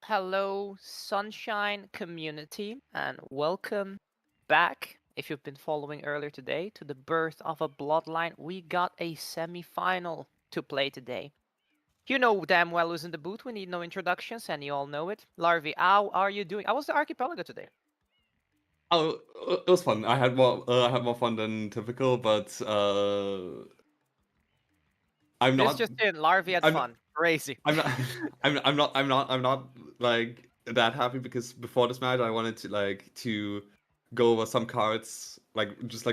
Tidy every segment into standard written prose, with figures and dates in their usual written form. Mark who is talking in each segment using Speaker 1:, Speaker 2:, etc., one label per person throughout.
Speaker 1: hello, Sunshine community, and welcome back. If you've been following earlier today to the birth of a bloodline, we got a semi-final to play today. You know damn well who's in the booth. We need no introductions, and you all know it. Larvi, how are you doing? How was the archipelago today?
Speaker 2: Oh, it was fun. I had more fun than typical, but I'm
Speaker 1: This
Speaker 2: not.
Speaker 1: just in, Larvi had
Speaker 2: I'm.
Speaker 1: fun. Crazy.
Speaker 2: I'm not. I'm not like that happy because before this match I wanted to go over some cards just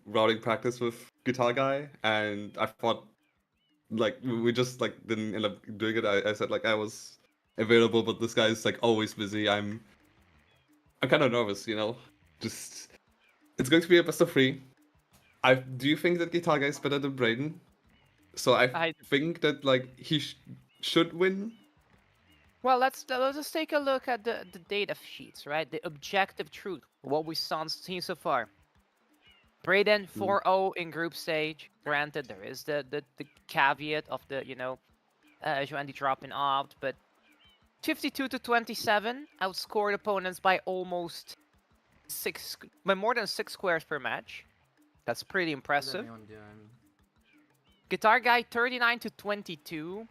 Speaker 2: routing practice with Guitar Guy, and I thought we just didn't end up doing it. I said I was available, but this guy's always busy. I'm kind of nervous. Just it's going to be a best of three. I do you think that Guitar Guy is better than Braden? So I
Speaker 1: I
Speaker 2: think that he should win.
Speaker 1: Well, let's just take a look at the data sheets, right? The objective truth, what we've seen so far. Braden 4-0 in group stage. Granted, there is the caveat of the Joandy dropping out, but 52 to 27 outscored opponents by almost by more than 6 squares per match. That's pretty impressive. Guitar Guy 39 to 22.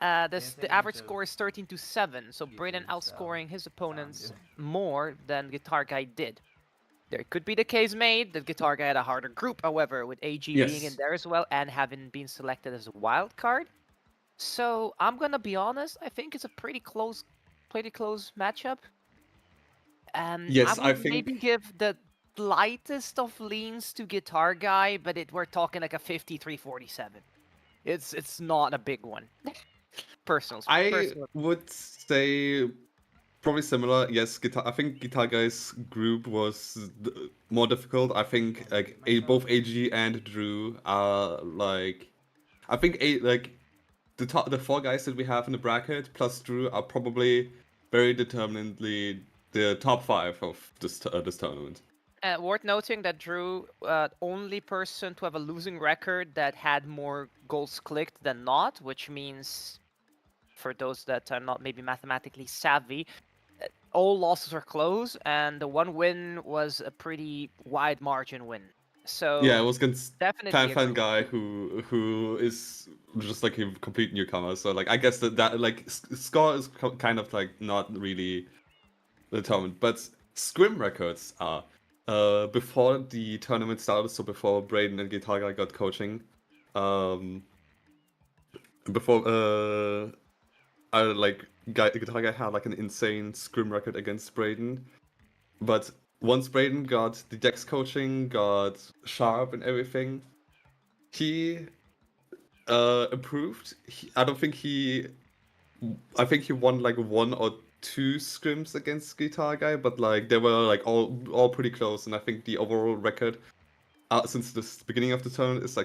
Speaker 1: The average score is 13 to 7, so Braden outscoring his opponents more than Guitar Guy did. There could be the case made that Guitar Guy had a harder group, however, with AG being in there as well and having been selected as a wild card. So I'm gonna be honest, I think it's a pretty close matchup.
Speaker 2: Yes,
Speaker 1: I
Speaker 2: I
Speaker 1: would maybe
Speaker 2: think.
Speaker 1: give the lightest of leans to Guitar Guy, but we're talking like a 53-47. It's not a big one. Personal.
Speaker 2: I would say probably similar. Yes, I think Guitar Guy's group was more difficult. I think both AG and Drew are I think the four guys that we have in the bracket plus Drew are probably very determinedly the top five of this tournament.
Speaker 1: Worth noting that Drew, only person to have a losing record that had more goals clicked than not, which means, for those that are not maybe mathematically savvy, all losses are close, and the one win was a pretty wide margin win. So
Speaker 2: Yeah, it was against
Speaker 1: definitely a
Speaker 2: Fan
Speaker 1: group.
Speaker 2: guy who is just a complete newcomer. So I guess that score is kind of not really determined, but scrim records are. Before the tournament started, so before Braden and Guitar Guy got coaching, um, before Guitar Guy had an insane scrim record against Braden, but once Braden got the Dex coaching, got sharp and everything, he improved. I think he won one or two scrims against Guitar Guy, but they were all pretty close, and I think the overall record since the beginning of the tournament is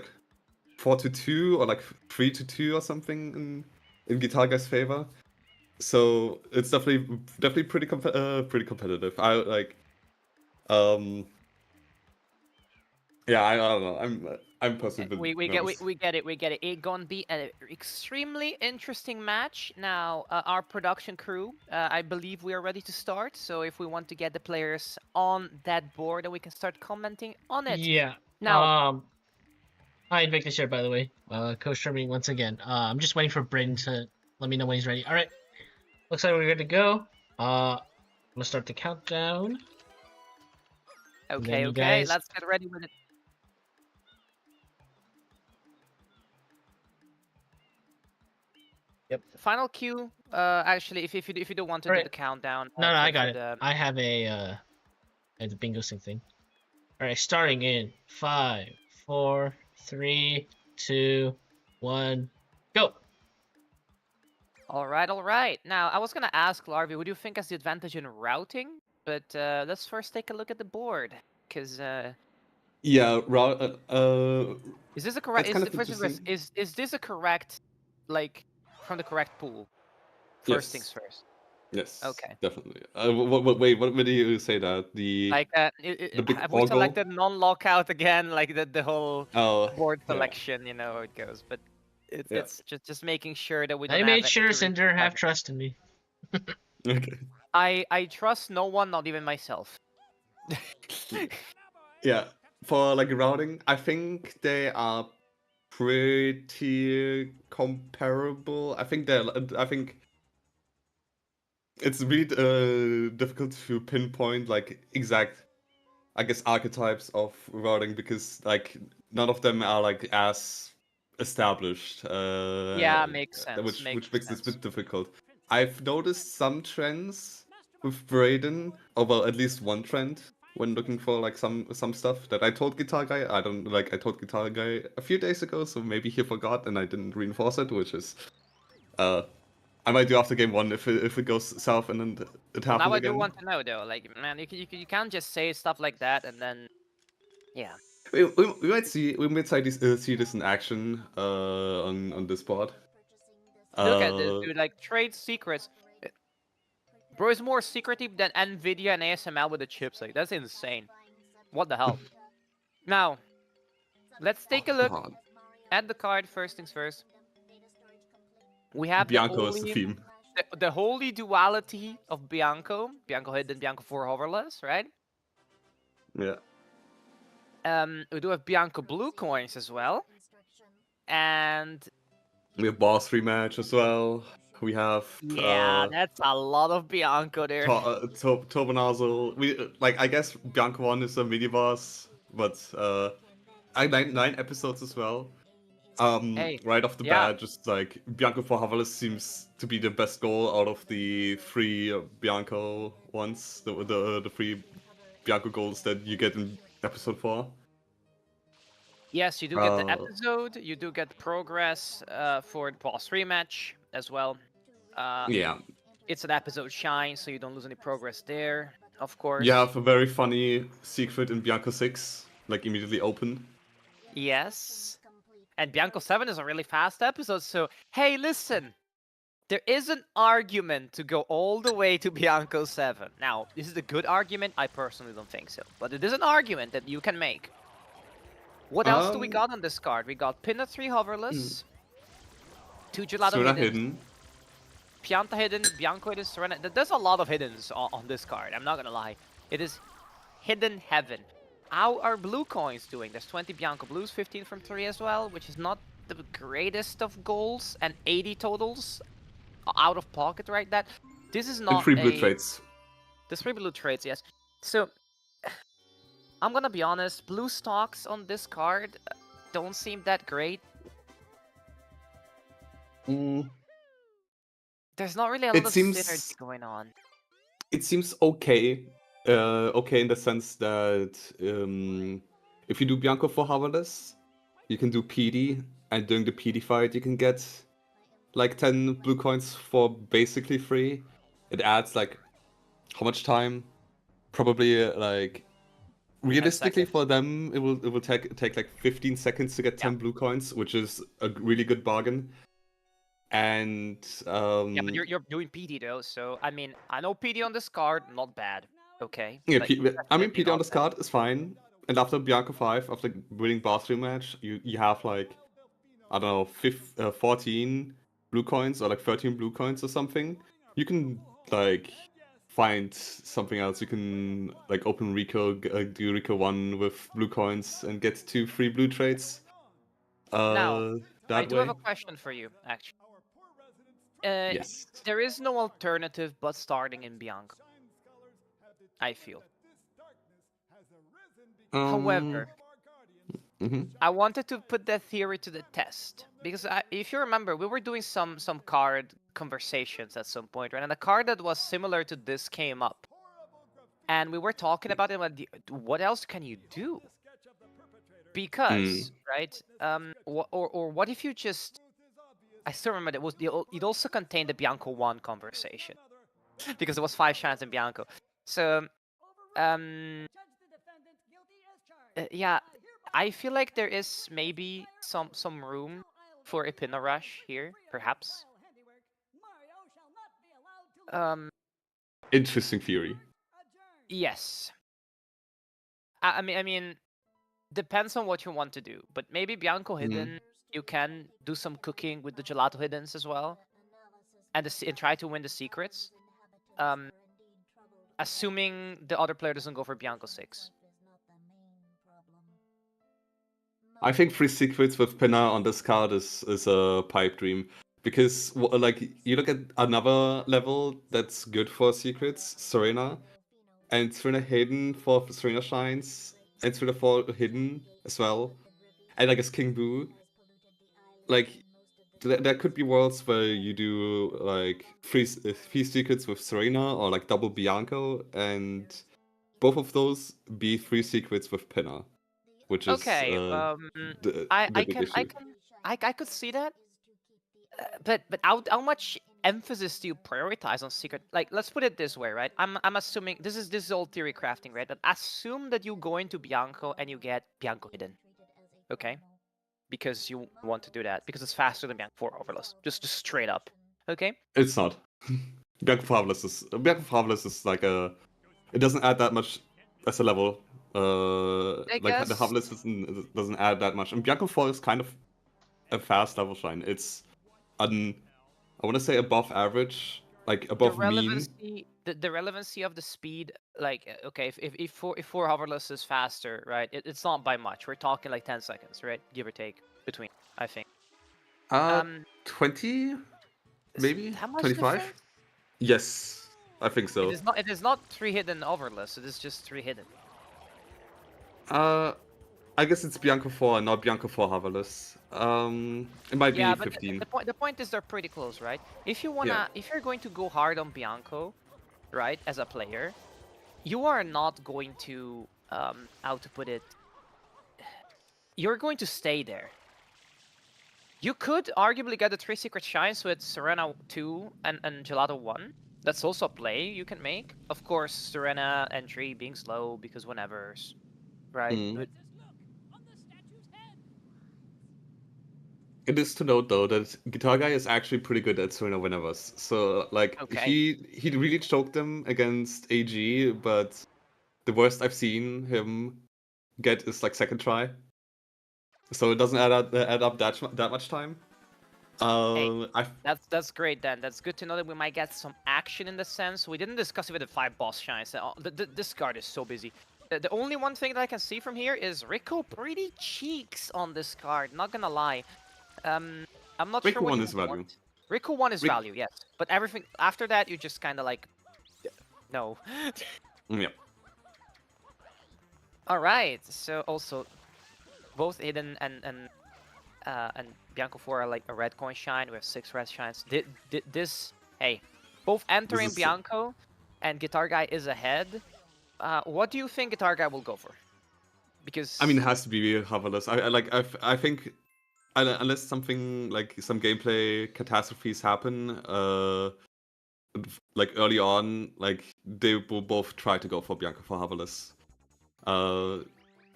Speaker 2: 4-2 or 3-2 or something in Guitar Guy's favor. So it's definitely pretty competitive. Um yeah, I don't know. I'm personally
Speaker 1: We get
Speaker 2: nervous.
Speaker 1: we get it. It gonna be an extremely interesting match. Now, our production crew, I believe we are ready to start. So if we want to get the players on that board, then we can start commenting on it.
Speaker 3: Yeah.
Speaker 1: Now,
Speaker 3: Hi, Victor here, by the way. Coach Sherman once again. I'm just waiting for Braden to let me know when he's ready. All right. Looks like we're good to go. I'm gonna start the countdown.
Speaker 1: okay,
Speaker 3: Guys...
Speaker 1: let's get ready with it.
Speaker 3: Yep.
Speaker 1: Final cue. Actually, if you don't want to do the countdown.
Speaker 3: No, I got it. I have the bingo sync thing. All right, starting in 5, 4, 3, 2, 1, go.
Speaker 1: All right. Now, I was gonna ask Larvi, what do you think has the advantage in routing? But let's first take a look at the board, because
Speaker 2: Yeah,
Speaker 1: is this a correct?
Speaker 2: that's kind of interesting.
Speaker 1: Is this a correct, from the correct pool? First things first.
Speaker 2: Yes.
Speaker 1: Okay.
Speaker 2: Definitely. Wait, what do you say that the big
Speaker 1: have we
Speaker 2: ogle?
Speaker 1: selected non-lockout again? Like the whole
Speaker 2: Oh,
Speaker 1: board
Speaker 2: yeah.
Speaker 1: selection, how it goes. But it's just making sure that we don't
Speaker 3: I
Speaker 1: have
Speaker 3: made sure
Speaker 1: to
Speaker 3: Cinder have trust in me.
Speaker 2: Okay.
Speaker 1: I trust no one, not even myself.
Speaker 2: Yeah. For like routing, I think they are pretty comparable. I think it's really difficult to pinpoint like exact, I guess, archetypes of routing because like none of them are like as established.
Speaker 1: Yeah, makes sense.
Speaker 2: Which
Speaker 1: Makes
Speaker 2: makes this a
Speaker 1: sense.
Speaker 2: bit difficult. I've noticed some trends with Braden, or well, at least one trend when looking for like some stuff that I told Guitar Guy. I told Guitar Guy a few days ago, so maybe he forgot and I didn't reinforce it, which is I might do after game one if it goes south and then it
Speaker 1: Well, now
Speaker 2: happens
Speaker 1: I do
Speaker 2: again.
Speaker 1: want to know though. Like, man, you can't just say stuff like that and then, yeah.
Speaker 2: We might see this in action on this board.
Speaker 1: Look at this,
Speaker 2: Uh,
Speaker 1: dude. Like, trade secrets. Bro is more secretive than Nvidia and ASML with the chips. Like, that's insane. What the hell? Now, let's take a look
Speaker 2: God.
Speaker 1: at the card. First things first. We have
Speaker 2: Bianco is the theme.
Speaker 1: the holy duality of Bianco. Bianco hidden, Bianco 4 hoverless, right?
Speaker 2: Yeah.
Speaker 1: We do have Bianco blue coins as well. And
Speaker 2: We have boss rematch as well. We have
Speaker 1: yeah, that's a lot of Bianco there.
Speaker 2: Turbo Nozzle. We like I guess Bianco 1 is a mini boss, but nine episodes as well.
Speaker 1: Hey,
Speaker 2: Right off the
Speaker 1: yeah,
Speaker 2: bat, just like Bianco for Havalis seems to be the best goal out of the three Bianco ones, the three Bianco goals that you get in episode 4.
Speaker 1: yes, you do get the episode. You do get progress for the boss rematch as well.
Speaker 2: Yeah.
Speaker 1: It's an episode shine, so you don't lose any progress there, of course.
Speaker 2: You have a very funny secret in Bianco 6, like immediately open.
Speaker 1: Yes. And Bianco 7 is a really fast episode, so hey, listen. There is an argument to go all the way to Bianco 7. Now, this is a good argument? I personally don't think so. But it is an argument that you can make. What else do we got on this card? We got Pinna 3 hoverless, 2 Gelato
Speaker 2: Sura
Speaker 1: hidden, Pianta hidden, Bianco hidden, Serena. There's a lot of hiddens on this card, I'm not gonna lie. It is hidden heaven. How are blue coins doing? There's 20 Bianco blues, 15 from 3 as well, which is not the greatest of goals, and 80 totals out of pocket, right? This is not
Speaker 2: and 3 blue trades.
Speaker 1: The 3 blue trades, yes. So, I'm gonna be honest, blue stocks on this card don't seem that great. There's not really a lot of synergy going on.
Speaker 2: It seems okay. Okay in the sense that if you do Bianco for Havalis, you can do PD, and during the PD fight you can get like 10 blue coins for basically free. It adds like how much time? Probably like realistically for them it will take like 15 seconds to get 10 blue coins, which is a really good bargain. And
Speaker 1: yeah, but you're doing PD though, so I mean, I know PD on this card, not bad. Okay.
Speaker 2: Yeah, I mean
Speaker 1: Definitely
Speaker 2: PD on
Speaker 1: not
Speaker 2: this
Speaker 1: bad.
Speaker 2: card is fine. And after Bianco 5, after winning bathroom match, you have like I don't know, 14 blue coins or like 13 blue coins or something. You can like find something else. You can like open Rico, do Rico 1 with blue coins and get 2 free blue trades.
Speaker 1: Now,
Speaker 2: That
Speaker 1: I do
Speaker 2: way.
Speaker 1: have a question for you, actually.
Speaker 2: Yes.
Speaker 1: There is no alternative but starting in Bianco, I feel. However, I wanted to put that theory to the test because if you remember, we were doing some card conversations at some point, right? And a card that was similar to this came up, and we were talking about it. What else can you do? Because right, or what if you just? I still remember it also contained the Bianco 1 conversation because there was 5 shines in Bianco. So yeah, I feel like there is maybe some room for a Pinna rush here, perhaps.
Speaker 2: Interesting theory.
Speaker 1: Yes. I mean, depends on what you want to do, but maybe Bianco hidden, you can do some cooking with the gelato hiddens as well, and try to win the secrets. assuming the other player doesn't go for Bianco 6.
Speaker 2: I think 3 secrets with Pinna on this card is a pipe dream. Because, like, you look at another level that's good for secrets, Serena, and Serena hidden for Serena Shines, and Serena 4 hidden as well, and I guess King Boo. Like, there could be worlds where you do, like, three secrets with Serena, or, like, double Bianco, and both of those be 3 secrets with Pinna, which is
Speaker 1: Okay,
Speaker 2: the
Speaker 1: I
Speaker 2: big
Speaker 1: can I
Speaker 2: issue.
Speaker 1: can I could see that. But how much emphasis do you prioritize on secret? Like, let's put it this way, right? I'm assuming this is all theory crafting, right? But assume that you go into Bianco and you get Bianco hidden, okay? Because you want to do that because it's faster than Bianco 4 Overless, just straight up, okay?
Speaker 2: It's not. Bianco Fabulous is like a. It doesn't add that much as a level.
Speaker 1: I
Speaker 2: Like the
Speaker 1: guess
Speaker 2: Fabulous doesn't add that much. And Bianco 4 is kind of a fast level shine. It's I want to say above average, like
Speaker 1: the
Speaker 2: above mean.
Speaker 1: relevancy the relevancy of the speed, like okay, if 4 Hoverless is faster, right? It's not by much. We're talking like 10 seconds, right? Give or take between, I think.
Speaker 2: 20
Speaker 1: Is
Speaker 2: maybe
Speaker 1: that much
Speaker 2: 25.
Speaker 1: difference?
Speaker 2: Yes, I think so.
Speaker 1: It is not 3 hidden Overless. It is just 3 hidden.
Speaker 2: I guess it's Bianco 4 and not Bianco 4 Hoverless. It might
Speaker 1: Yeah,
Speaker 2: be
Speaker 1: but
Speaker 2: 15.
Speaker 1: the point is they're pretty close, right? If you
Speaker 2: Yeah.
Speaker 1: if you're going to go hard on Bianco, right, as a player, you are not going to how to put it. You're going to stay there. You could arguably get the 3 secret shines with Serena 2 and Gelato 1. That's also a play you can make. Of course, Serena entry being slow because whenever, right?
Speaker 2: Mm.
Speaker 1: But
Speaker 2: It is to note though that Guitar Guy is actually pretty good at Serena Winners. So like
Speaker 1: okay.
Speaker 2: he really choked them against AG, but the worst I've seen him get is like second try. So it doesn't add up that much time.
Speaker 1: Hey,
Speaker 2: I
Speaker 1: that's great then. That's good to know that we might get some action in the sense. We didn't discuss it with the 5 boss shines. This card is so busy. The only one thing that I can see from here is Rico pretty cheeks on this card, not gonna lie. I'm not sure
Speaker 2: Riku
Speaker 1: what
Speaker 2: 1
Speaker 1: you
Speaker 2: is value.
Speaker 1: want. Rico 1 is
Speaker 2: Rick-
Speaker 1: value, yes. But everything after that, you just kind of like, no.
Speaker 2: Yeah.
Speaker 1: All right. So also, both Hidden and Bianco 4 are like a red coin shine. We have 6 red shines. This, hey, both entering
Speaker 2: is-
Speaker 1: Bianco and Guitar Guy is ahead. What do you think Guitar Guy will go for? Because
Speaker 2: I mean, it has to be Hoverless. I think unless something like some gameplay catastrophes happen, like early on, like they will both try to go for Bianca for Hoverless.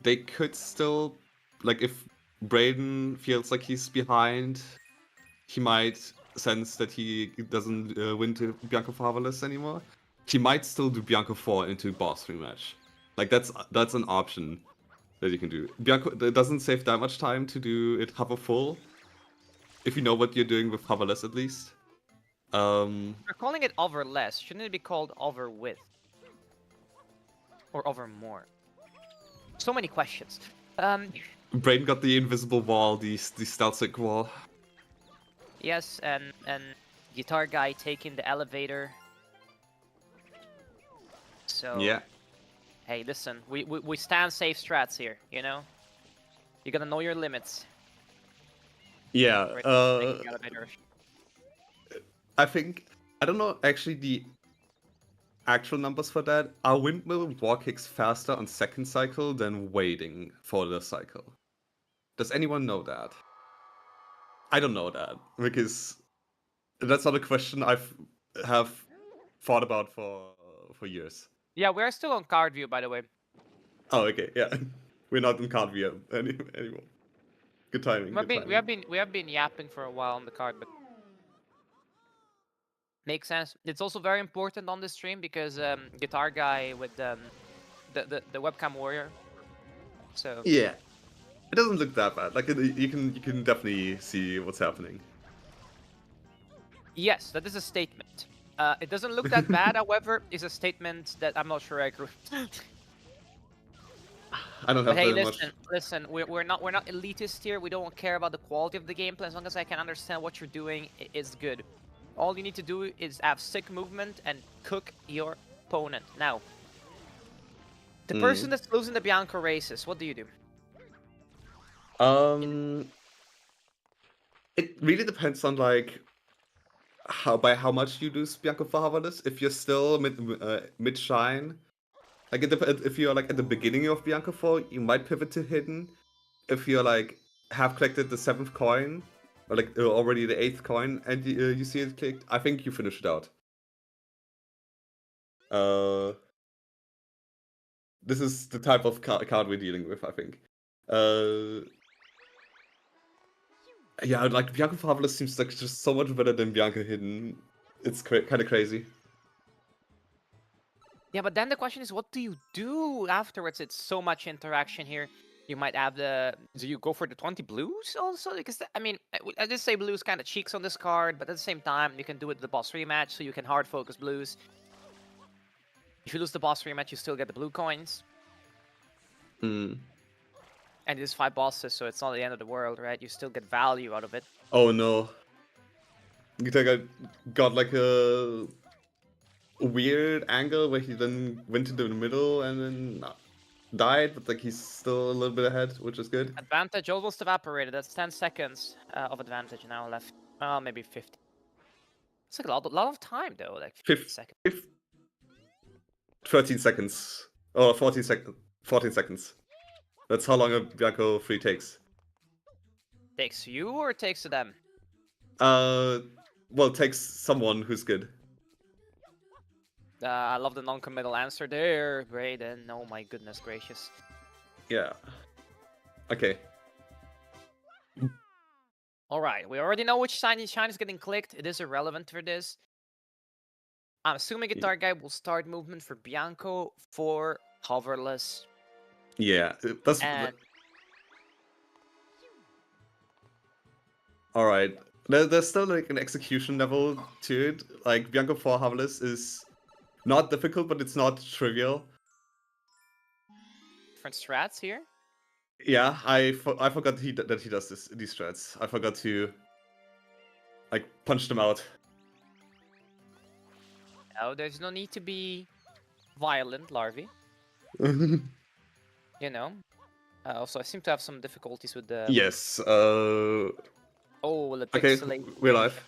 Speaker 2: They could still, like, if Braden feels like he's behind, he might sense that he doesn't win to Bianca for Hoverless anymore. He might still do Bianca 4 into boss rematch. Like that's an option that you can do. Bianco, it doesn't save that much time to do it hover full, if you know what you're doing with hoverless at least.
Speaker 1: we're calling it over less. Shouldn't it be called over with? Or over more? So many questions.
Speaker 2: Brain got the invisible wall, the stealth sync wall.
Speaker 1: Yes, and Guitar Guy taking the elevator. So
Speaker 2: Yeah.
Speaker 1: hey, listen, we stand safe strats here, you know? You gotta know your limits.
Speaker 2: Yeah.
Speaker 1: Right, taking the elevator.
Speaker 2: I don't know actually the actual numbers for that. Are windmill war kicks faster on second cycle than waiting for the cycle? Does anyone know that? I don't know that because that's not a question have thought about for years.
Speaker 1: Yeah, we are still on card view, by the way.
Speaker 2: Oh, okay, yeah. We're not in card view anymore. Good timing. Good timing.
Speaker 1: We have been yapping for a while on the card, but makes sense. It's also very important on this stream because Guitar Guy with the webcam warrior. So
Speaker 2: Yeah, it doesn't look that bad. Like you can definitely see what's happening.
Speaker 1: yes, that is a statement. It doesn't look that bad, however, is a statement that I'm not sure I agree with.
Speaker 2: I don't
Speaker 1: But
Speaker 2: have
Speaker 1: hey,
Speaker 2: that much.
Speaker 1: listen. We're not elitist here. We don't care about the quality of the gameplay. As long as I can understand what you're doing, it's good. All you need to do is have sick movement and cook your opponent. Now, the person that's losing the Bianco races, what do you do?
Speaker 2: It really depends on like how much you lose Bianco for Harvarders. If you're still mid shine, like if you're like at the beginning of Bianco 4, you might pivot to hidden. If you're like have collected the 7th coin, or like already the 8th coin, and you see it clicked, I think you finish it out. This is the type of card we're dealing with, I think. Yeah, like Bianco Fabulous seems like just so much better than Bianco Hidden. It's kind of crazy.
Speaker 1: Yeah, but then the question is, what do you do afterwards? It's so much interaction here. You might have the. Do you go for the 20 blues also? Because I mean, I just say blues kind of cheeks on this card, but at the same time, you can do it with the boss rematch, so you can hard focus blues. If you lose the boss rematch, you still get the blue coins.
Speaker 2: Hmm.
Speaker 1: And it is 5 bosses, so it's not the end of the world, right? You still get value out of it.
Speaker 2: Oh no. Guitar got like a weird angle where he then went into the middle and then died, but like he's still a little bit ahead, which is good.
Speaker 1: Advantage almost evaporated. That's 10 seconds of advantage now left. Maybe 50. It's like a lot of time though, like 50 seconds.
Speaker 2: 13 seconds. Or 14 seconds. 14 seconds. That's how long a Bianco 3 takes.
Speaker 1: Takes you or takes to them?
Speaker 2: Well, it takes someone who's good.
Speaker 1: I love the non-committal answer there, Brayden. Oh my goodness gracious.
Speaker 2: Yeah. Okay.
Speaker 1: Alright, we already know which shine is getting clicked. It is irrelevant for this. I'm assuming Guitar Guy will start movement for Bianco for hoverless.
Speaker 2: Yeah, that's...
Speaker 1: And
Speaker 2: Alright. There's still like an execution level to it. Like, Bianco 4 Harvest is not difficult, but it's not trivial.
Speaker 1: different strats here.
Speaker 2: Yeah, I forgot that he does these strats. I forgot to like punch them out.
Speaker 1: No, there's no need to be violent, Larvae. You know. Also, I seem to have some difficulties with the.
Speaker 2: Yes.
Speaker 1: Oh, the
Speaker 2: Okay,
Speaker 1: pixelate.
Speaker 2: we're live.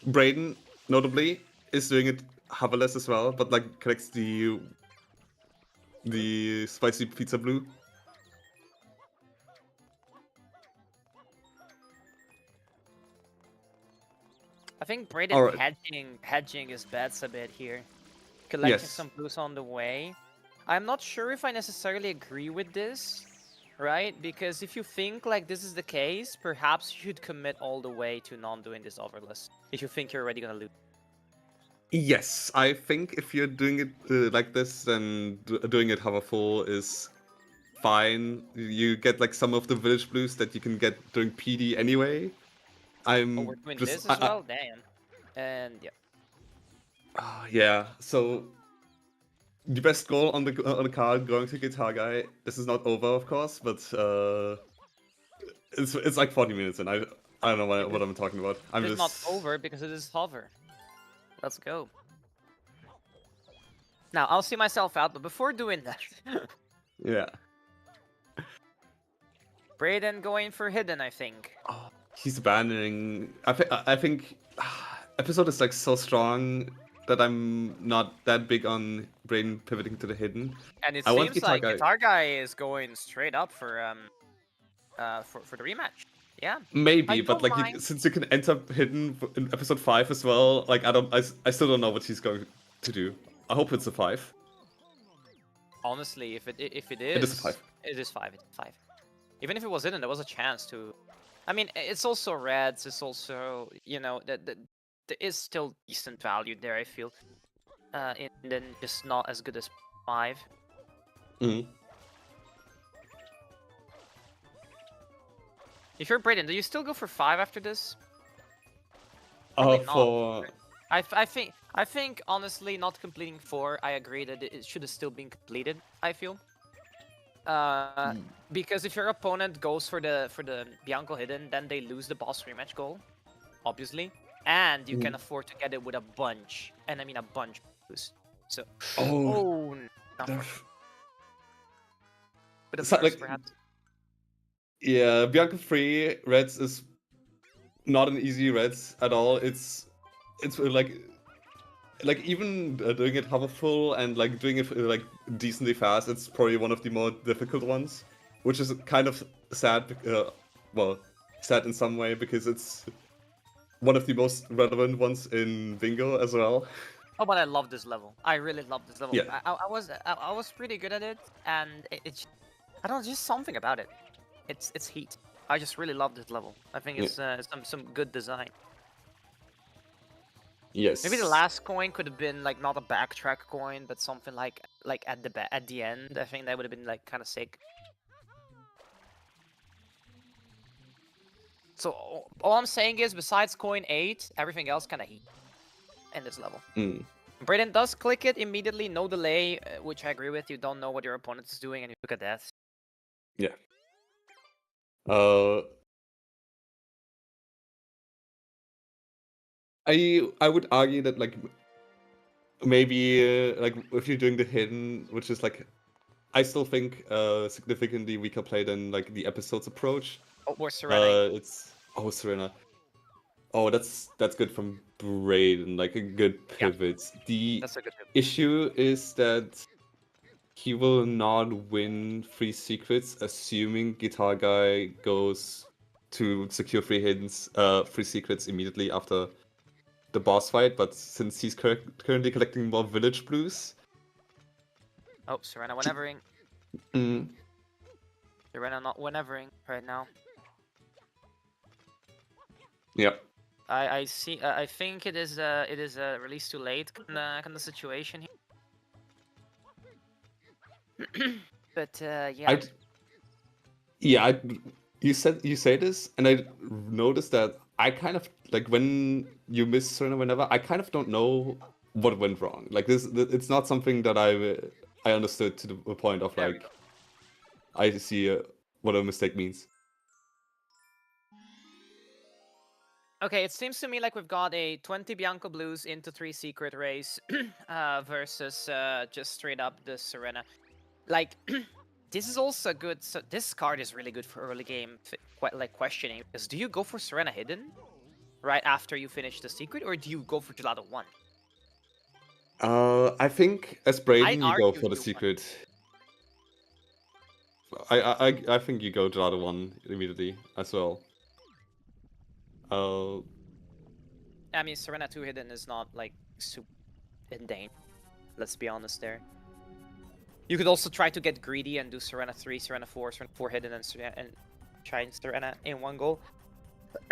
Speaker 2: Braden, notably, is doing it hoverless as well, but like collects the spicy pizza blue.
Speaker 1: I think Brayden
Speaker 2: Alright.
Speaker 1: hedging his bets a bit here. Collecting
Speaker 2: Yes.
Speaker 1: some blues on the way. I'm not sure if I necessarily agree with this, right? Because if you think like this is the case, perhaps you should commit all the way to non-doing this overless. If you think you're already gonna lose.
Speaker 2: Yes, I think if you're doing it like this, then doing it hoverful is fine. You get like some of the village blues that you can get during PD anyway.
Speaker 1: Oh, we're doing this as well? Damn. And yeah.
Speaker 2: Yeah, so the best goal on the card going to Guitar Guy. This is not over, of course, but it's like 40 minutes, and I don't know what I'm talking about. I'm
Speaker 1: It's
Speaker 2: just
Speaker 1: not over because it is hover. Let's go. Now I'll see myself out, but before doing that,
Speaker 2: yeah.
Speaker 1: Brayden going for hidden, I think.
Speaker 2: Oh, he's abandoning. I think episode is like so strong that I'm not that big on Brain pivoting to the hidden.
Speaker 1: And it
Speaker 2: I want
Speaker 1: seems
Speaker 2: Guitar
Speaker 1: like
Speaker 2: Guy.
Speaker 1: Guitar Guy is going straight up for the rematch. Yeah.
Speaker 2: Maybe,
Speaker 1: I
Speaker 2: but
Speaker 1: don't
Speaker 2: like
Speaker 1: mind.
Speaker 2: since you can enter hidden in episode 5 as well, like I still don't know what he's going to do. I hope it's a 5.
Speaker 1: Honestly, if it
Speaker 2: It is a 5.
Speaker 1: it is 5. It's 5. Even if it was hidden, there was a chance to. I mean, it's also reds. It's also that there is still decent value there. I feel, and then just not as good as 5.
Speaker 2: Mm-hmm.
Speaker 1: If you're Brayden, do you still go for 5 after this? Probably not.
Speaker 2: For
Speaker 1: I think I think honestly, not completing 4, I agree that it should have still been completed. I feel, because if your opponent goes for the Bianco hidden, then they lose the boss rematch goal, obviously, and you can afford to get it with a bunch, and I mean a bunch boost. So,
Speaker 2: Oh,
Speaker 1: not
Speaker 2: the
Speaker 1: for, but
Speaker 2: so, like,
Speaker 1: perhaps.
Speaker 2: yeah, Bianca 3 Reds is not an easy Reds at all. It's like even doing it hoverful and like doing it like decently fast, it's probably one of the more difficult ones, which is kind of sad. Well, sad in some way because it's one of the most relevant ones in Bingo as well.
Speaker 1: Oh, but I love this level. I really love this level.
Speaker 2: Yeah.
Speaker 1: I was pretty good at it, and it's I don't know, just something about it. It's heat. I just really love this level. I think it's some good design.
Speaker 2: Yes.
Speaker 1: Maybe the last coin could have been like not a backtrack coin, but something like at the end. I think that would have been like kind of sick. So all I'm saying is, besides coin 8, everything else kind of heat in this level. Brayden does click it immediately, no delay, which I agree with. You don't know what your opponent is doing, and you look at that.
Speaker 2: Yeah. I would argue that like maybe like if you're doing the hidden, which is like I still think significantly weaker play than like the episodes approach.
Speaker 1: Oh, or Serena.
Speaker 2: It's Serena. Oh, that's good from Brayden, like a good pivot. The
Speaker 1: That's a good pivot.
Speaker 2: issue is that he will not win free secrets, assuming Guitar Guy goes to secure free secrets immediately after the boss fight. But since he's currently collecting more village blues,
Speaker 1: Oh, Serena whenevering. Serena not whenevering right now.
Speaker 2: Yep.
Speaker 1: I see. I think it is released too late kind of situation here. But yeah.
Speaker 2: You say this, and I noticed that I kind of like when you miss Serena whenever I kind of don't know what went wrong. Like this, it's not something that I understood to the point of like I see what a mistake means.
Speaker 1: Okay, it seems to me like we've got a 20 Bianco Blues into 3 Secret race versus just straight up the Serena. Like, this is also good. So this card is really good for early game, like questioning. Because do you go for Serena Hidden right after you finish the Secret, or do you go for Gelato 1?
Speaker 2: I think as Brayden you go for the secret. I think you go Gelato 1 immediately as well.
Speaker 1: I mean, Serena 2 Hidden is not like super in danger. Let's be honest there. You could also try to get greedy and do Serena 3, Serena 4, Serena 4 Hidden, and try Serena in one go.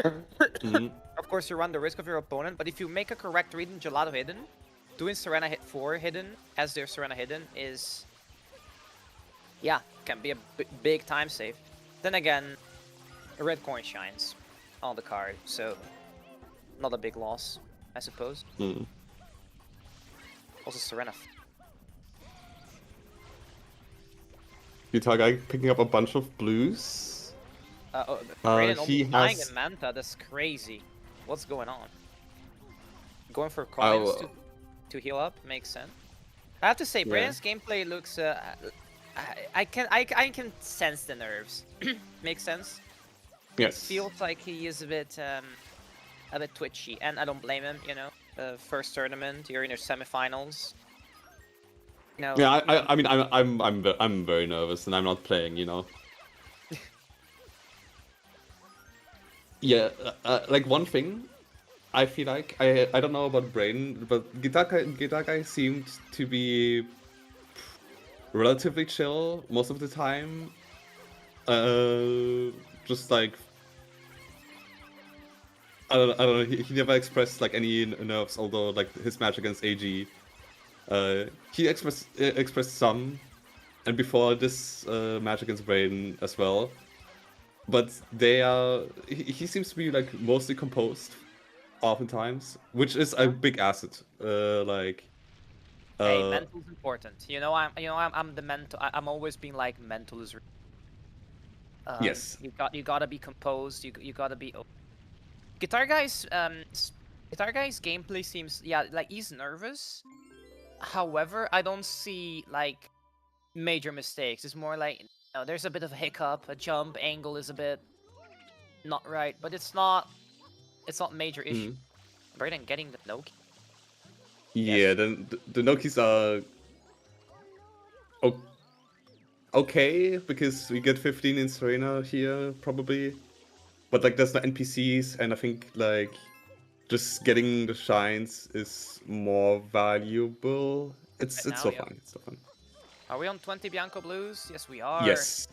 Speaker 1: Of course, you run the risk of your opponent, but if you make a correct read in Gelato Hidden, doing Serena hit 4 Hidden as their Serena Hidden is, yeah, can be a big time save. Then again, a red coin shines on the card, so not a big loss, I suppose. Also Serena.
Speaker 2: Guitar Guy picking up a bunch of blues.
Speaker 1: He dying in Manta, that's crazy. What's going on? Going for coins to heal up makes sense. I have to say, Brayden's gameplay looks. I can sense the nerves. Makes sense.
Speaker 2: Yes.
Speaker 1: It feels like he is a bit twitchy, and I don't blame him. You know, first tournament, you're in your semifinals. No.
Speaker 2: Yeah, I mean, I'm very nervous, and I'm not playing. You know. Yeah, like one thing, I feel like I don't know about Brain, but Guitar Guy seemed to be relatively chill most of the time. Just like I don't know. He never expressed like any nerves, although like his match against AG, he expressed some, and before this match against Brain as well. But they are. He seems to be like mostly composed oftentimes, which is a big asset. Like,
Speaker 1: Hey, mental's important. I'm the mental. I'm always being like mental is.
Speaker 2: yes.
Speaker 1: You gotta be composed. You gotta be. Guitar guy's gameplay seems like he's nervous. However, I don't see like major mistakes. It's more like there's a bit of a hiccup, a jump angle is a bit not right, but it's not major issue. Brayden getting the no key.
Speaker 2: Yeah,
Speaker 1: Yes.
Speaker 2: then the Nokis are okay because we get 15 in Serena here probably, but like there's no NPCs, and I think like just getting the shines is more valuable. It's
Speaker 1: Right now,
Speaker 2: so
Speaker 1: yeah.
Speaker 2: fun. It's so fun.
Speaker 1: Are we on 20 Bianco Blues? Yes, we are.
Speaker 2: Yes.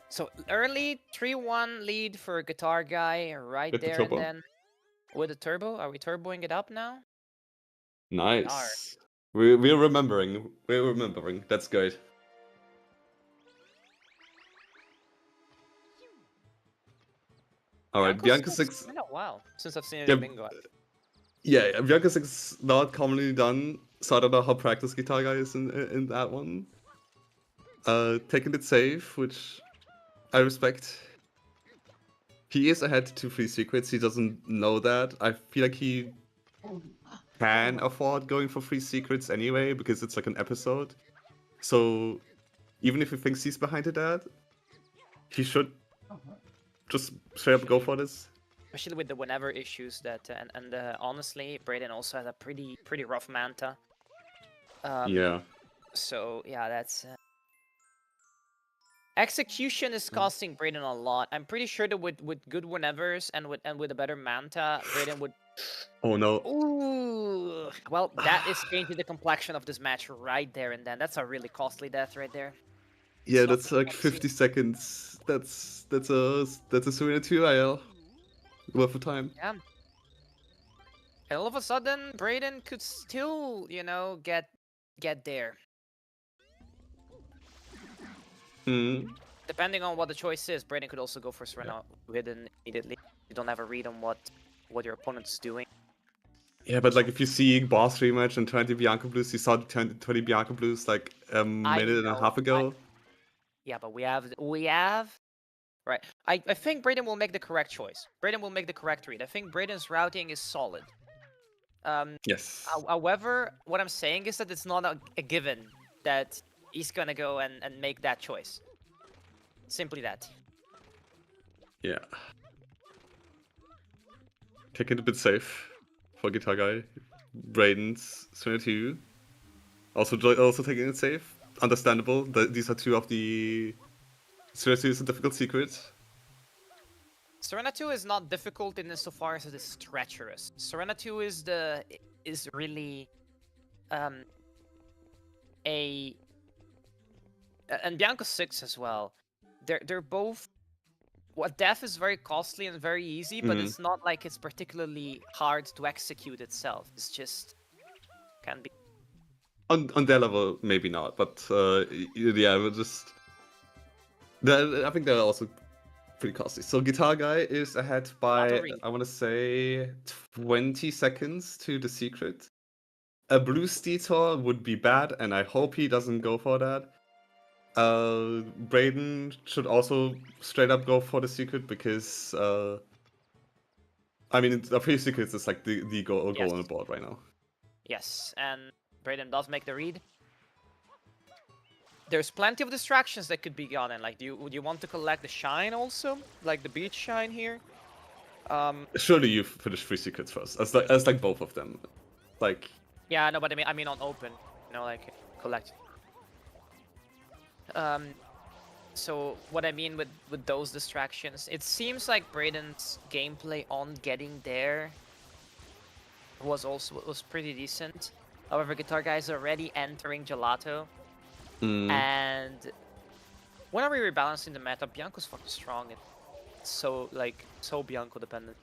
Speaker 1: So early 3-1 lead for Guitar Guy right
Speaker 2: With the
Speaker 1: there, and
Speaker 2: turbo.
Speaker 1: then with the turbo. Are we turboing it up now?
Speaker 2: Nice. We're remembering. We're remembering. That's good. All right, Bianca 6.
Speaker 1: It's been a while since I've seen it
Speaker 2: Yeah,
Speaker 1: in Bingo.
Speaker 2: yeah, Bianca 6 is not commonly done, so I don't know how practiced Guitar Guy is in that one. Taking it safe, which I respect. He is ahead to free secrets. He doesn't know that. I feel like he can afford going for free secrets anyway because it's like an episode. So even if he thinks he's behind it, dad, he should just straight up go for this.
Speaker 1: Especially with the whenever issues that and honestly, Brayden also has a pretty rough manta.
Speaker 2: Yeah.
Speaker 1: So yeah, that's execution is costing Brayden a lot. I'm pretty sure that with good whenevers and with a better manta, Brayden would.
Speaker 2: Oh no.
Speaker 1: Ooh. Well, that is changing the complexion of this match right there and then. That's a really costly death right there.
Speaker 2: Yeah,
Speaker 1: It's not
Speaker 2: that's
Speaker 1: the
Speaker 2: like
Speaker 1: Maxi.
Speaker 2: 50 seconds. That's a Serena 2 IL. Worth of time.
Speaker 1: Yeah. And all of a sudden, Brayden could still, get there. Depending on what the choice is, Brayden could also go for Serena hidden immediately. You don't have a read on what your opponent's doing.
Speaker 2: Yeah, but like if you see boss rematch and 20 Bianca Blues, you saw the 20 Bianca Blues like a minute and a half ago.
Speaker 1: Yeah, but we have right. I think Brayden will make the correct choice. Brayden will make the correct read. I think Brayden's routing is solid.
Speaker 2: Yes.
Speaker 1: However, what I'm saying is that it's not a given that he's gonna go and make that choice. Simply that.
Speaker 2: Yeah. Taking it a bit safe for Guitar Guy. Brayden's Serena 2. Also taking it safe. Understandable. These are two of the Serena 2 is a difficult secret.
Speaker 1: Serena 2 is not difficult in insofar as it is treacherous. Serena 2 is really and Bianco 6 as well. They're both. What death is very costly and very easy, but it's not like it's particularly hard to execute itself. It's just can be.
Speaker 2: On their level, maybe not, but yeah, we're just. I think they're also pretty costly. So Guitar Guy is ahead by, I want to say, 20 seconds to the secret. A Blues Detour would be bad, and I hope he doesn't go for that. Brayden should also straight up go for the secret because, I mean, the free secrets is like the goal on the board right now.
Speaker 1: Yes, and Brayden does make the read. There's plenty of distractions that could be gotten. Like, would you want to collect the shine also, like the beach shine here?
Speaker 2: Surely you finish free secrets first, as like both of them, like.
Speaker 1: Yeah, no, but I mean on open, like collect. So what I mean with those distractions, it seems like Brayden's gameplay on getting there was pretty decent. However, Guitar Guy is already entering Gelato. And when are we rebalancing the meta? Bianco's fucking strong. It's so Bianco dependent.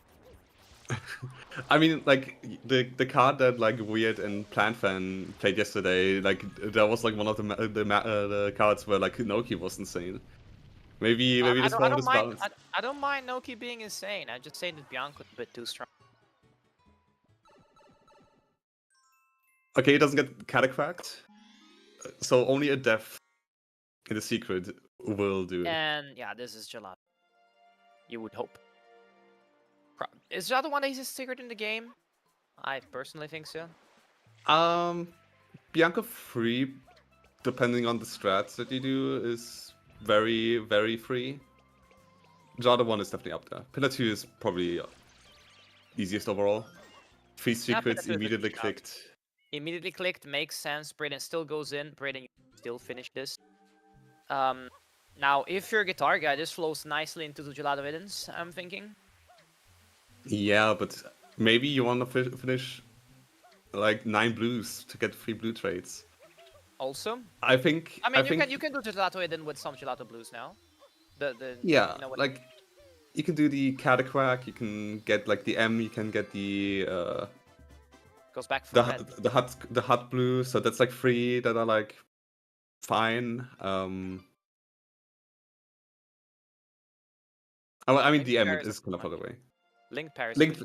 Speaker 2: I mean, like the card that like Weird and PlantFan played yesterday, like that was like one of the cards where like Noki was insane. Maybe this one is balanced.
Speaker 1: I don't mind Noki being insane. I just say that Bianco's a bit too strong.
Speaker 2: Okay, it doesn't get catacracked, so only a death in the secret will do it.
Speaker 1: And yeah, this is Gelato. You would hope. Is Gelato one easiest secret in the game? I personally think so.
Speaker 2: Bianca 3, depending on the strats that you do, is very, very free. Jada 1 is definitely up there. Pillar 2 is probably easiest overall. 3
Speaker 1: Yeah, Pillar
Speaker 2: secrets
Speaker 1: 2 is a
Speaker 2: immediately
Speaker 1: good shout.
Speaker 2: clicked.
Speaker 1: Immediately clicked, makes sense. Brayden still goes in. Brayden, you still finish this. Now, if you're a guitar guy, this flows nicely into the Gelato Hiddens, I'm thinking.
Speaker 2: Yeah, but maybe you want to finish like 9 blues to get 3 blue trades.
Speaker 1: Also,
Speaker 2: I think.
Speaker 1: I mean, you can do Gelato Hidden with some Gelato Blues now.
Speaker 2: Yeah,
Speaker 1: you know what
Speaker 2: like you can do the Catacrack. You can get like the M. You can get the
Speaker 1: goes back from red.
Speaker 2: the hut blue. So that's like 3 that are like fine. I mean
Speaker 1: Linked
Speaker 2: the M
Speaker 1: pairs
Speaker 2: is kind of
Speaker 1: are
Speaker 2: far away.
Speaker 1: Linked pairs.
Speaker 2: Linked,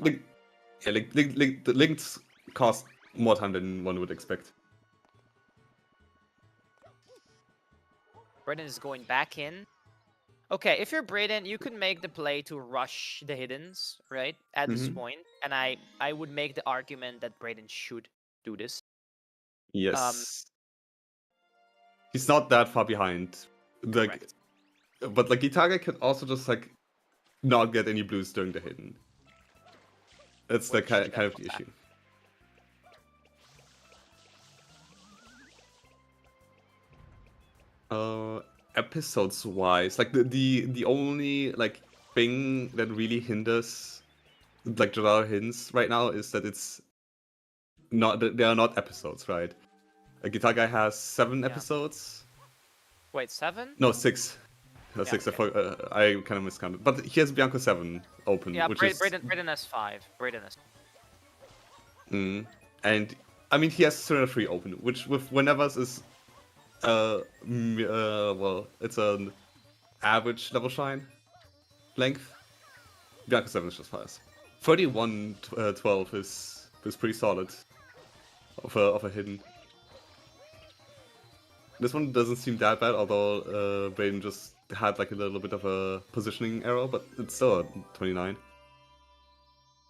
Speaker 2: the links cost more time than one would expect.
Speaker 1: Brayden is going back in. Okay, if you're Brayden, you could make the play to rush the Hiddens, right? At this point. And I would make the argument that Brayden should do this.
Speaker 2: Yes. He's not that far behind. Like,
Speaker 1: Correct.
Speaker 2: but like Itaga can also just like not get any blues during the hidden. That's the
Speaker 1: Which
Speaker 2: kind
Speaker 1: then
Speaker 2: of the
Speaker 1: comes back.
Speaker 2: issue. Episodes wise, like the only like thing that really hinders like Gerard hints right now is that it's not that they are not episodes, right? Guitar Guy has 7
Speaker 1: Yeah.
Speaker 2: episodes.
Speaker 1: Wait, 7?
Speaker 2: No, 6.
Speaker 1: Yeah,
Speaker 2: 6.
Speaker 1: okay.
Speaker 2: I kind of miscounted, but he has Bianco 7 open,
Speaker 1: Yeah,
Speaker 2: which is.
Speaker 1: Brayden has 5. Brayden has.
Speaker 2: And I mean he has Serena 3 open, which with Whenever's is well, it's an average level shine length. Bianco 7 is just fast. 31-12 is pretty solid of a hidden. This one doesn't seem that bad, although Braden just had like a little bit of a positioning error, but it's still a 29.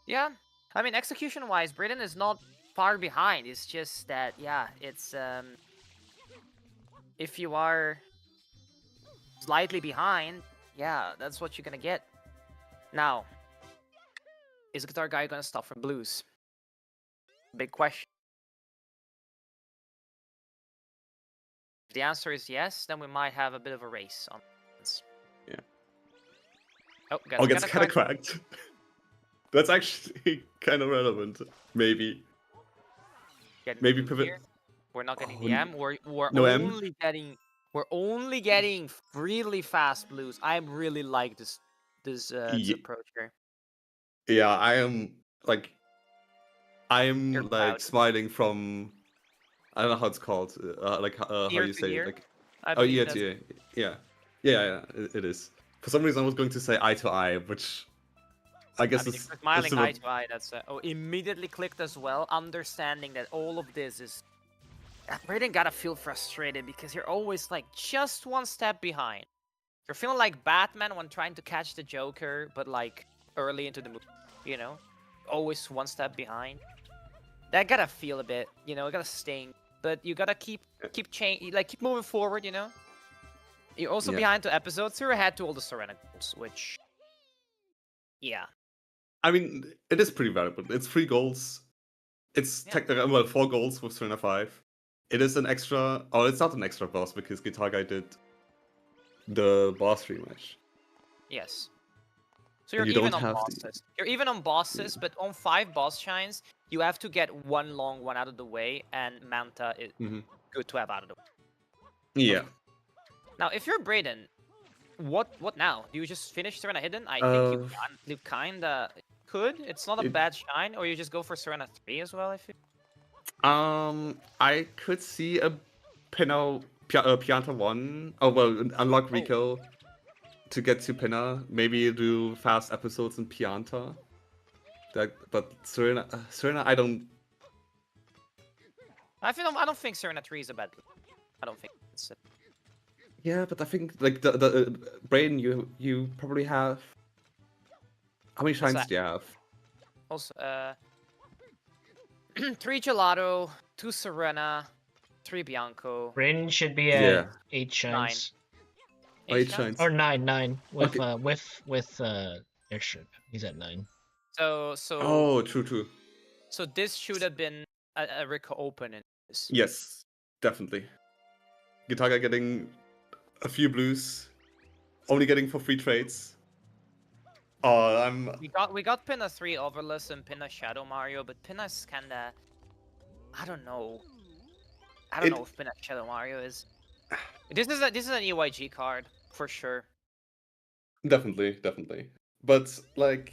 Speaker 1: Yeah, I mean, execution-wise, Brayden is not far behind. It's just that, yeah, it's if you are slightly behind, yeah, that's what you're gonna get. Now, is Guitar Guy gonna stop from blues? Big question. If the answer is yes, then we might have a bit of a race on this.
Speaker 2: Yeah.
Speaker 1: Oh,
Speaker 2: Gets kind of cracked. That's actually kind of relevant. Maybe. Maybe pivot.
Speaker 1: Here. We're not getting the M. We're
Speaker 2: no
Speaker 1: only
Speaker 2: M?
Speaker 1: getting. We're only getting really fast blues. I really like this approach here.
Speaker 2: Yeah, I am like. I'm like
Speaker 1: proud.
Speaker 2: smiling from. I don't know how it's called. How
Speaker 1: Ear
Speaker 2: you
Speaker 1: to
Speaker 2: say
Speaker 1: ear,
Speaker 2: it. Like,
Speaker 1: I
Speaker 2: oh
Speaker 1: believe
Speaker 2: yeah,
Speaker 1: that's-
Speaker 2: yeah. It is. For some reason, I was going to say eye to eye, which I guess
Speaker 1: I mean,
Speaker 2: is
Speaker 1: if you're smiling
Speaker 2: similar.
Speaker 1: eye to eye, that's immediately clicked as well, understanding that all of this is. Brayden gotta feel frustrated because you're always like just one step behind. You're feeling like Batman when trying to catch the Joker, but like early into the movie, you know, always one step behind. That gotta feel a bit, you know, it gotta sting. But you gotta keep moving forward, you know. You're also behind 2 episodes. You're ahead to all the Serena goals, which, yeah.
Speaker 2: I mean, it is pretty valuable. It's 3 goals. It's technically 4 goals with Serena 5. It is an extra. Oh, it's not an extra boss because Guitar Guy did the boss rematch.
Speaker 1: Yes. So you're
Speaker 2: you
Speaker 1: even
Speaker 2: don't
Speaker 1: on
Speaker 2: have
Speaker 1: bosses. You're even on bosses, but on 5 boss shines, you have to get one long one out of the way, and Manta is good to have out of the way.
Speaker 2: Yeah.
Speaker 1: Now, if you're Brayden, what now? Do you just finish Serena Hidden? I think you kinda could. It's not a bad shine, or you just go for Serena 3 as well. If you...
Speaker 2: I could see a Pianta 1. Oh well, unlock Rico to get to Pinna. Maybe do fast episodes in Pianta. But Serena, I don't.
Speaker 1: I don't think Serena 3 is a bad. I don't think it's.
Speaker 2: Yeah, but I think like the Braden, you probably have. How many
Speaker 1: What's
Speaker 2: shines
Speaker 1: that?
Speaker 2: do you have?
Speaker 1: Also, 3 Gelato, 2 Serena, 3 Bianco,
Speaker 3: Bryn should be
Speaker 2: Yeah.
Speaker 3: at 8 shines.
Speaker 2: 8
Speaker 1: shines.
Speaker 2: shines.
Speaker 3: Or 9 with
Speaker 2: Okay.
Speaker 3: with airstrip. He's at 9.
Speaker 1: So
Speaker 2: Oh, true.
Speaker 1: so this should have been a Rico open in this.
Speaker 2: Yes, definitely. Guitarga getting a few blues, only getting for free trades. Oh, I'm.
Speaker 1: We got Pinna 3 Overless and Pinna Shadow Mario, but Pinna's kinda. I don't know. I don't
Speaker 2: It-
Speaker 1: know if Pinna Shadow Mario is. This is an EYG card for sure.
Speaker 2: Definitely. But like,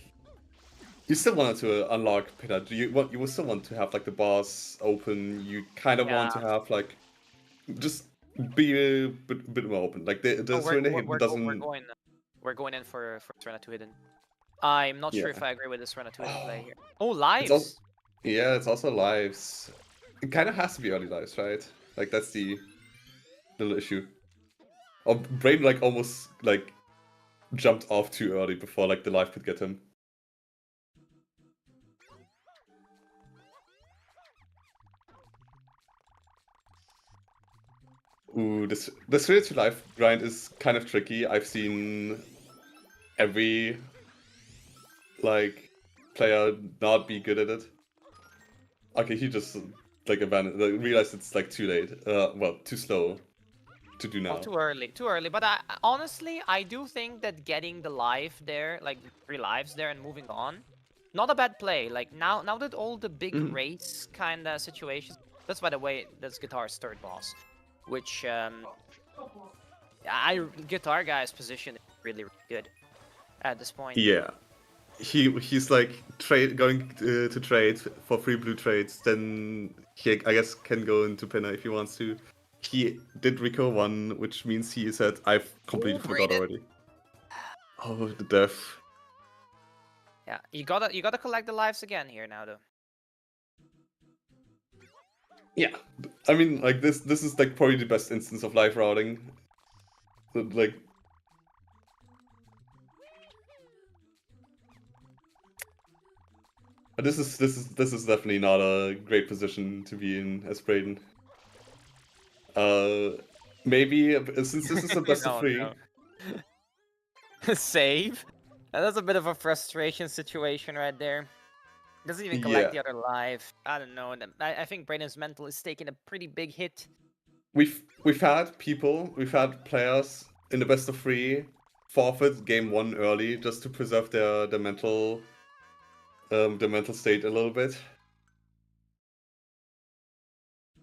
Speaker 2: you still wanted to unlock Pinna. You would still want to have like the boss open. You kind of want to
Speaker 1: Yeah.
Speaker 2: have like just be a bit more open. Like the
Speaker 1: Oh,
Speaker 2: Serena Hidden doesn't.
Speaker 1: we're going in for Serena 2 Hidden. I'm not sure
Speaker 2: Yeah.
Speaker 1: if I agree with the Serena 2 Hidden play
Speaker 2: Oh,
Speaker 1: here. Oh,
Speaker 2: it's also
Speaker 1: lives.
Speaker 2: yeah, it's also lives. It kind of has to be early lives, right? Like that's the little issue. Or Brain like almost like jumped off too early before like the life could get him. Ooh, the Spirit to Life grind is kind of tricky. I've seen every like player not be good at it. Okay, he just like abandoned. Like, realized it's like too late. Well, too slow to do now.
Speaker 1: Oh, too early. But honestly, I do think that getting the life there, like 3 lives there, and moving on, not a bad play. Like now that all the big
Speaker 2: Mhm.
Speaker 1: race kind of situations. That's by the way, that's Guitar's third boss, which Guitar Guy's position is really good at this point.
Speaker 2: Yeah, he's like going to trade for free blue trades. Then he I guess can go into Pinna if he wants to. He did Rico 1, which means he said I've completely forgot
Speaker 1: Braden.
Speaker 2: already. Oh, the death.
Speaker 1: Yeah, you gotta collect the lives again here now though.
Speaker 2: Yeah, I mean like this is like probably the best instance of life routing. Like this is definitely not a great position to be in as Braden. Maybe since this is a best of
Speaker 1: No,
Speaker 2: 3.
Speaker 1: no. Save. That's a bit of a frustration situation right there. Doesn't even collect
Speaker 2: Yeah.
Speaker 1: the other life. I don't know. I think Braden's mental is taking a pretty big hit.
Speaker 2: We've had players in the best of 3 forfeit game 1 early just to preserve their mental state a little bit.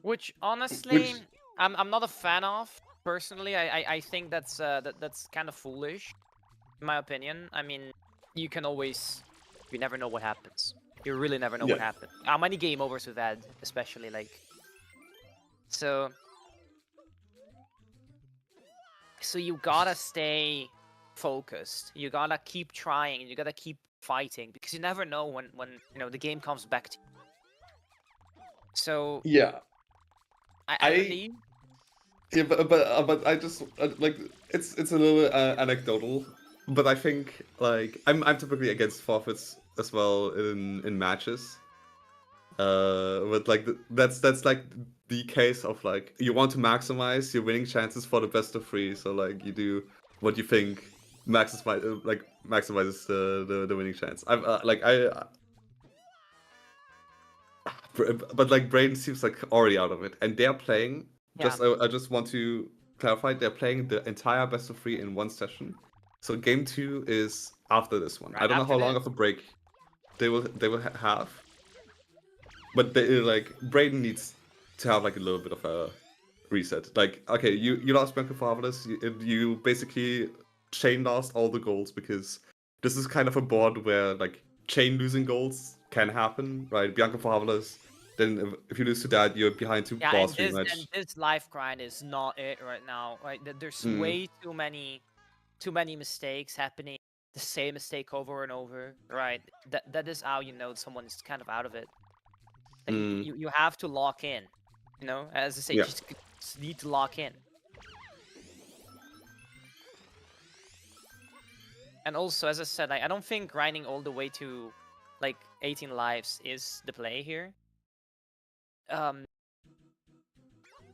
Speaker 1: Which honestly,
Speaker 2: Which
Speaker 1: I'm not a fan of. Personally, I think that's that's kind of foolish, in my opinion. I mean, you never know what happens. You really never know what
Speaker 2: yeah.
Speaker 1: happens. How many game overs we've had, especially like. So you gotta stay focused. You gotta keep trying. You gotta keep fighting because you never know when the game comes back to you. So
Speaker 2: Yeah.
Speaker 1: I believe.
Speaker 2: Yeah, but I just like it's a little anecdotal, but I think like I'm typically against forfeits as well in matches. But like that's like the case of like you want to maximize your winning chances for the best of 3, so like you do what you think maximizes the winning chance. I'm but like Braden seems like already out of it, and they're playing. I just want to clarify, they're playing the entire best of 3 in one session. So game 2 is after this one.
Speaker 1: Right
Speaker 2: I don't know
Speaker 1: after
Speaker 2: how long
Speaker 1: this.
Speaker 2: of a break they will have, but they like Braden needs to have like a little bit of a reset. Like okay, you lost Bianca Favalis, you basically chain lost all the goals because this is kind of a board where like chain losing goals can happen, right? Bianca Favalis. Then if you lose to that, you're behind to
Speaker 1: Yeah,
Speaker 2: boss rematch.
Speaker 1: and this life grind is not it right now. Right, there's
Speaker 2: Mm.
Speaker 1: way too many mistakes happening. The same mistake over and over. Right, that is how you know someone is kind of out of it. Like,
Speaker 2: Mm.
Speaker 1: you have to lock in. You know, as I say,
Speaker 2: Yeah.
Speaker 1: just need to lock in. And also, as I said, I don't think grinding all the way to like 18 lives is the play here.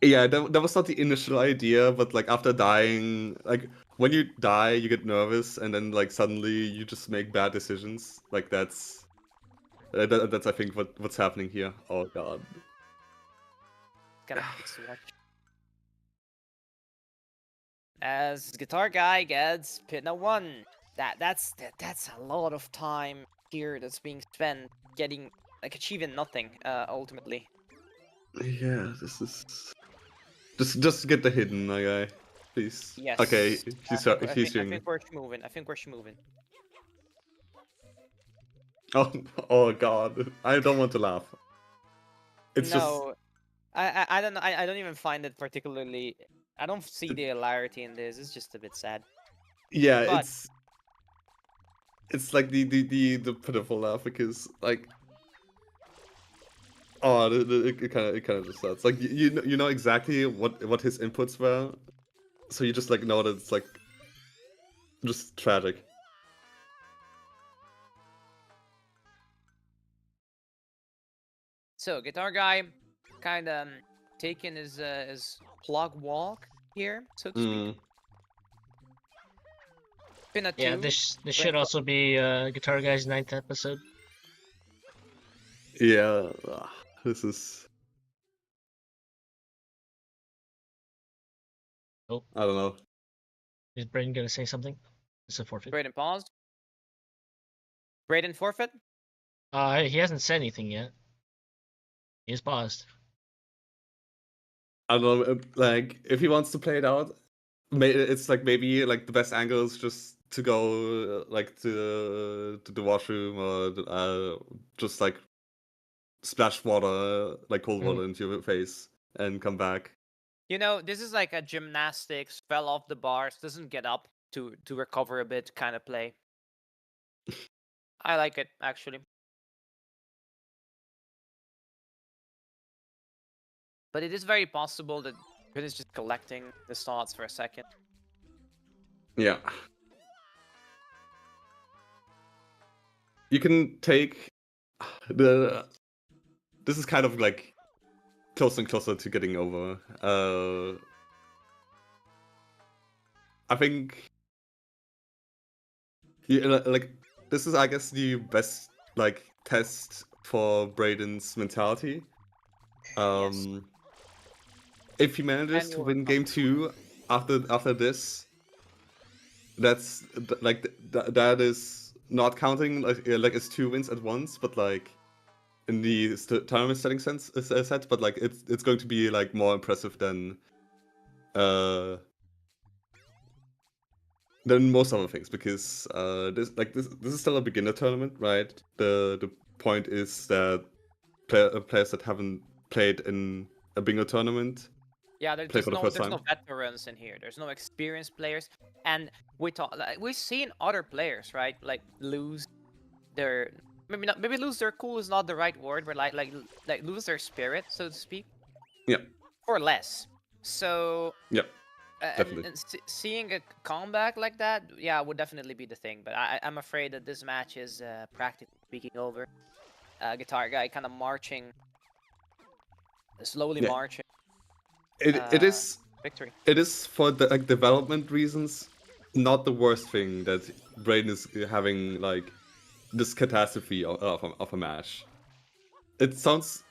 Speaker 2: Yeah, that was not the initial idea, but like after dying, like when you die, you get nervous, and then like suddenly you just make bad decisions. Like that's I think what's happening here. Oh god.
Speaker 1: Gonna fix watch. As Guitar Guy gets Pitna 1. That's a lot of time here that's being spent getting like achieving nothing ultimately.
Speaker 2: Yeah, this is just get the hidden guy, please.
Speaker 1: Yes.
Speaker 2: Okay,
Speaker 1: I
Speaker 2: he's
Speaker 1: think
Speaker 2: doing.
Speaker 1: we're moving. I think we're moving.
Speaker 2: Oh oh god, I don't want to laugh. It's just
Speaker 1: No, I don't know. I don't even find it particularly. I don't see the hilarity in this. It's just a bit sad.
Speaker 2: yeah,
Speaker 1: But
Speaker 2: it's like the pitiful laugh because like oh it kind of just sucks. Like you know exactly what his inputs were, so you just like know that it's like just tragic.
Speaker 1: so Guitar Guy kind of taking his plug walk here, so to speak.
Speaker 2: Mm.
Speaker 1: Pin a
Speaker 3: Yeah,
Speaker 1: 2.
Speaker 3: this
Speaker 1: Brain
Speaker 3: should also be Guitar Guy's 9th episode.
Speaker 2: Yeah, this is.
Speaker 3: Oh,
Speaker 2: I don't know.
Speaker 3: is Braden gonna say something? It's a forfeit.
Speaker 1: Braden paused. Braden forfeit.
Speaker 3: He hasn't said anything yet. He is paused.
Speaker 2: I don't know. Like if he wants to play it out, it's like maybe like the best angle is just to go like to the washroom or just like splash water, like cold water into your face and come back.
Speaker 1: You know, this is like a gymnastics, fell off the bars, doesn't get up to recover a bit kind of play. I like it actually. But it is very possible that Braden is just collecting the thoughts for a second.
Speaker 2: Yeah. You can take the. This is kind of like closer and closer to getting over. I think. Yeah, like this is, I guess, the best like test for Braden's mentality.
Speaker 1: Yes.
Speaker 2: If he manages to win game 2 after this, that's like that is not counting like it's 2 wins at once, but like in the tournament setting sense set, but like it's going to be like more impressive than most other things because this is still a beginner tournament, right? The point is that players that haven't played in a bingo tournament
Speaker 1: Yeah,
Speaker 2: play for the first
Speaker 1: there's
Speaker 2: time.
Speaker 1: no veterans in here. There's no experienced players, and we've seen other players, right? Like lose their maybe lose their cool is not the right word, but like lose their spirit, so to speak.
Speaker 2: Yeah.
Speaker 1: Or less. So
Speaker 2: Yeah. Definitely.
Speaker 1: and seeing a comeback like that, yeah, would definitely be the thing. But I'm afraid that this match is practically speaking over. Guitar Guy kind of marching, slowly
Speaker 2: Yeah.
Speaker 1: marching.
Speaker 2: It is
Speaker 1: Victory.
Speaker 2: It is for the like development reasons not the worst thing that Braden is having like this catastrophe of a match. It sounds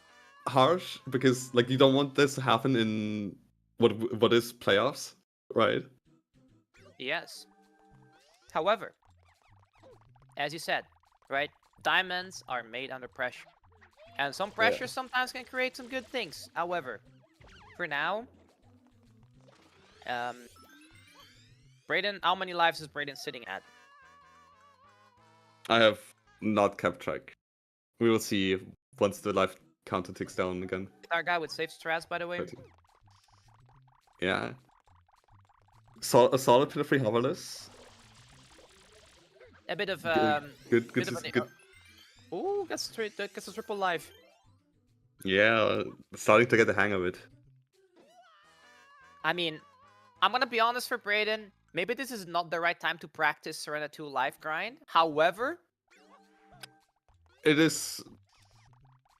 Speaker 2: harsh because like you don't want this to happen in what is playoffs, right?
Speaker 1: Yes. However, as you said, right, diamonds are made under pressure, and some pressure sometimes can create some good things. However, for now, Braden, how many lives is Braden sitting at?
Speaker 2: I have not kept track. We will see once the life counter ticks down again.
Speaker 1: Our guy with safe strats, by the way.
Speaker 2: 30. Yeah. A solid to the free hoverless.
Speaker 1: A bit of
Speaker 2: Good.
Speaker 1: Ooh, gets a triple life.
Speaker 2: Yeah, starting to get the hang of it.
Speaker 1: I mean, I'm gonna be honest for Brayden. Maybe this is not the right time to practice Serena 2 life grind. However,
Speaker 2: It is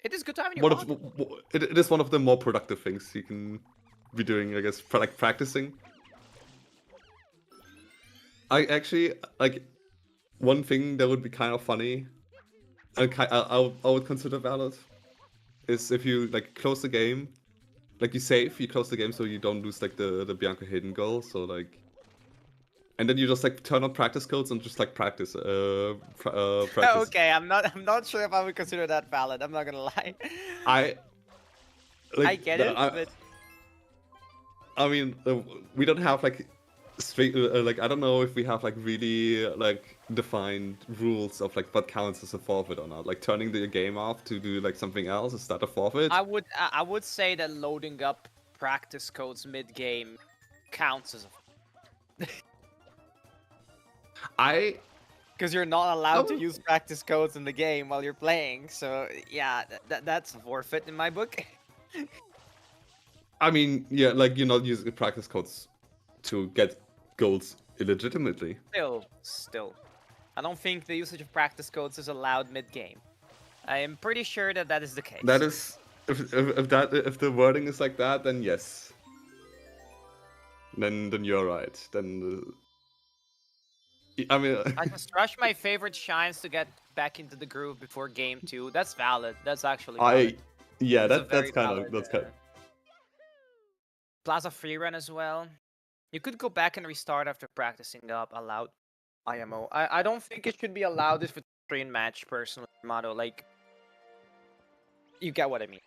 Speaker 1: it is good time when you
Speaker 2: one of
Speaker 1: want.
Speaker 2: it is one of the more productive things you can be doing, I guess, for like practicing. I actually like one thing that would be kind of funny, and I would consider valid, is if you like close the game, like you save, you close the game so you don't lose like the Bianca hidden goal. So like, and then you just like turn on practice codes and just like practice, practice.
Speaker 1: Okay, I'm not sure if I would consider that valid. I'm not gonna lie.
Speaker 2: I like
Speaker 1: I get it, but
Speaker 2: I mean, we don't have like straight like I don't know if we have like really like defined rules of like what counts as a forfeit or not. Like turning the game off to do like something else, is that a forfeit?
Speaker 1: I would say that loading up practice codes mid game counts as a
Speaker 2: I
Speaker 1: because you're not allowed to
Speaker 2: Oh.
Speaker 1: use practice codes in the game while you're playing. So yeah, that's a forfeit in my book.
Speaker 2: I mean, yeah, like you're not using practice codes to get goals illegitimately.
Speaker 1: Still, I don't think the usage of practice codes is allowed mid game. I am pretty sure that that is the case.
Speaker 2: That is, if the wording is like that, then yes. Then you're right. Then I mean,
Speaker 1: I just rush my favorite shines to get back into the groove before game 2. That's valid. That's actually valid.
Speaker 2: yeah,
Speaker 1: That's a
Speaker 2: that's
Speaker 1: very
Speaker 2: kind
Speaker 1: valid,
Speaker 2: of that's kind.
Speaker 1: Plaza free run as well. You could go back and restart after practicing up allowed IMO. I don't think it should be allowed if it's a train match personally, Motto. Like you get what I mean.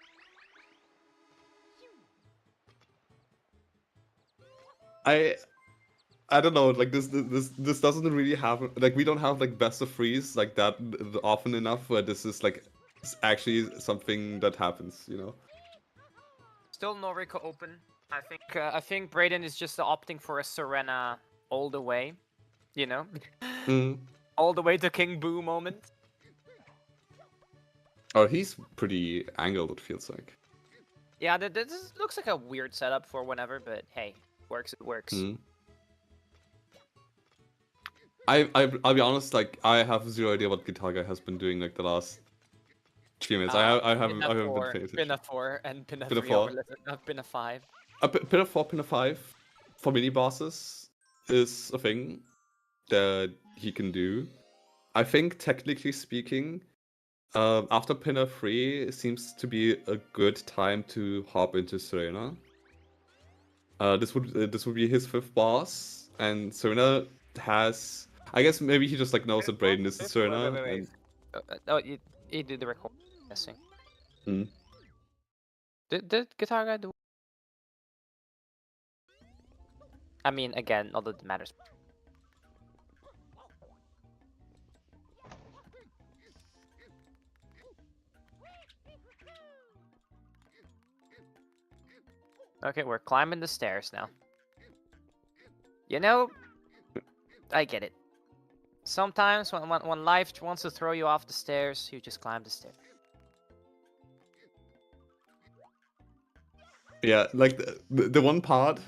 Speaker 2: I don't know, like this doesn't really happen. Like we don't have like best of threes like that often enough where this is like actually something that happens, you know.
Speaker 1: Still no Rico open. I think Brayden is just opting for a Serena all the way, you know,
Speaker 2: Mm.
Speaker 1: all the way to King Boo moment.
Speaker 2: Oh, he's pretty angled. It feels like.
Speaker 1: Yeah, this looks like a weird setup for whenever, but hey, works. It works.
Speaker 2: Mm. I'll be honest. Like I have zero idea what Guitar Guy has been doing like the last 3 minutes. I haven't been paying attention.
Speaker 1: Pinna 4, and Pinna
Speaker 2: Pinna
Speaker 1: 3
Speaker 2: 4.
Speaker 1: overlifted, not Pinna 5.
Speaker 2: Pinna 4, Pinna 5 for mini bosses is a thing that he can do. I think technically speaking, after Pinna 3 seems to be a good time to hop into Serena. This would be his 5th boss, and Serena has. I guess maybe he just like knows that Brayden is Serena.
Speaker 1: Wait. Oh, he did the record. Guessing.
Speaker 2: Hmm.
Speaker 1: Did Guitar Guy do? I mean, again, not that it matters. Okay, we're climbing the stairs now. You know, I get it. Sometimes when life wants to throw you off the stairs, you just climb the stairs.
Speaker 2: Yeah, like the one part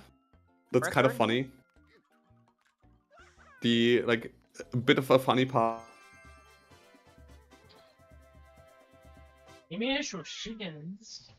Speaker 2: that's kind of
Speaker 1: Record?
Speaker 2: funny. The like a bit of a funny part.
Speaker 3: Give me actual chickens.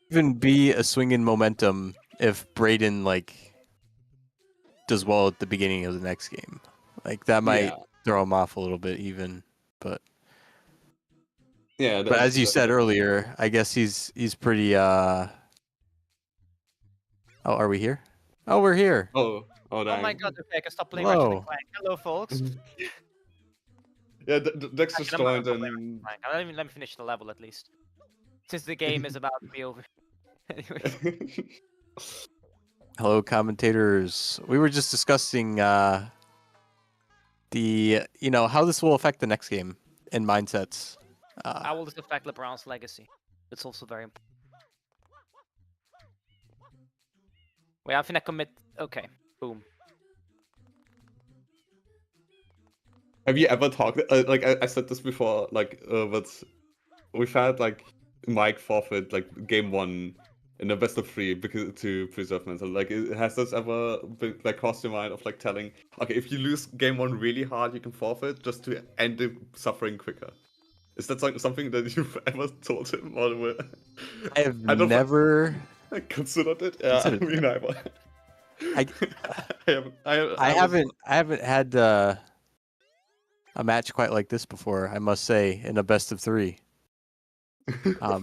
Speaker 4: even be a swing in momentum if Braden like does well at the beginning of the next game. Like that might
Speaker 2: Yeah.
Speaker 4: throw him off a little bit even. But
Speaker 2: Yeah.
Speaker 4: as you said earlier, I guess he's pretty Oh, are we here? Oh, we're here.
Speaker 2: Oh
Speaker 1: Oh
Speaker 2: dang.
Speaker 1: my god, okay, I can stop playing Ratchet and
Speaker 4: Hello.
Speaker 1: Clank. Hello, folks.
Speaker 2: Yeah, Dexter
Speaker 1: Actually, I'm not
Speaker 2: joined
Speaker 1: gonna play Ratchet
Speaker 2: and.
Speaker 1: and Clank. Let me finish the level at least. Since the game is about to be over. Anyways.
Speaker 4: Hello, commentators. We were just discussing the how this will affect the next game and mindsets.
Speaker 1: How will this affect LeBron's legacy? It's also very important. Wait, I'm finna commit. Okay, boom.
Speaker 2: Have you ever talked like I said this before, like but we've had like Mike forfeit like game 1 in a best of 3 because to preserve mental. Like, has this ever been like crossed your mind of like telling, okay, if you lose game 1 really hard, you can forfeit just to end the suffering quicker? Is that something that you've ever told him, or
Speaker 4: I have
Speaker 2: I don't
Speaker 4: never
Speaker 2: considered it? Yeah,
Speaker 4: considered
Speaker 2: me neither.
Speaker 4: I
Speaker 2: I
Speaker 4: haven't had a match quite like this before. I must say, in a best of 3.
Speaker 2: Yeah.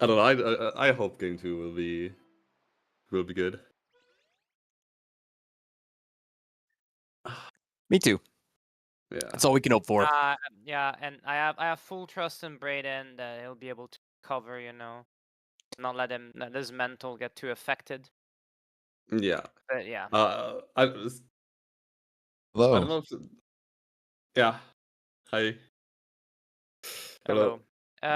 Speaker 2: I don't know. I hope game 2 will be good.
Speaker 4: Me too.
Speaker 2: Yeah.
Speaker 4: That's all we can hope for.
Speaker 1: Yeah, and I have full trust in Braden that he'll be able to cover. Not let his mental get too affected.
Speaker 2: Yeah.
Speaker 1: But yeah.
Speaker 2: I don't
Speaker 5: Hello.
Speaker 2: know if yeah. Hi.
Speaker 1: Hello.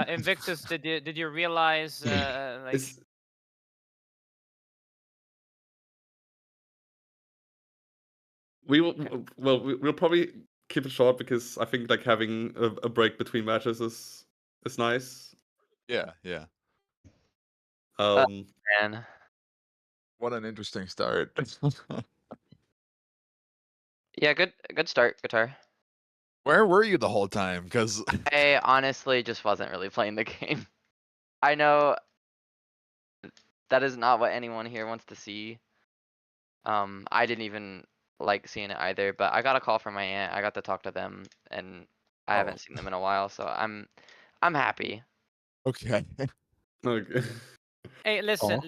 Speaker 1: Invictus, did you realize like
Speaker 2: It's we'll probably keep it short because I think like having a break between matches is nice.
Speaker 5: Yeah, yeah.
Speaker 1: man?
Speaker 5: What an interesting start.
Speaker 6: Yeah, good start, guitar.
Speaker 5: Where were you the whole time? Because
Speaker 6: I honestly just wasn't really playing the game. I know that is not what anyone here wants to see. I didn't even like seeing it either, but I got a call from my aunt. I got to talk to them, and I
Speaker 2: Oh.
Speaker 6: haven't seen them in a while, so I'm happy.
Speaker 5: okay.
Speaker 2: Okay.
Speaker 1: Hey, listen.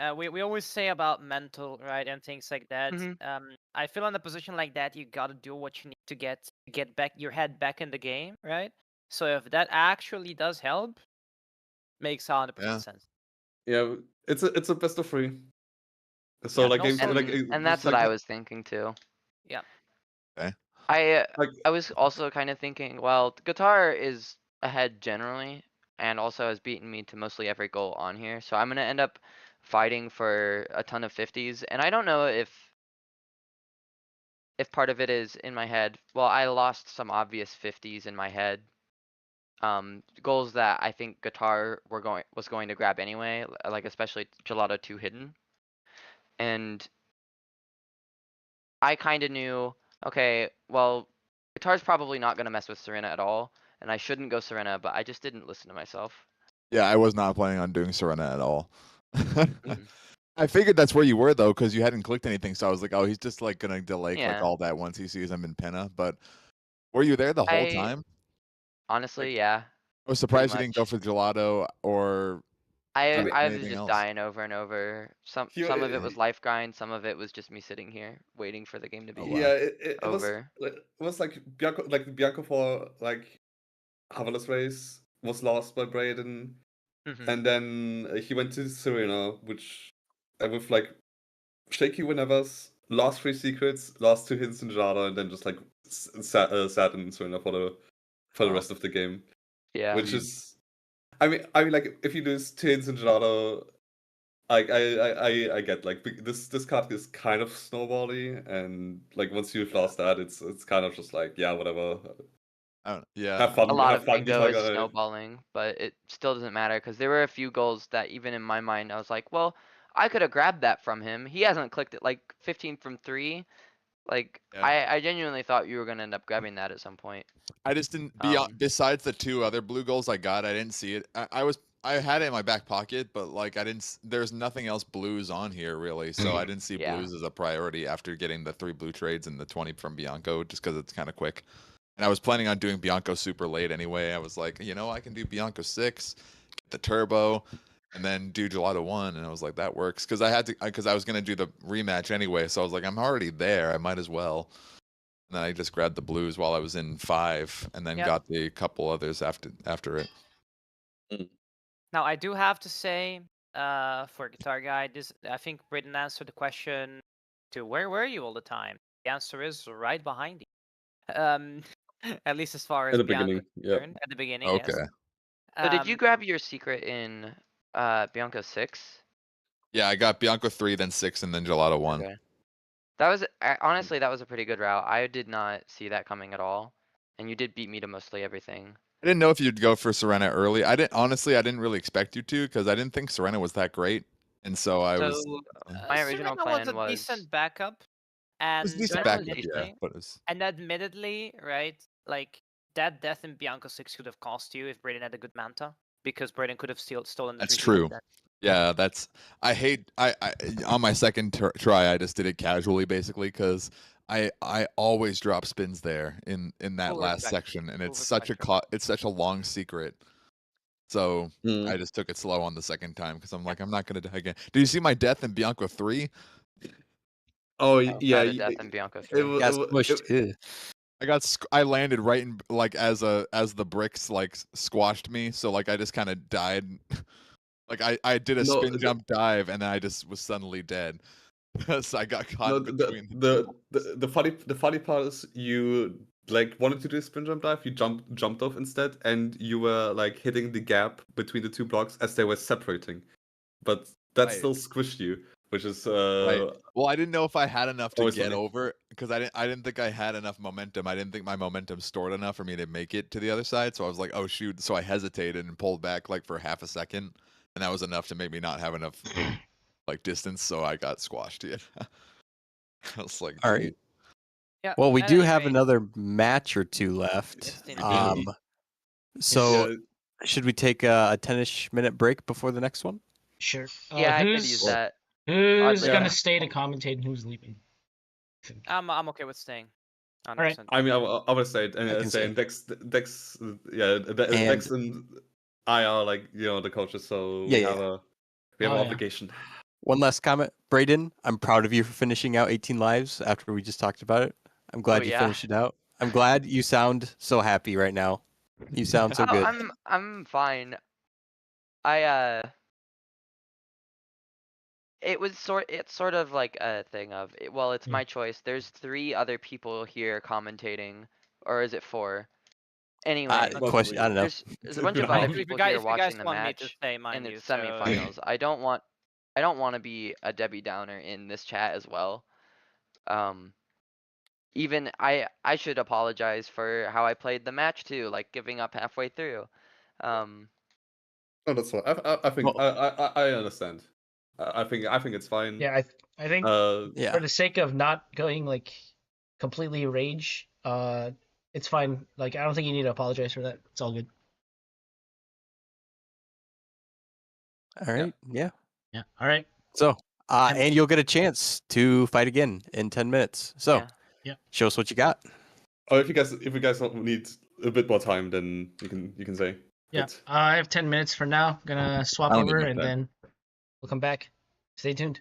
Speaker 5: Oh.
Speaker 1: We always say about mental, right, and things like that.
Speaker 6: Mhm.
Speaker 1: I feel in a position like that, you gotta do what you need to get back your head back in the game, right? So if that actually does help, makes 100%
Speaker 5: Yeah.
Speaker 1: sense.
Speaker 2: Yeah, it's a best of 3. So
Speaker 1: Yeah,
Speaker 2: like
Speaker 1: and
Speaker 2: games
Speaker 1: also-
Speaker 2: like
Speaker 6: And
Speaker 2: just
Speaker 6: that's what
Speaker 2: like
Speaker 6: I was thinking too.
Speaker 1: Yeah.
Speaker 5: Okay.
Speaker 2: like
Speaker 6: I was also kind of thinking, well, guitar is ahead generally, and also has beaten me to mostly every goal on here. So I'm gonna end up fighting for a ton of 50s, and I don't know if part of it is in my head. Well, I lost some obvious 50s in my head. Goals that I think guitar was going to grab anyway, like especially Gelato 2 hidden. And I kind of knew, okay, well, guitar's probably not going to mess with Serena at all, and I shouldn't go Serena, but I just didn't listen to myself.
Speaker 5: Yeah, I was not planning on doing Serena at all.
Speaker 6: Mhm.
Speaker 5: I figured that's where you were though, because you hadn't clicked anything. So I was like, oh, he's just like gonna delay click
Speaker 6: Yeah.
Speaker 5: all that once he sees I'm in Penna. But were you there the whole
Speaker 6: I
Speaker 5: time?
Speaker 6: honestly, yeah,
Speaker 5: I was
Speaker 6: pretty
Speaker 5: surprised you didn't go
Speaker 6: much.
Speaker 5: for gelato or
Speaker 2: I mean,
Speaker 6: I was
Speaker 5: anything
Speaker 6: just
Speaker 5: else.
Speaker 6: dying over and over. Some
Speaker 2: he,
Speaker 6: of it was life grind, some of it was just me sitting here waiting for the game to
Speaker 5: Oh,
Speaker 6: be
Speaker 5: wow.
Speaker 2: yeah,
Speaker 6: over.
Speaker 2: it was like Bianco for like Havala's race was lost by Braden,
Speaker 1: Mhm.
Speaker 2: and then he went to Serena, which with like shaky whenevers, lost 3 secrets, lost 2 hits in Jada, and then just like sat in Serena for the
Speaker 5: Oh.
Speaker 2: rest of the game,
Speaker 6: Yeah.
Speaker 2: which is, I mean, like if you lose 2 hits in Jada, I get like this card is kind of snowbally, and like once you've lost that, it's kind of just like, yeah, whatever.
Speaker 5: I don't, yeah.
Speaker 2: Have
Speaker 6: A
Speaker 2: fun,
Speaker 6: lot
Speaker 2: have
Speaker 6: of
Speaker 2: fun,
Speaker 6: bingo
Speaker 2: guitar
Speaker 6: is
Speaker 2: guy.
Speaker 6: snowballing, but it still doesn't matter because there were a few goals that even in my mind I was like, well, I could have grabbed that from him. He hasn't clicked it like 15 from 3. Like,
Speaker 5: Yeah.
Speaker 6: I genuinely thought you were gonna end up grabbing that at some point.
Speaker 5: I just didn't
Speaker 6: Um,
Speaker 5: besides the 2 other blue goals I got, I didn't see it. I had it in my back pocket, but like I didn't. There's nothing else blues on here really, so I didn't see
Speaker 6: Yeah.
Speaker 5: blues as a priority after getting the 3 blue trades and the 20 from Bianco, just because it's kind of quick. And I was planning on doing Bianco super late anyway. I was like, I can do Bianco 6, get the turbo, and then do Gelato 1. And I was like, that works because I was gonna do the rematch anyway. So I was like, I'm already there. I might as well. And then I just grabbed the blues while I was in 5, and then
Speaker 1: Yep.
Speaker 5: got the couple others after it.
Speaker 1: Now I do have to say, for Guitar Guy, I think Britain answered the question to where were you all the time? The answer is right behind you. At least as far
Speaker 2: At
Speaker 1: as
Speaker 2: the
Speaker 1: Bianca
Speaker 2: beginning,
Speaker 1: is
Speaker 2: yeah.
Speaker 1: concerned. At the beginning, yes.
Speaker 5: Okay.
Speaker 6: So did you
Speaker 1: Um,
Speaker 6: grab your secret in Bianco 6?
Speaker 5: Yeah, I got Bianco 3, then 6, and then Gelato 1.
Speaker 6: Okay. That was honestly that was a pretty good route. I did not see that coming at all, and you did beat me to mostly everything.
Speaker 5: I didn't know if you'd go for Serena early. I didn't really expect you to because I didn't think Serena was that great, and so I was.
Speaker 1: so
Speaker 6: My original
Speaker 1: Serena was
Speaker 6: plan
Speaker 1: a
Speaker 6: was
Speaker 1: decent backup,
Speaker 5: It was
Speaker 1: and
Speaker 5: decent
Speaker 6: Serena was
Speaker 5: backup,
Speaker 6: decent.
Speaker 5: yeah, but it was.
Speaker 1: admittedly, right, like that death in Bianco 6 could have cost you if Braden had a good manta, because Braden could have stolen the
Speaker 5: That's
Speaker 1: 3
Speaker 5: true.
Speaker 1: then.
Speaker 5: Yeah, that's. I hate. I on my second try, I just did it casually, basically, because I always drop spins there in that
Speaker 1: Full
Speaker 5: last
Speaker 1: respect.
Speaker 5: section, and
Speaker 1: Full
Speaker 5: it's such a
Speaker 1: respect.
Speaker 5: it's such a long secret. So
Speaker 2: Mm.
Speaker 5: I just took it slow on the second time because I'm like, I'm not gonna die again. Do you see my death in Bianco 3?
Speaker 2: Oh
Speaker 6: I
Speaker 2: yeah,
Speaker 6: got a death in Bianco 3.
Speaker 4: Got smushed. Ew.
Speaker 5: I landed right in like as the bricks like squashed me, so like I just kind of died. Like I did a
Speaker 2: no,
Speaker 5: spin jump dive and then I just was suddenly dead. So I got
Speaker 2: no,
Speaker 5: caught between the two.
Speaker 2: the funny part is you like wanted to do a spin jump dive, you jumped off instead, and you were like hitting the gap between the 2 blocks as they were separating, but that
Speaker 5: Right.
Speaker 2: still squished you, which is
Speaker 5: Right. Well, I didn't know if I had enough to
Speaker 2: always
Speaker 5: get
Speaker 2: funny.
Speaker 5: over because I didn't think I had enough momentum. I didn't think my momentum stored enough for me to make it to the other side. So I was like, oh shoot. So I hesitated and pulled back like for half a second, and that was enough to make me not have enough like distance. So I got squashed. Yeah. I was like,
Speaker 4: All
Speaker 5: "Dang."
Speaker 4: right.
Speaker 1: Yeah.
Speaker 4: Well, we
Speaker 1: at
Speaker 4: do
Speaker 1: any
Speaker 4: have
Speaker 1: rate,
Speaker 4: another match or 2 left.
Speaker 1: it's indeed.
Speaker 4: So
Speaker 2: Yeah,
Speaker 4: should we take a 10-ish minute break before the next one?
Speaker 3: Sure.
Speaker 6: Yeah, I could use that.
Speaker 3: Who's
Speaker 6: Oddly
Speaker 3: gonna
Speaker 6: enough.
Speaker 3: stay to commentate and who's leaving?
Speaker 1: I'm okay with staying. 100%.
Speaker 3: Alright.
Speaker 2: I mean, I would say,
Speaker 4: I can
Speaker 2: saying
Speaker 4: say.
Speaker 2: Dex, yeah,
Speaker 4: And-
Speaker 2: Dex and I are like the coaches, so
Speaker 4: Yeah,
Speaker 2: we
Speaker 4: yeah.
Speaker 2: have an
Speaker 3: Oh, yeah.
Speaker 2: obligation.
Speaker 4: One last comment. Braden, I'm proud of you for finishing out 18 lives after we just talked about it. I'm glad you
Speaker 6: yeah.
Speaker 4: finished it out. I'm glad you sound so happy right now. You sound so
Speaker 6: Oh,
Speaker 4: good.
Speaker 6: I'm fine. I it's sort of like a thing of well, it's my choice. There's 3 other people here commentating, or is it 4? Anyway,
Speaker 4: Question, I don't know.
Speaker 6: there's a bunch of
Speaker 2: How
Speaker 6: other
Speaker 2: many?
Speaker 6: people
Speaker 1: if you
Speaker 6: here
Speaker 1: guys
Speaker 6: watching the
Speaker 1: want me to
Speaker 6: match
Speaker 1: stay,
Speaker 6: in
Speaker 1: mind
Speaker 6: the
Speaker 1: you, so
Speaker 6: semifinals. I don't want to be a Debbie Downer in this chat as well. Even I should apologize for how I played the match too, like giving up halfway through.
Speaker 2: No, that's fine. I think
Speaker 4: Well-
Speaker 2: I understand. I think it's fine.
Speaker 3: Yeah, I think
Speaker 4: Yeah.
Speaker 3: for the sake of not going like completely rage, it's fine. Like I don't think you need to apologize for that. It's all good.
Speaker 4: All right. Yeah.
Speaker 3: Yeah. All right.
Speaker 4: So, and you'll get a chance to fight again in 10 minutes. So,
Speaker 6: Yeah.
Speaker 3: Yeah.
Speaker 4: show us what you got.
Speaker 2: Oh, if you guys need a bit more time, then you can say.
Speaker 3: Yeah.
Speaker 2: But
Speaker 3: I have 10 minutes for now. Gonna swap
Speaker 5: I don't need
Speaker 3: over
Speaker 5: much
Speaker 3: and
Speaker 5: time.
Speaker 3: then we'll come back. Stay tuned.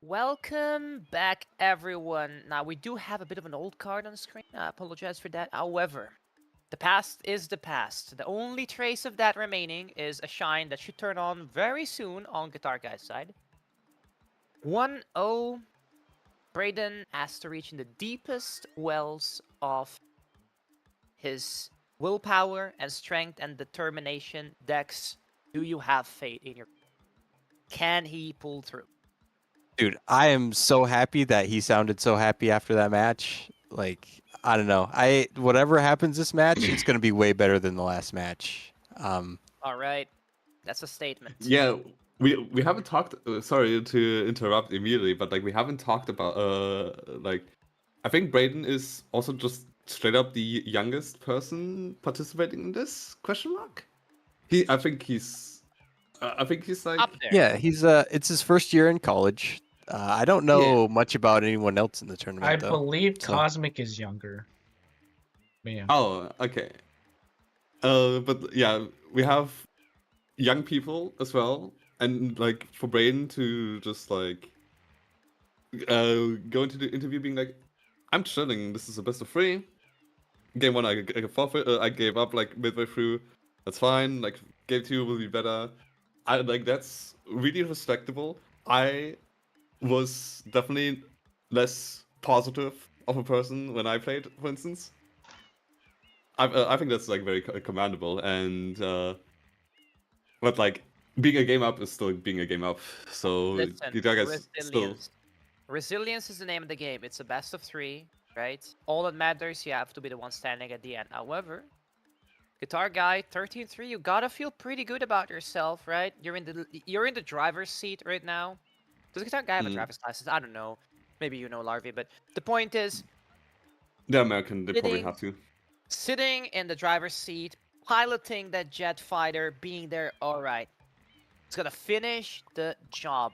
Speaker 1: Welcome back, everyone. Now, we do have a bit of an old card on the screen. I apologize for that. However, the past is the past. The only trace of that remaining is a shine that should turn on very soon on Guitar Guy's side. 1-0. Braden has to reach in the deepest wells of his willpower and strength and determination. Dex, do you have faith in your... Can he pull through?
Speaker 4: Dude, I am so happy that he sounded so happy after that match. Like, I don't know. Whatever happens this match, it's gonna be way better than the last match.
Speaker 1: All right, that's a statement.
Speaker 2: Yeah, we haven't talked. Sorry to interrupt immediately, but like we haven't talked about like I think Braden is also just straight up the youngest person participating in this question mark. I think he's like
Speaker 1: Up there.
Speaker 4: Yeah, he's it's his first year in college. I don't know much about anyone else in the tournament.
Speaker 3: I
Speaker 4: though.
Speaker 3: believe
Speaker 4: so-
Speaker 3: Cosmic is younger. But yeah.
Speaker 2: Oh, okay. But yeah, we have young people as well, and like for Braden to just like go into the interview being like, I'm chilling. This is a best of 3. Game 1, I forfeit. I gave up like midway through. That's fine. Like game 2 will be better. I like that's really respectable. I was definitely less positive of a person when I played, for instance. I think that's like very commendable, and but like being a game up is still being a game up. So
Speaker 1: Listen,
Speaker 2: Guitar Guy's still
Speaker 1: resilience. Resilience is the name of the game. It's a best of 3, right? All that matters, you have to be the one standing at the end. However, Guitar Guy 13-3, you gotta feel pretty good about yourself, right? You're in the driver's seat right now. Does Guitar Guy have a driver's license? I don't know. Maybe you know, Larvae, but the point is,
Speaker 2: they're American. They probably
Speaker 1: Sitting-
Speaker 2: have to.
Speaker 1: sitting in the driver's seat, piloting that jet fighter, being there, all right. It's gonna finish the job.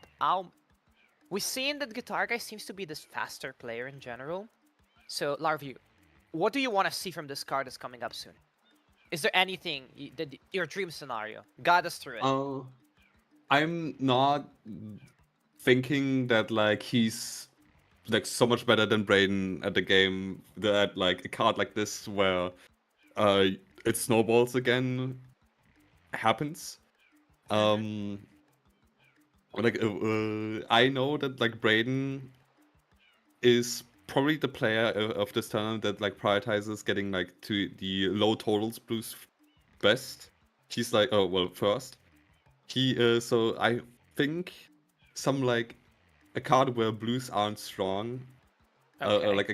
Speaker 1: We've seen that Guitar Guy seems to be this faster player in general. So, Larvae, what do you want to see from this card that's coming up soon? Is there anything your dream scenario? Guide us through it.
Speaker 2: I'm not thinking that like he's like so much better than Braden at the game that like a card like this where it snowballs again happens. Like I know that like Braden is probably the player of this tournament that like prioritizes getting like to the low totals blues best. He's like first. So I think some like a card where blues aren't strong,
Speaker 1: Okay.
Speaker 2: like a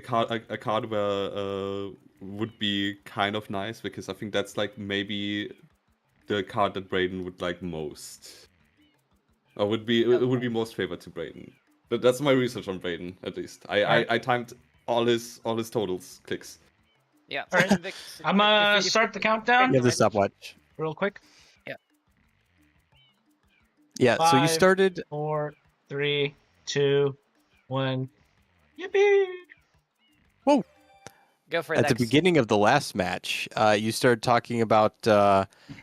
Speaker 2: card where would be kind of nice, because I think that's like maybe the card that Braden would like most, or would be it would be most favored to Braden. But that's my research on Braden, at least. I timed all his totals clicks.
Speaker 1: Yeah.
Speaker 3: Alright. I'm gonna start the countdown
Speaker 4: You have the stopwatch.
Speaker 3: real quick.
Speaker 4: Yeah, so you
Speaker 3: 5,
Speaker 4: started.
Speaker 3: 4, 3, 2, 1. Yippee!
Speaker 1: Go for it.
Speaker 4: At the
Speaker 1: Lex.
Speaker 4: beginning of the last match, you started talking about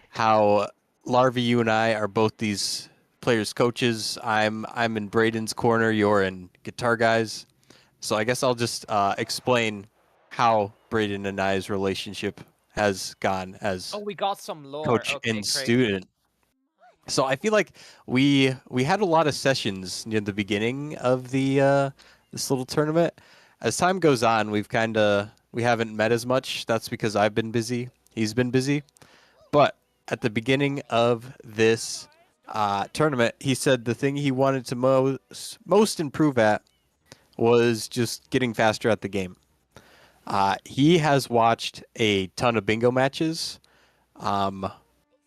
Speaker 4: how Larvae, you and I are both these players' coaches. I'm in Braden's corner. You're in Guitar Guy's. So I guess I'll just explain how Braden and I's relationship has gone as
Speaker 1: Oh, we got some lore.
Speaker 4: coach
Speaker 1: Okay,
Speaker 4: and
Speaker 1: great.
Speaker 4: student. So I feel like we had a lot of sessions near the beginning of the this little tournament. As time goes on, we haven't met as much. That's because I've been busy. He's been busy. But at the beginning of this tournament, he said the thing he wanted to most improve at was just getting faster at the game. He has watched a ton of bingo matches,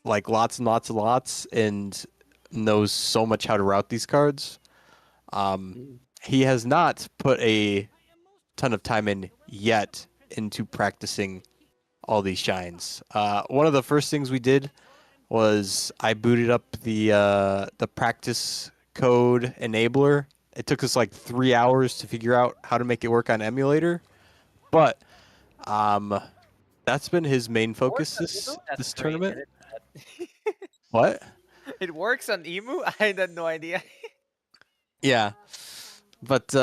Speaker 4: like lots and lots and lots, and knows so much how to route these cards. He has not put a ton of time in yet into practicing all these shines. One of the first things we did was I booted up the practice code enabler. It took us like 3 hours to figure out how to make it work on emulator, but that's been his main focus this tournament. What?
Speaker 1: It works on Emu? I had no idea.
Speaker 4: Yeah. But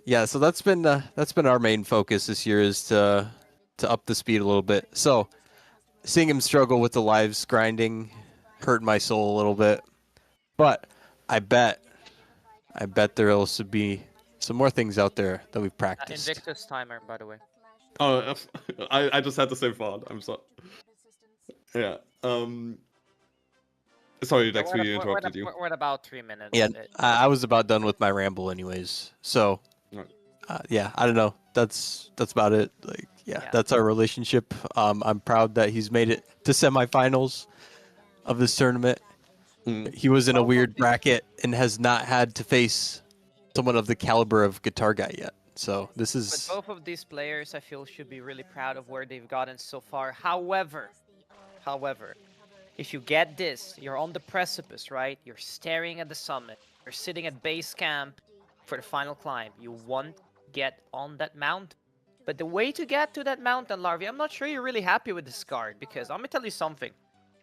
Speaker 4: yeah, so that's been our main focus this year is to up the speed a little bit. So seeing him struggle with the lives grinding hurt my soul a little bit. But I bet there'll also be some more things out there that we've practiced.
Speaker 1: Invictus timer, by the way.
Speaker 2: Oh, I just had the same thought. I'm sorry. Yeah. Sorry, Dex, we interrupted you.
Speaker 1: We're at about 3 minutes.
Speaker 4: Yeah, I was about done with my ramble anyways. So
Speaker 2: Right.
Speaker 4: yeah, I don't know. That's about it. Like, yeah, that's our relationship. I'm proud that he's made it to semifinals of this tournament.
Speaker 2: Mm.
Speaker 4: He was in a weird bracket and has not had to face someone of the caliber of Guitar Guy yet. So this
Speaker 1: But
Speaker 4: is
Speaker 1: both of these players, I feel, should be really proud of where they've gotten so far. However, if you get this, you're on the precipice, right? You're staring at the summit. You're sitting at base camp for the final climb. You won't get on that mount. But the way to get to that mountain, Larvae, I'm not sure you're really happy with this card, because I'm gonna tell you something.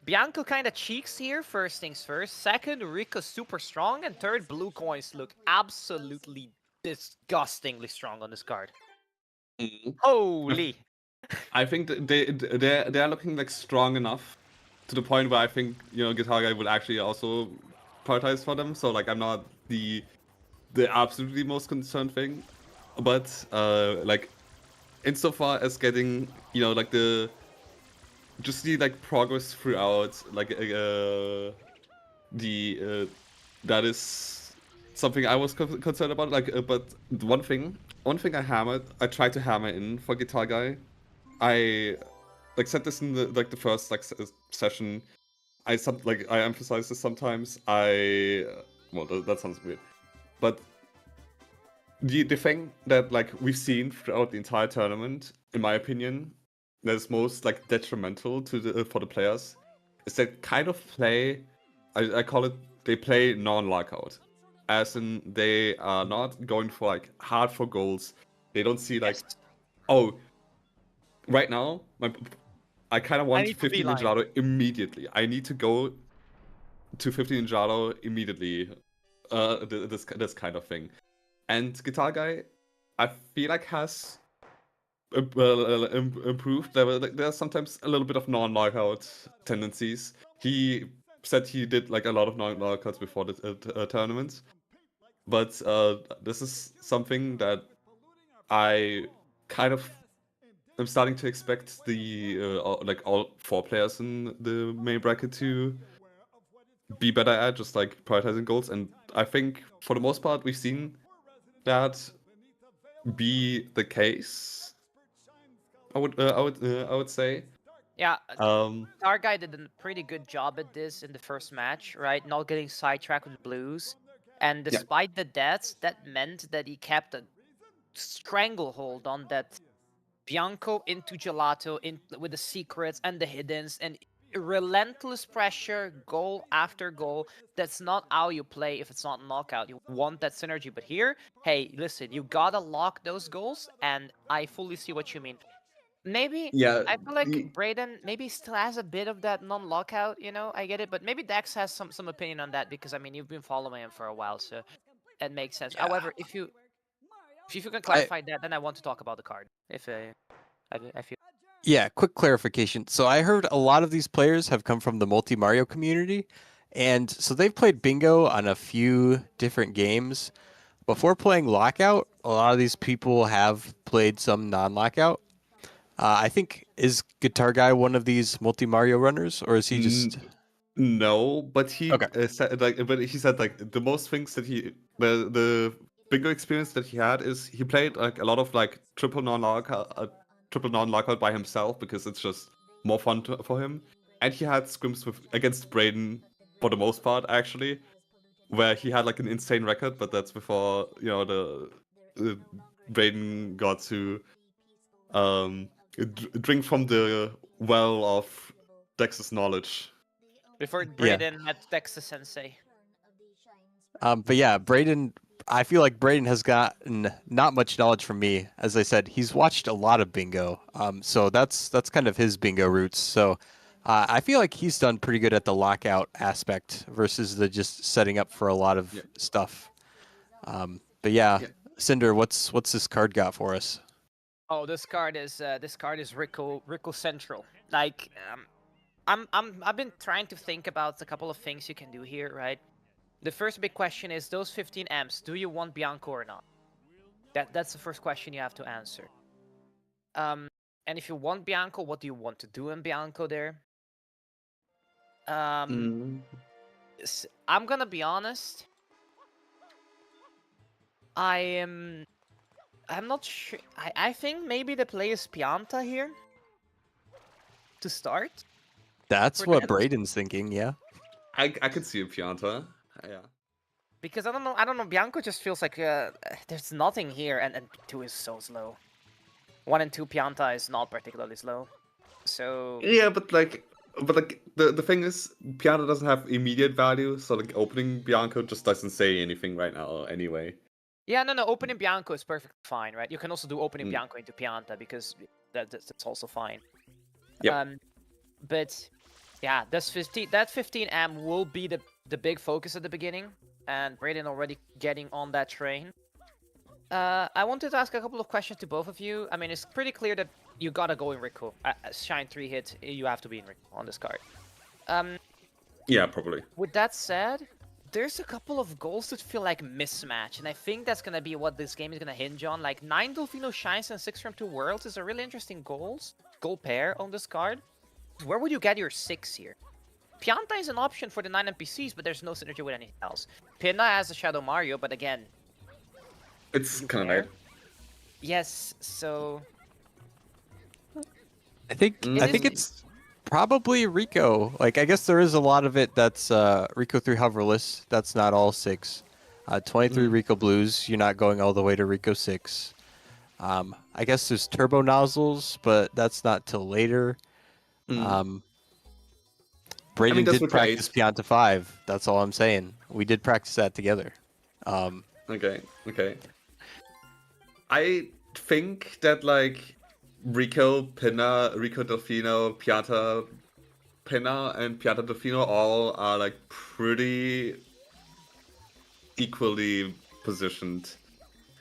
Speaker 1: Bianco kind of cheeks here, first things first. Second, Rico's super strong. And third, blue coins look absolutely disgustingly strong on this card.
Speaker 2: Mm.
Speaker 1: Holy!
Speaker 2: I think they're looking like strong enough to the point where I think Guitar Guy would actually also prioritize for them. So like I'm not the absolutely most concerned thing, but like insofar as getting like the progress throughout like that is something I was concerned about. Like but one thing I tried to hammer in for Guitar Guy. I said this in the first session. I emphasize this sometimes. Well, that sounds weird, but the thing that we've seen throughout the entire tournament, in my opinion, that is most detrimental to for the players, is that kind of play. I call it, they play non-lockout, as in they are not going for hard for goals. They don't see oh, right now I kind of want 15 Ninjato immediately. I need to go to 15 Ninjato immediately. This kind of thing. And Guitar Guy, I feel has improved. There's sometimes a little bit of non-lockout tendencies. He said he did a lot of non-lockouts before the tournaments, but this is something that I kind of I'm starting to expect the all 4 players in the main bracket to be better at, just prioritizing goals. And I think for the most part we've seen that be the case. I would say.
Speaker 1: Yeah, our guy did a pretty good job at this in the first match, right? Not getting sidetracked with blues. And despite the deaths, that meant that he kept a stranglehold on that Bianco into Gelato with the secrets and the hiddens and relentless pressure, goal after goal. That's not how you play if it's not knockout. You want that synergy. But here, hey, listen, you gotta lock those goals, and I fully see what you mean. Maybe I feel like Brayden maybe still has a bit of that non-lockout, I get it, but maybe Dex has some opinion on that, because I mean you've been following him for a while, so it makes sense. However, if you can clarify that, then I want to talk about the card. If I feel.
Speaker 4: Yeah, quick clarification. So I heard a lot of these players have come from the multi Mario community, and so they've played bingo on a few different games. Before playing Lockout, a lot of these people have played some non-lockout. I think, is Guitar Guy one of these multi Mario runners, or is he just?
Speaker 2: No, but he
Speaker 4: Okay.
Speaker 2: said he said the most things that the bingo experience that he had is he played a lot of triple non-lockout by himself, because it's just more fun for him. And he had scrims against Brayden for the most part, actually, where he had an insane record, but that's before the Brayden got to drink from the well of Dex's knowledge.
Speaker 1: Before Brayden met Texas Sensei.
Speaker 4: But yeah, Brayden, I feel like Brayden has gotten not much knowledge from me. As I said, he's watched a lot of bingo. So that's kind of his bingo roots. So I feel like he's done pretty good at the lockout aspect versus the just setting up for a lot of stuff. But But yeah,
Speaker 2: Yeah.
Speaker 4: Cinder, what's this card got for us?
Speaker 1: Oh, this card is Rico Central. Like, I've been trying to think about a couple of things you can do here, right? The first big question is those 15 amps. Do you want Bianco or not? That's the first question you have to answer. And if you want Bianco, what do you want to do in Bianco there?
Speaker 2: Mm.
Speaker 1: I'm gonna be honest. I'm not sure. I think maybe the play is Pianta here to start.
Speaker 4: That's
Speaker 1: For
Speaker 4: what
Speaker 1: them?
Speaker 4: Braden's thinking. Yeah.
Speaker 2: I could see a Pianta. Yeah.
Speaker 1: Because I don't know. Bianco just feels like there's nothing here, and 2 is so slow. 1 and 2 Pianta is not particularly slow. So
Speaker 2: Yeah, but the thing is, Pianta doesn't have immediate value, so like opening Bianco just doesn't say anything right now anyway.
Speaker 1: yeah, no, opening Bianco is perfectly fine, right? You can also do opening
Speaker 2: Mm.
Speaker 1: Bianco into Pianta because that's also fine.
Speaker 2: Yep.
Speaker 1: But yeah, that 15 amp will be the big focus at the beginning, and Braden already getting on that train. I wanted to ask a couple of questions to both of you. I mean, it's pretty clear that you gotta go in Rico. Shine 3 hit, you have to be in Rico on this card.
Speaker 2: Yeah, probably.
Speaker 1: With that said, there's a couple of goals that feel like mismatch, and I think that's gonna be what this game is gonna hinge on. Like 9 Delfino Shines and 6 from 2 Worlds is a really interesting goal pair on this card. Where would you get your 6 here? Pianta is an option for the 9 NPCs, but there's no synergy with anything else. Pinna has a Shadow Mario, but again,
Speaker 2: It's
Speaker 1: you
Speaker 2: kind of
Speaker 1: care?
Speaker 2: late.
Speaker 1: Yes, so
Speaker 4: I think
Speaker 2: Mm.
Speaker 4: I think it's probably Rico. Like I guess there is a lot of it that's Rico 3 hoverless. That's not all 6. 23
Speaker 2: Mm.
Speaker 4: Rico blues. You're not going all the way to Rico 6. I guess there's turbo nozzles, but that's not till later.
Speaker 2: Mm.
Speaker 4: Braden
Speaker 2: that's
Speaker 4: did
Speaker 2: what your
Speaker 4: practice
Speaker 2: ace-
Speaker 4: Pianta 5. That's all I'm saying. We did practice that together.
Speaker 2: Okay. I think that like Rico, Pinna, Rico Delfino, Pianta, Pinna, and Pianta Delfino all are like pretty equally positioned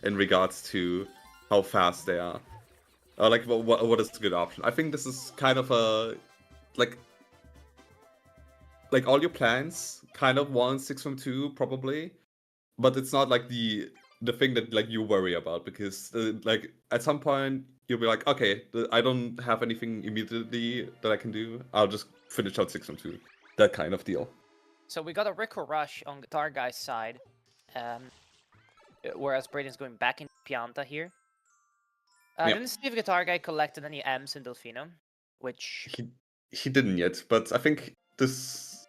Speaker 2: in regards to how fast they are. Or like what is a good option? I think this is kind of a like all your plans kind of want 6 from 2 probably, but it's not like the thing that like you worry about because like at some point you'll be like, okay, I don't have anything immediately that I can do. I'll just finish out 6 from 2. That kind of deal.
Speaker 1: So we got a Rico Rush on Guitar Guy's side, whereas Braden's going back into Pianta here. I
Speaker 2: Yeah.
Speaker 1: didn't see if Guitar Guy collected any M's in Delfino, which
Speaker 2: He didn't yet, but I think this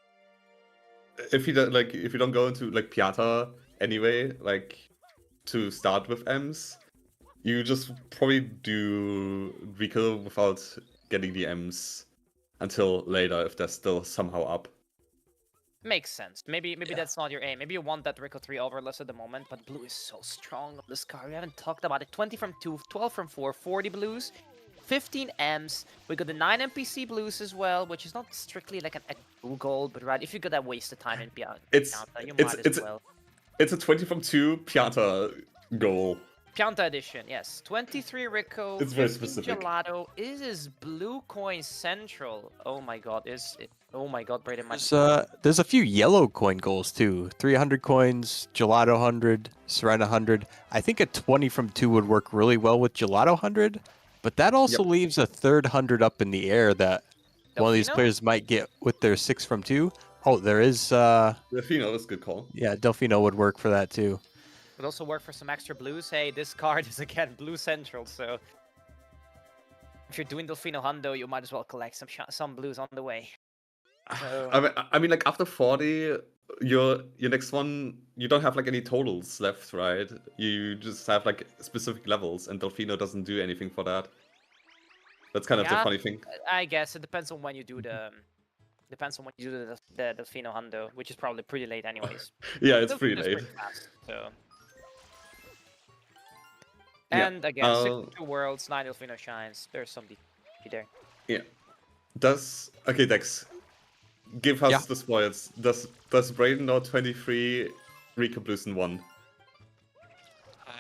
Speaker 2: if you don't go into like Piata anyway, like to start with M's, you just probably do Rico without getting the M's until later if they're still somehow up.
Speaker 1: makes sense. Maybe that's not your aim. Maybe you want that Rico 3 overless at the moment, but blue is so strong on this card. We haven't talked about it. 20 from 2, 12 from 4, 40 blues, 15 M's. We got the 9 NPC blues as well, which is not strictly like a blue gold, but right, if you got that wasted time in Pianta, you might as well.
Speaker 2: It's a 20 from 2 Piata goal.
Speaker 1: Pianta edition, yes. 23 Rico,
Speaker 2: It's very
Speaker 1: 15
Speaker 2: specific.
Speaker 1: Gelato. Is his blue coin central? Oh my god, oh my god, Braden might
Speaker 4: There's a few yellow coin goals too. 300 coins, Gelato 100, Serena 100. I think a 20 from 2 would work really well with Gelato 100, but that also leaves a third 100 up in the air that one of these
Speaker 1: Delfino?
Speaker 4: players might get with their 6 from 2. Oh, there is
Speaker 2: Delfino, that's a good call.
Speaker 4: yeah, Delfino would work for that too.
Speaker 1: Would also work for some extra blues. Hey, this card is again blue central, so if you're doing Delfino Hundo, you might as well collect some blues on the way. So,
Speaker 2: I mean, like after 40, your next one, you don't have like any totals left, right? You just have like specific levels, and Delfino doesn't do anything for that. That's kind of the
Speaker 1: Yeah.
Speaker 2: funny thing.
Speaker 1: I guess it depends on when you do the Delfino Hundo, which is probably pretty late anyways.
Speaker 2: Yeah, it's pretty
Speaker 1: Delfino's
Speaker 2: late.
Speaker 1: pretty fast, so.
Speaker 2: Yeah,
Speaker 1: And again, 6 worlds, 9 Delfino Shines. There's some DP there.
Speaker 2: Yeah. Okay, Dex, give us the spoils. Does Braden know 23 Rico Blues in 1?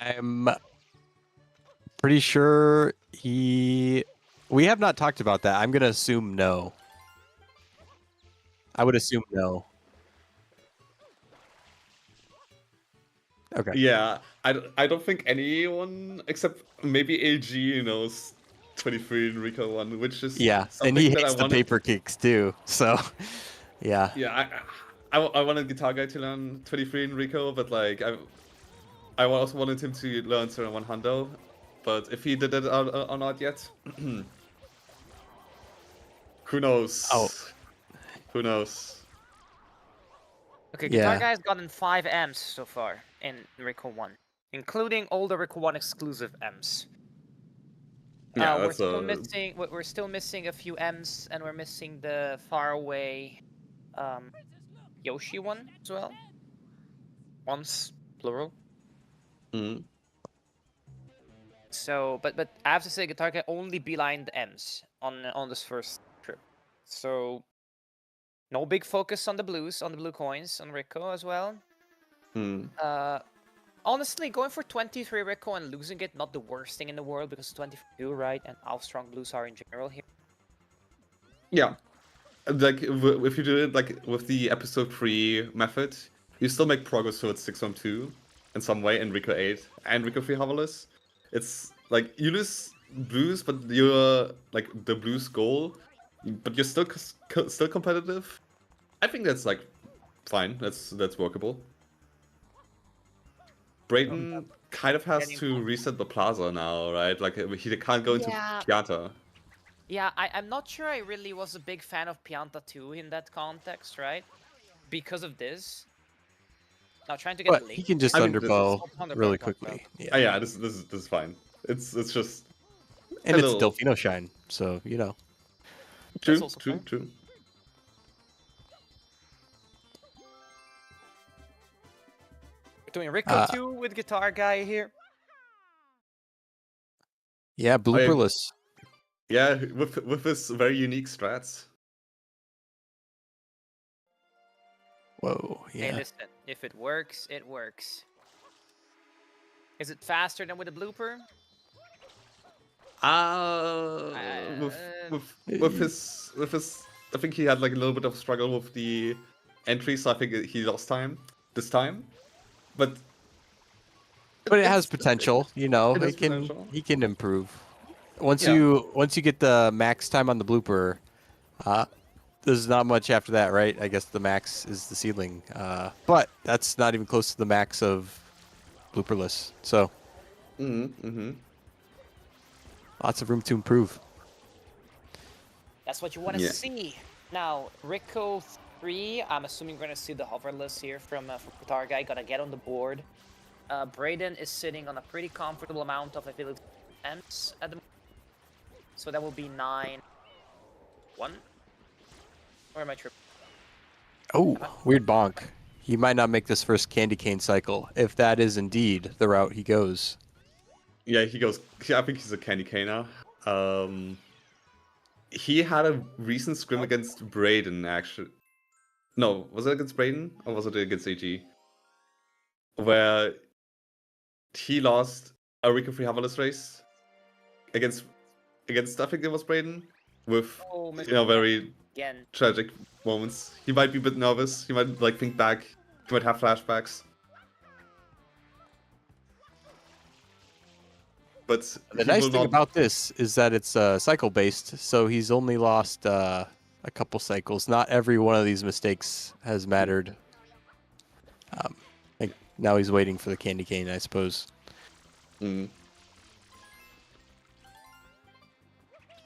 Speaker 4: I'm pretty sure he. We have not talked about that. I'm gonna assume no. I would assume no. Okay.
Speaker 2: Yeah, I don't think anyone except maybe AG knows 23 and Rico 1, which is
Speaker 4: Yeah, and
Speaker 2: something
Speaker 4: he
Speaker 2: that I
Speaker 4: hates the
Speaker 2: wanted.
Speaker 4: paper kicks too. So, yeah.
Speaker 2: Yeah, I wanted Guitar Guy to learn 23 and Rico, but like I also wanted him to learn 71 Hundo, but if he did it or not yet, who knows?
Speaker 4: Oh.
Speaker 2: Who knows?
Speaker 1: Okay,
Speaker 4: Yeah.
Speaker 1: Guitar Guy's gotten 5 M's so far in Rico 1, including all the Rico 1 exclusive M's.
Speaker 2: Yeah,
Speaker 1: We're
Speaker 2: that's
Speaker 1: still missing. We're still missing a few M's, and we're missing the faraway Yoshi one as well. Once plural.
Speaker 2: Mhm.
Speaker 1: So, but I have to say, Guitar Guy only beelined M's on this first trip. So, no big focus on the blues, on the blue coins, on Rico as well.
Speaker 2: Mm.
Speaker 1: Honestly, going for 23 Rico and losing it, not the worst thing in the world, because 22, right? And how strong blues are in general here.
Speaker 2: Yeah, like if you do it like with the episode 3 method, you still make progress towards 612 in some way in Rico 8 and Rico 3 Hoverless. It's like you lose blues, but you're like the blues goal, but you're still competitive. I think that's like fine. That's workable. Brayden kind of has to reset the plaza now, right? Like he can't go into
Speaker 1: Yeah.
Speaker 2: Pianta.
Speaker 1: Yeah, I'm not sure I really was a big fan of Pianta 2 in that context, right? Because of this. Now trying to get
Speaker 4: But
Speaker 1: late.
Speaker 4: he can just
Speaker 2: I mean, this is
Speaker 4: underbow
Speaker 1: on the
Speaker 4: really
Speaker 1: break up,
Speaker 4: quickly.
Speaker 2: Oh
Speaker 4: Yeah.
Speaker 2: yeah, this is fine. It's just
Speaker 4: And
Speaker 2: a
Speaker 4: it's
Speaker 2: little-
Speaker 4: Delfino Shine, so you know.
Speaker 2: true,
Speaker 1: also
Speaker 2: true,
Speaker 1: fair.
Speaker 2: true.
Speaker 1: We're doing Rico 2 with Guitar Guy here.
Speaker 4: Yeah, blooperless.
Speaker 2: Yeah, with his very unique strats.
Speaker 4: Whoa,
Speaker 1: Hey,
Speaker 4: yeah.
Speaker 1: listen, if it works, it works. Is it faster than with a blooper?
Speaker 2: With his, I think he had like a little bit of struggle with the entry, so I think he lost time this time. But
Speaker 4: But it has
Speaker 2: it's-
Speaker 4: potential, you know.
Speaker 2: it has
Speaker 4: It can
Speaker 2: potential.
Speaker 4: he can improve. Once
Speaker 2: Yeah.
Speaker 4: you get the max time on the blooper, there's not much after that, right? I guess the max is the ceiling. But that's not even close to the max of blooperless. So
Speaker 2: Mm-hmm.
Speaker 4: lots of room to improve.
Speaker 1: That's what you want to
Speaker 2: Yeah.
Speaker 1: see. Now, Rico 3, I'm assuming we're going to see the hoverless here from Guitar Guy. Gonna get on the board. Brayden is sitting on a pretty comfortable amount of, I feel, M's at the moment. So that will be 9-1. Where am I tripping?
Speaker 4: Oh, weird bonk. He might not make this first candy cane cycle if that is indeed the route he goes.
Speaker 2: Yeah, he goes. I think he's a candy caner. He had a recent scrim against Brayden, actually. No, was it against Brayden or was it against AG? Where he lost a Rico Free Hoverless race against I think it was Brayden with very
Speaker 1: Again.
Speaker 2: tragic moments. He might be a bit nervous. He might like think back. He might have flashbacks. But
Speaker 4: The
Speaker 2: he
Speaker 4: nice
Speaker 2: will
Speaker 4: thing
Speaker 2: not...
Speaker 4: about this is that it's cycle based, so he's only lost a couple cycles. Not every one of these mistakes has mattered. Like now he's waiting for the candy cane, I suppose.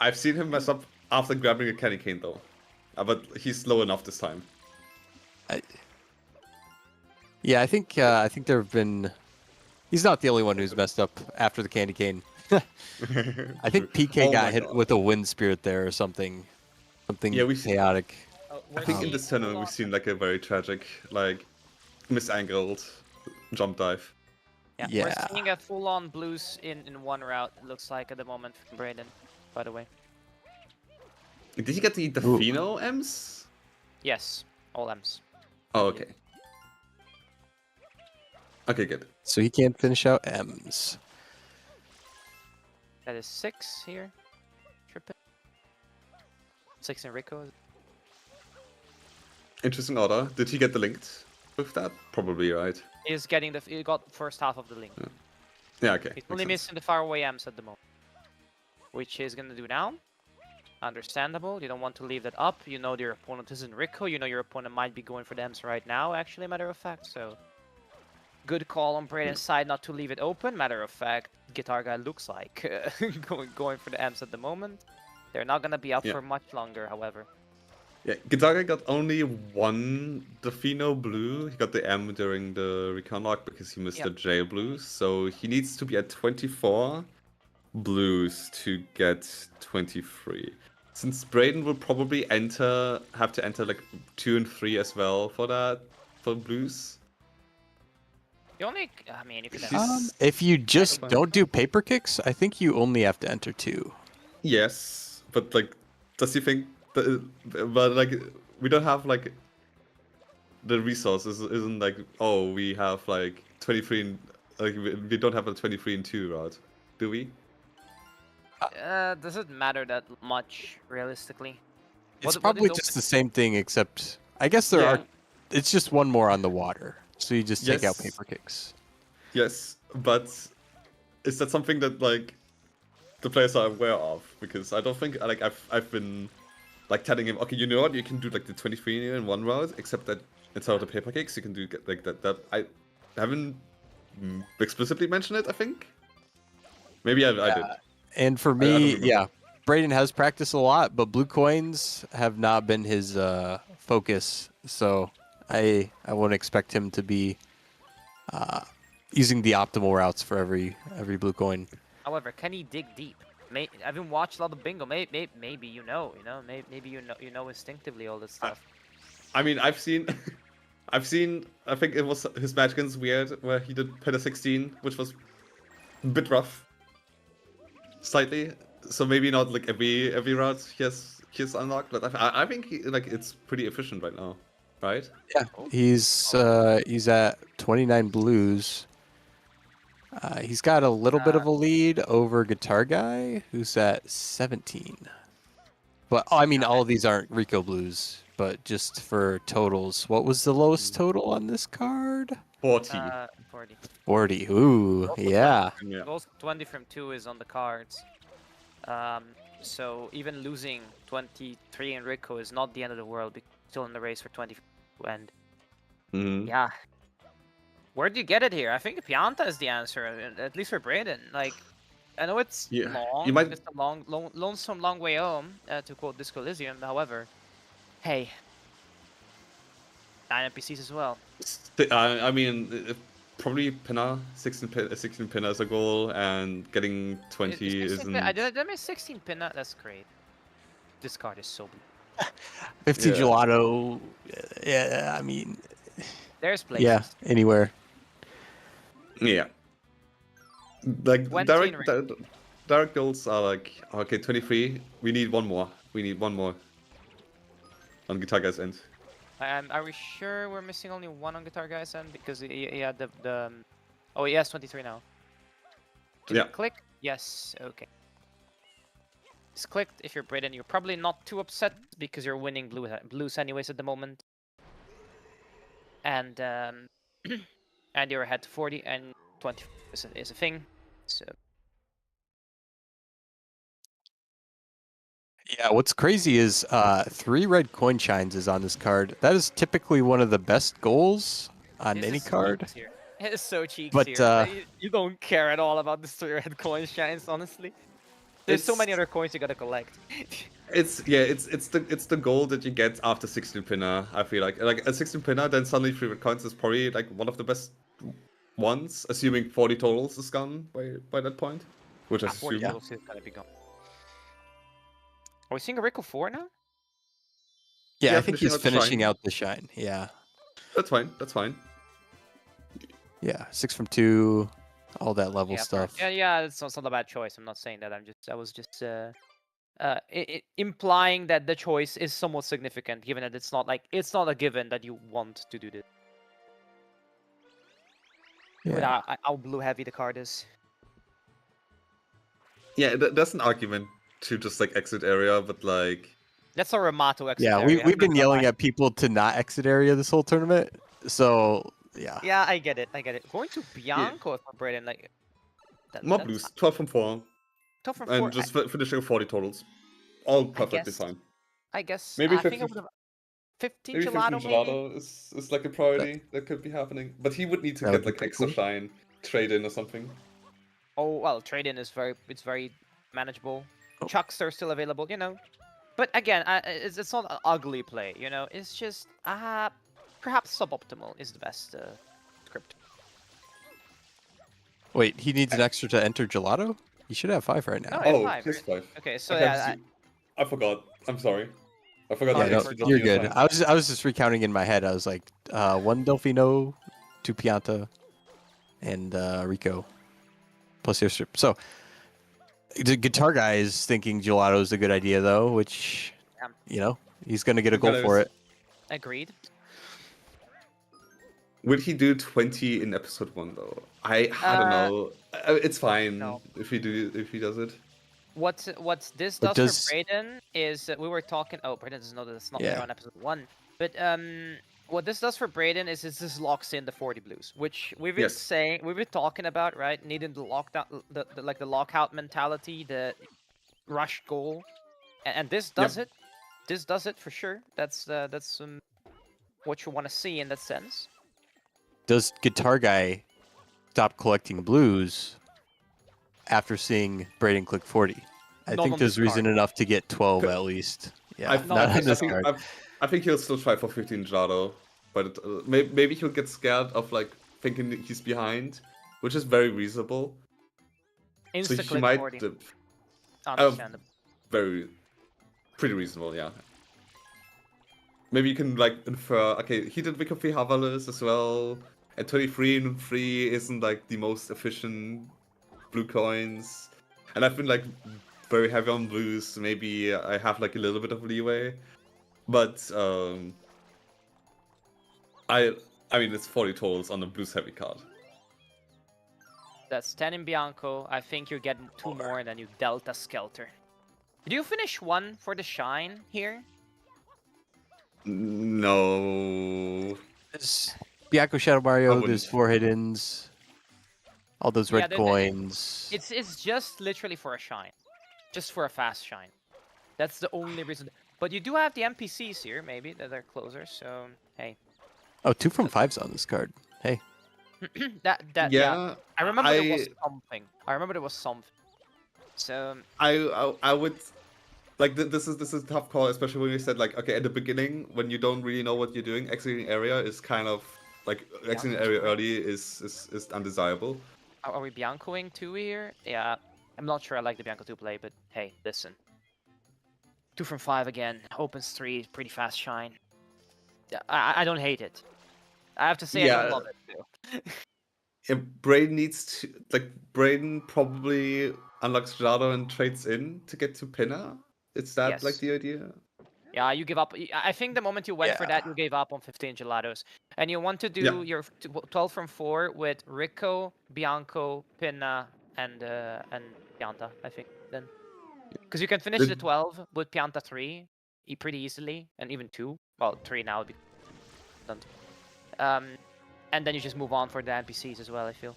Speaker 2: I've seen him mess up after grabbing a candy cane though, but he's slow enough this time.
Speaker 4: Yeah, I think there have been. He's not the only one who's messed up after the candy cane. I think PK
Speaker 2: Oh
Speaker 4: got
Speaker 2: my
Speaker 4: hit
Speaker 2: God.
Speaker 4: with a wind spirit there or something. Something
Speaker 2: Yeah, we see-
Speaker 4: chaotic.
Speaker 2: I think in this tournament we've seen like a very tragic, like misangled jump dive.
Speaker 1: Yeah,
Speaker 4: Yeah.
Speaker 1: we're seeing a full-on blues in one route, it looks like, at the moment from Brayden, by the way.
Speaker 2: Did he get the
Speaker 4: Ooh.
Speaker 2: Fino M's?
Speaker 1: Yes, all M's.
Speaker 2: Oh, okay. Okay, good.
Speaker 4: So he can't finish out M's.
Speaker 1: That is 6 here. Tripping. 6 in Rico.
Speaker 2: Interesting order. Did he get the linked with that? Probably, right?
Speaker 1: He's getting the. He got the first half of the link.
Speaker 2: Yeah, okay.
Speaker 1: He's
Speaker 2: makes
Speaker 1: only
Speaker 2: sense.
Speaker 1: missing the faraway M's at the moment. Which he's gonna do now. Understandable. You don't want to leave that up. You know your opponent isn't Rico. You know your opponent might be going for the M's right now, actually, matter of fact. So, good call on Braden's side not to leave it open. Matter of fact, Guitar Guy looks like going for the M's at the moment. They're not gonna be up
Speaker 2: Yeah.
Speaker 1: for much longer, however.
Speaker 2: Yeah, Guitar got only one Defino blue. He got the M during the recon lock because he missed the J blues. So he needs to be at 24 blues to get 23. Since Braden will probably have to enter like 2 and 3 as well for that, for blues.
Speaker 1: The only, I mean, if you
Speaker 2: He's-
Speaker 4: If you just
Speaker 2: fine.
Speaker 4: don't do paper kicks, I think you only have to enter 2.
Speaker 2: Yes, but like, does he think that, but like, we don't have like, the resources isn't like, oh, we have like 23 and, like, we don't have a 23 and 2 route, do we?
Speaker 1: doesn't matter that much, realistically.
Speaker 4: It's
Speaker 1: What
Speaker 4: probably
Speaker 1: is
Speaker 4: just
Speaker 1: open?
Speaker 4: the same thing, except I guess there
Speaker 2: Yeah.
Speaker 4: are. It's just one more on the water, so you just take out
Speaker 2: Yes.
Speaker 4: paper kicks.
Speaker 2: Yes, but is that something that like the players are aware of? Because I don't think like I've been like telling him, okay, you know what, you can do like the 23 in one route, except that instead of the paper kicks, you can do like that. I haven't explicitly mentioned it. I think maybe I did.
Speaker 4: And for
Speaker 2: don't
Speaker 4: me,
Speaker 2: remember.
Speaker 4: yeah, Braden has practiced a lot, but blue coins have not been his focus. So I won't expect him to be using the optimal routes for every blue coin.
Speaker 1: However, can he dig deep? I haven't watched a lot of bingo. Maybe you know, maybe you know instinctively all this stuff.
Speaker 2: I mean, I've seen. I've seen. I think it was his match against Weird where he did Peter 16, which was a bit rough. Slightly. So maybe not like every route he has unlocked, but I think like it's pretty efficient right now, right?
Speaker 4: Yeah, he's at 29 blues. He's got a little bit of a lead over Guitar Guy, who's at 17. But I mean, all of these aren't Rico blues, but just for totals, what was the lowest total on this card?
Speaker 2: 40.
Speaker 1: 40.
Speaker 4: 40. Ooh,
Speaker 1: Also
Speaker 4: yeah.
Speaker 2: Yeah.
Speaker 1: Also 20 from 2 is on the cards. So even losing 23 in Rico is not the end of the world. Because still in the race for 20 and
Speaker 2: Mhm.
Speaker 1: yeah. Where do you get it here? I think Pianta is the answer, at least for Braden. Like, I know it's
Speaker 2: Yeah,
Speaker 1: long.
Speaker 2: you might-
Speaker 1: It's a lonesome long way home, to quote Disco Elysium. However, hey, 9 NPCs as well.
Speaker 2: I mean, probably pinner 16 pinner is a goal, and getting 20 isn't.
Speaker 1: I did I miss 16 pin. That's great. This card is so blue.
Speaker 4: 50
Speaker 2: Yeah.
Speaker 4: gelato. Yeah, I mean,
Speaker 1: There's places.
Speaker 4: yeah, anywhere.
Speaker 2: Yeah. Like
Speaker 1: 20 in
Speaker 2: direct goals are like, okay, 23. We need one more. We need one more. On Guitar Guy's end.
Speaker 1: Are we sure we're missing only one on Guitar Guy's end? Because he had the oh, he has 23 now. Did
Speaker 2: Yeah.
Speaker 1: it click? Yes. Okay. It's clicked. If you're Braden, you're probably not too upset because you're winning blues anyways at the moment. And and you're ahead 40 and 20 is a thing. So
Speaker 4: Yeah, what's crazy is 3 red coin shines is on this card. That is typically one of the best goals on
Speaker 1: this
Speaker 4: any
Speaker 1: is
Speaker 4: card.
Speaker 1: cheeks here. It is so cheeks
Speaker 4: But,
Speaker 1: here. You don't care at all about the 3 red coin shines, honestly. There's so many
Speaker 2: It's-
Speaker 1: other coins you gotta collect.
Speaker 2: It's the goal that you get after 16 pinner. I feel like a 16 pinner, then suddenly 3 red coins is probably like one of the best ones, assuming 40 totals is gone by that point, which I
Speaker 1: 40
Speaker 2: assume.
Speaker 1: totals is gonna be gone. Are we seeing a Rico 4 now?
Speaker 4: Yeah,
Speaker 2: Yeah,
Speaker 4: I think
Speaker 2: finishing
Speaker 4: he's
Speaker 2: out the
Speaker 4: finishing
Speaker 2: shine.
Speaker 4: out the shine. Yeah.
Speaker 2: That's fine. That's fine.
Speaker 4: Yeah, 6 from 2, all that level
Speaker 1: Yeah,
Speaker 4: stuff.
Speaker 1: yeah, it's not a bad choice. I'm not saying that. I was just implying that the choice is somewhat significant, given that it's not a given that you want to do this. with
Speaker 4: Yeah.
Speaker 1: how blue heavy the card is.
Speaker 2: Yeah, that's an argument to just like exit area, but like
Speaker 1: That's a Ramato exit
Speaker 4: Yeah,
Speaker 1: area, I'm
Speaker 4: we've
Speaker 1: not
Speaker 4: been
Speaker 1: gonna
Speaker 4: yelling
Speaker 1: lie.
Speaker 4: at people to not exit area this whole tournament. So yeah.
Speaker 1: Yeah, I get it. Going to Bianco for Braden, like
Speaker 2: more
Speaker 1: that's
Speaker 2: blues, 12 from 4,
Speaker 1: tough from
Speaker 2: and
Speaker 1: 4.
Speaker 2: just finishing 40 totals. All perfectly
Speaker 1: guess.
Speaker 2: fine.
Speaker 1: I guess
Speaker 2: Maybe
Speaker 1: I think I
Speaker 2: 50,
Speaker 1: would have 15
Speaker 2: maybe 15
Speaker 1: gelato maybe.
Speaker 2: gelato is like a priority that could be happening. But he would need to
Speaker 4: That would
Speaker 2: get
Speaker 4: be
Speaker 2: like
Speaker 4: pretty
Speaker 2: extra
Speaker 4: cool.
Speaker 2: shine, trade in or something.
Speaker 1: Oh well, trade in is very manageable.
Speaker 4: Oh.
Speaker 1: Chucks are still available, you know. But again, it's not an ugly play, you know. It's just perhaps suboptimal is the best script.
Speaker 4: Wait, he needs an extra to enter gelato? He should have 5 right
Speaker 1: No,
Speaker 4: now.
Speaker 1: I have
Speaker 2: Oh,
Speaker 1: 5.
Speaker 2: he's
Speaker 1: Right?
Speaker 2: 5.
Speaker 1: Okay, so
Speaker 2: Okay,
Speaker 1: yeah,
Speaker 2: I forgot. I'm sorry. I forgot
Speaker 1: Oh,
Speaker 2: the
Speaker 4: Yeah, no,
Speaker 2: extra
Speaker 1: for-
Speaker 4: you're
Speaker 2: Delfino
Speaker 4: good.
Speaker 2: shine.
Speaker 4: I was just recounting in my head. I was like, 1 Delfino, 2 Pianta, and Rico plus your strip. So the guitar guy is thinking gelato is a good idea though, which he's gonna get a goal for it.
Speaker 1: agreed.
Speaker 2: Will he do 20 in episode 1 though? I don't know. It's fine
Speaker 1: no.
Speaker 2: if he does it.
Speaker 1: What this
Speaker 4: But
Speaker 1: does
Speaker 4: does-
Speaker 1: for Brayden is we were talking. Oh, Brayden doesn't know that it's not
Speaker 4: Yeah.
Speaker 1: there on episode 1. But what this does for Brayden is this locks in the 40 blues, which we've been
Speaker 2: Yes.
Speaker 1: we've been talking about, right? Needing the lockdown, the lockout mentality, the rush goal, and this does it. This does it for sure. That's what you want to see in that sense.
Speaker 4: Does guitar guy stop collecting blues after seeing Braden click 40? I
Speaker 1: Not
Speaker 4: think
Speaker 1: on
Speaker 4: there's
Speaker 1: this
Speaker 4: reason
Speaker 1: card.
Speaker 4: enough to get 12 at least. Yeah,
Speaker 2: I
Speaker 4: not on this card.
Speaker 2: think he'll still try for 15 gelato, but maybe he'll get scared of like thinking that he's behind, which is very reasonable.
Speaker 1: Insta
Speaker 2: So he
Speaker 1: click
Speaker 2: might
Speaker 1: 40. Understandable.
Speaker 2: pretty reasonable, yeah. Maybe you can like infer. Okay, he did Wickerfee Havalis as well, and 23 and 3 isn't like the most efficient blue coins, and I've been like very heavy on blues. So maybe I have like a little bit of leeway, but I mean it's 40 totals on the blues heavy card.
Speaker 1: That's 10 in Bianco. I think you're getting 2 more than you Delta Skelter. Did you finish 1 for the shine here?
Speaker 2: No.
Speaker 4: There's Bianco Shadow Mario,
Speaker 2: wouldn't.
Speaker 4: there's 4 hiddens, all those red coins.
Speaker 1: It's just literally for a shine. Just for a fast shine. That's the only reason. But you do have the NPCs here, maybe, that are closer, so hey.
Speaker 4: Oh, 2 from 5's on this card. Hey.
Speaker 1: Yeah. I remember there was
Speaker 2: I-
Speaker 1: something. So
Speaker 2: I would like this is a tough call, especially when you said like okay at the beginning when you don't really know what you're doing, exiting area is kind of like exiting area early is undesirable.
Speaker 1: are we Biancoing 2 here? Yeah. I'm not sure I like the Bianco 2 play, but hey, listen. 2 from 5 again. Opens 3, pretty fast shine. Yeah, I don't hate it. I have to say I
Speaker 2: Yeah.
Speaker 1: don't love it too.
Speaker 2: Yeah, Braden needs to like Braden probably unlocks Gelato and trades in to get to Pinner. Is that like
Speaker 1: Yes.
Speaker 2: the idea?
Speaker 1: Yeah, you give up. I think the moment you went for that,
Speaker 4: Yeah.
Speaker 1: you gave up on 15 gelatos. And you want to do
Speaker 2: Yeah.
Speaker 1: your 12 from 4 with Rico, Bianco, Pinna, and Pianta, I think, then. Because you can finish the
Speaker 2: Did-
Speaker 1: 12 with Pianta 3 pretty easily, and even 2. Well, 3 now. And then you just move on for the NPCs as well, I feel.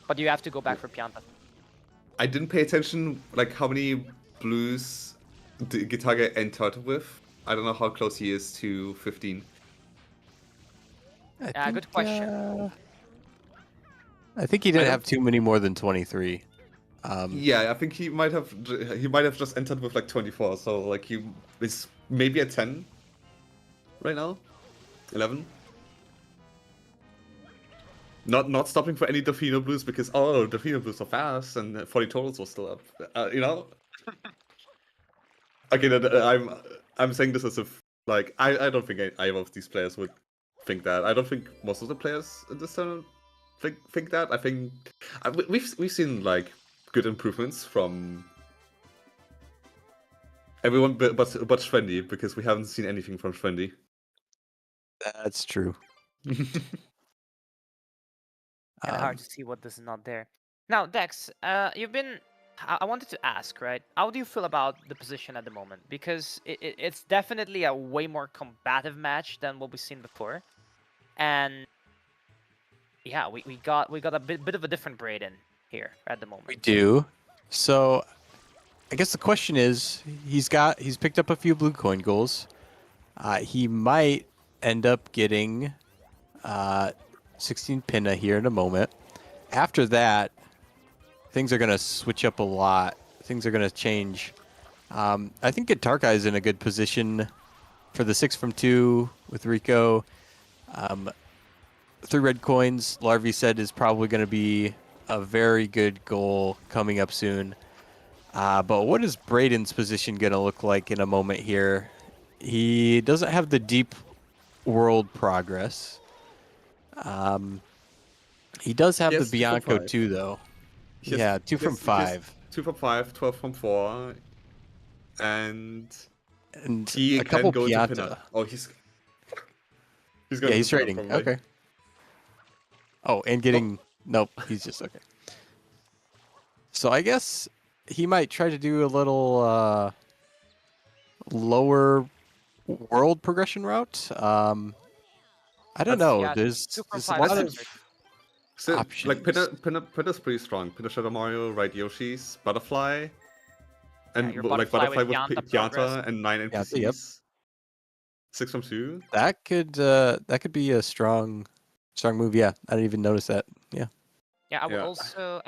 Speaker 1: But you have to go back for Pianta.
Speaker 2: I didn't pay attention like how many blues the guitar guy entered with. I don't know how close he is to 15.
Speaker 1: Yeah, good question.
Speaker 4: I think he didn't
Speaker 2: don't-
Speaker 4: have too many more than 23.
Speaker 2: Yeah, I think he might have just entered with like 24, so like he is maybe at 10 right now, 11. Not stopping for any Delfino blues because Delfino blues are fast and 40 totals was still up. You know. Okay, I'm saying this as if like I don't think either of these players would think that. I don't think most of the players in this tournament think that. I think we've seen like good improvements from everyone but Schwendy because we haven't seen anything from Schwendy.
Speaker 4: That's true.
Speaker 1: Kind of hard to see what this is not there. Now, Dex, you've been. I wanted to ask, right? How do you feel about the position at the moment? Because it's definitely a way more combative match than what we've seen before, and yeah, we got a bit of a different Brayden here at the moment.
Speaker 4: We do. So, I guess the question is, he's picked up a few blue coin goals. He might end up getting 16 pinna here in a moment. After that, things are gonna switch up a lot. Things are gonna change. I think Guitarguy is in a good position for the 6 from 2 with Rico. 3 red coins, Larvey said, is probably going to be a very good goal coming up soon. But what is Brayden's position going to look like in a moment here? He doesn't have the deep world progress. He does have
Speaker 2: Yes,
Speaker 4: the
Speaker 2: 2 from
Speaker 4: Bianco
Speaker 2: 5.
Speaker 4: too, though.
Speaker 2: He has-
Speaker 4: Yeah, 2
Speaker 2: he
Speaker 4: from
Speaker 2: has- he has
Speaker 4: 5.
Speaker 2: 2 from 5, 12 from 4, and
Speaker 4: And
Speaker 2: he
Speaker 4: a
Speaker 2: can
Speaker 4: couple
Speaker 2: go into
Speaker 4: Pianta.
Speaker 2: pinner. Oh, he's going
Speaker 4: Yeah,
Speaker 2: to
Speaker 4: he's
Speaker 2: pinner,
Speaker 4: trading.
Speaker 2: probably.
Speaker 4: Okay. Oh, and getting... Nope, he's just... Okay. So I guess he might try to do a little lower world progression route. I don't
Speaker 2: That's-
Speaker 4: know.
Speaker 1: Yeah,
Speaker 4: There's
Speaker 1: 2 from
Speaker 4: there's a
Speaker 1: 5
Speaker 4: lot
Speaker 1: is
Speaker 4: of
Speaker 1: answered.
Speaker 2: So, like,
Speaker 4: options.
Speaker 2: Pinner's pretty strong. Pinner Shadow Mario, right Yoshi's, Butterfly, and
Speaker 1: your
Speaker 2: like
Speaker 1: Butterfly
Speaker 2: Butterfly
Speaker 1: with
Speaker 2: with
Speaker 1: Pianta progress.
Speaker 2: Pianta and 9
Speaker 4: Pianta,
Speaker 2: NPCs.
Speaker 4: yep.
Speaker 2: 6 from 2.
Speaker 4: that could be a strong move. Yeah, I didn't even notice that. Yeah.
Speaker 1: Yeah, I will
Speaker 2: Yeah.
Speaker 1: also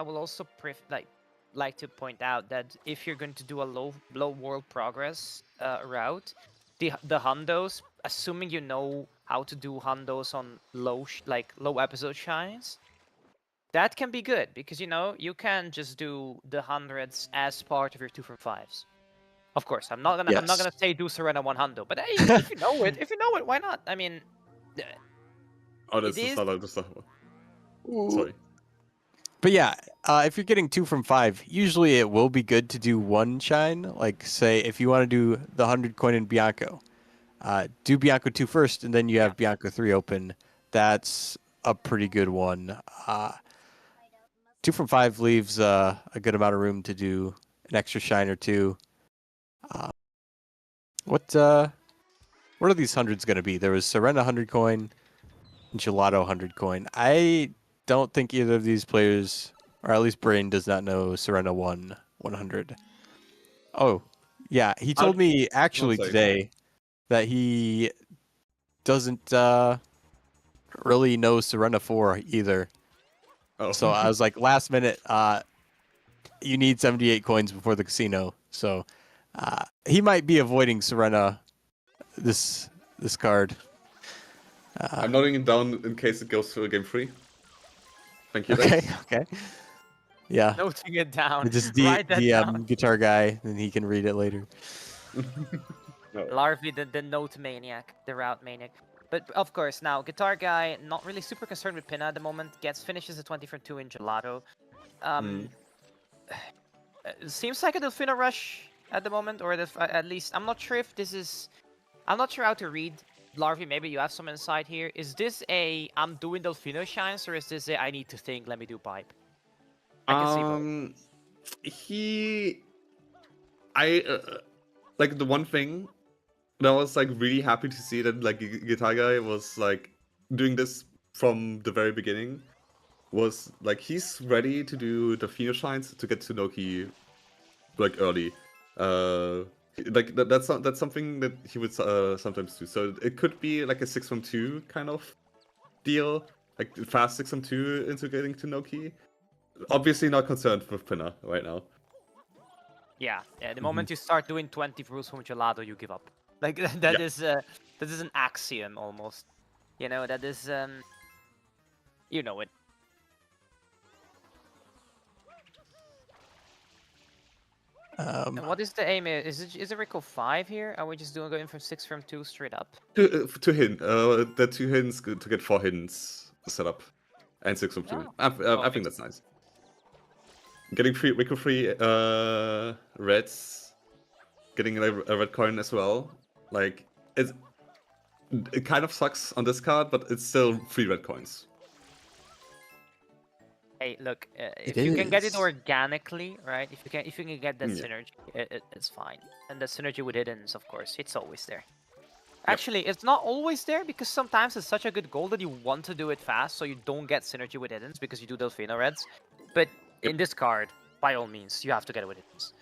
Speaker 1: like to point out that if you're going to do a low world progress route, the hundos, assuming you know how to do hundos on low episode shines, that can be good because you can just do the hundreds as part of your 2 from 5s. Of course, I'm not
Speaker 4: Yes.
Speaker 1: gonna say do Serena one hundo, but if you know it, why not? I mean,
Speaker 2: Oh, this
Speaker 1: It
Speaker 2: is
Speaker 1: is-
Speaker 2: not the stuff. Sorry.
Speaker 4: But yeah, if you're getting 2 from 5, usually it will be good to do one shine. Like, say, if you want to do the 100 coin in Bianco, do Bianco 2 first, and then you have Bianco 3 open. That's a pretty good one. 2 from 5 leaves a good amount of room to do an extra shine or two. What are these hundreds going to be? There was Serena 100 coin, and Gelato 100 coin. I don't think either of these players, or at least Brain, does not know Serena 100. Oh, yeah. He told me actually
Speaker 2: sorry.
Speaker 4: today that he doesn't really know Serena 4 either.
Speaker 2: Oh.
Speaker 4: So I was like, last minute, you need 78 coins before the casino. So he might be avoiding Serena this card.
Speaker 2: I'm noting it down in case it goes to a game 3. Thank you,
Speaker 4: Okay,
Speaker 2: Dex.
Speaker 4: okay. Yeah.
Speaker 1: noting it down.
Speaker 4: Just
Speaker 1: Write that down.
Speaker 4: Guitar Guy, and he can read it later.
Speaker 2: No.
Speaker 1: Larvey, the note maniac, the route maniac. But of course, now Guitar Guy, not really super concerned with Pinna at the moment. Finishes a 20 for 2 in Gelato. Seems like a Delfino rush at the moment, or at least I'm not sure if this is. I'm not sure how to read. Larvey, maybe you have some insight here. Is this a I'm doing Delfino shines, or is this a I need to think, let me do pipe? I can see both.
Speaker 2: Like the one thing that I was like really happy to see that like Guitar Guy was like doing this from the very beginning was like he's ready to do the Fino shines to get to Noki like early. Like that's something that he would sometimes do. So it could be like a 6 from 2 kind of deal, like fast 6 from 2 into getting to Noki. Obviously not concerned with Pinna right now.
Speaker 1: Yeah. The moment you start doing 20 rules from Gelato, you give up. Like that is an axiom almost. That is you know it. And what is the aim? Is it Rico 5 here? Are we just going from 6 from 2 straight up?
Speaker 2: To hidden, the 2 hiddens to get 4 hiddens set up, and 6 from 2. I think that's nice. Getting Rico free reds, getting a red coin as well. Like it kind of sucks on this card, but it's still 3 red coins.
Speaker 1: Hey, look,
Speaker 4: It
Speaker 1: if you can get it
Speaker 4: is.
Speaker 1: organically, right? If you can get that
Speaker 2: Yeah.
Speaker 1: synergy, it's fine. And the synergy with hiddens, of course, it's always there. Actually, it's not always there because sometimes it's such a good goal that you want to do it fast, so you don't get synergy with hiddens because you do those Pheno Reds. But in this card, by all means, you have to get it with hiddens.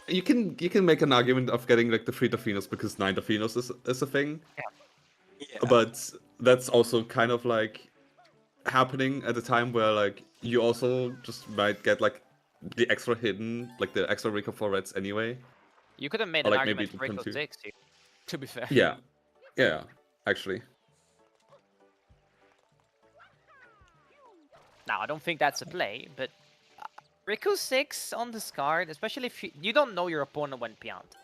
Speaker 2: You can make an argument of getting like the 3 Delfinos because 9 Delfinos is a thing.
Speaker 4: Yeah.
Speaker 2: But that's also kind of like happening at a time where like you also just might get like the extra hidden, like the extra Rico 4 Reds anyway.
Speaker 1: You could have made
Speaker 2: Or,
Speaker 1: an
Speaker 2: like, maybe
Speaker 1: argument
Speaker 2: the
Speaker 1: for Rico
Speaker 2: Pim 2.
Speaker 1: 6 here, to be fair.
Speaker 2: Yeah. Yeah, actually.
Speaker 1: Now, I don't think that's a play, but Riku 6 on this card, especially if you don't know your opponent when Piant.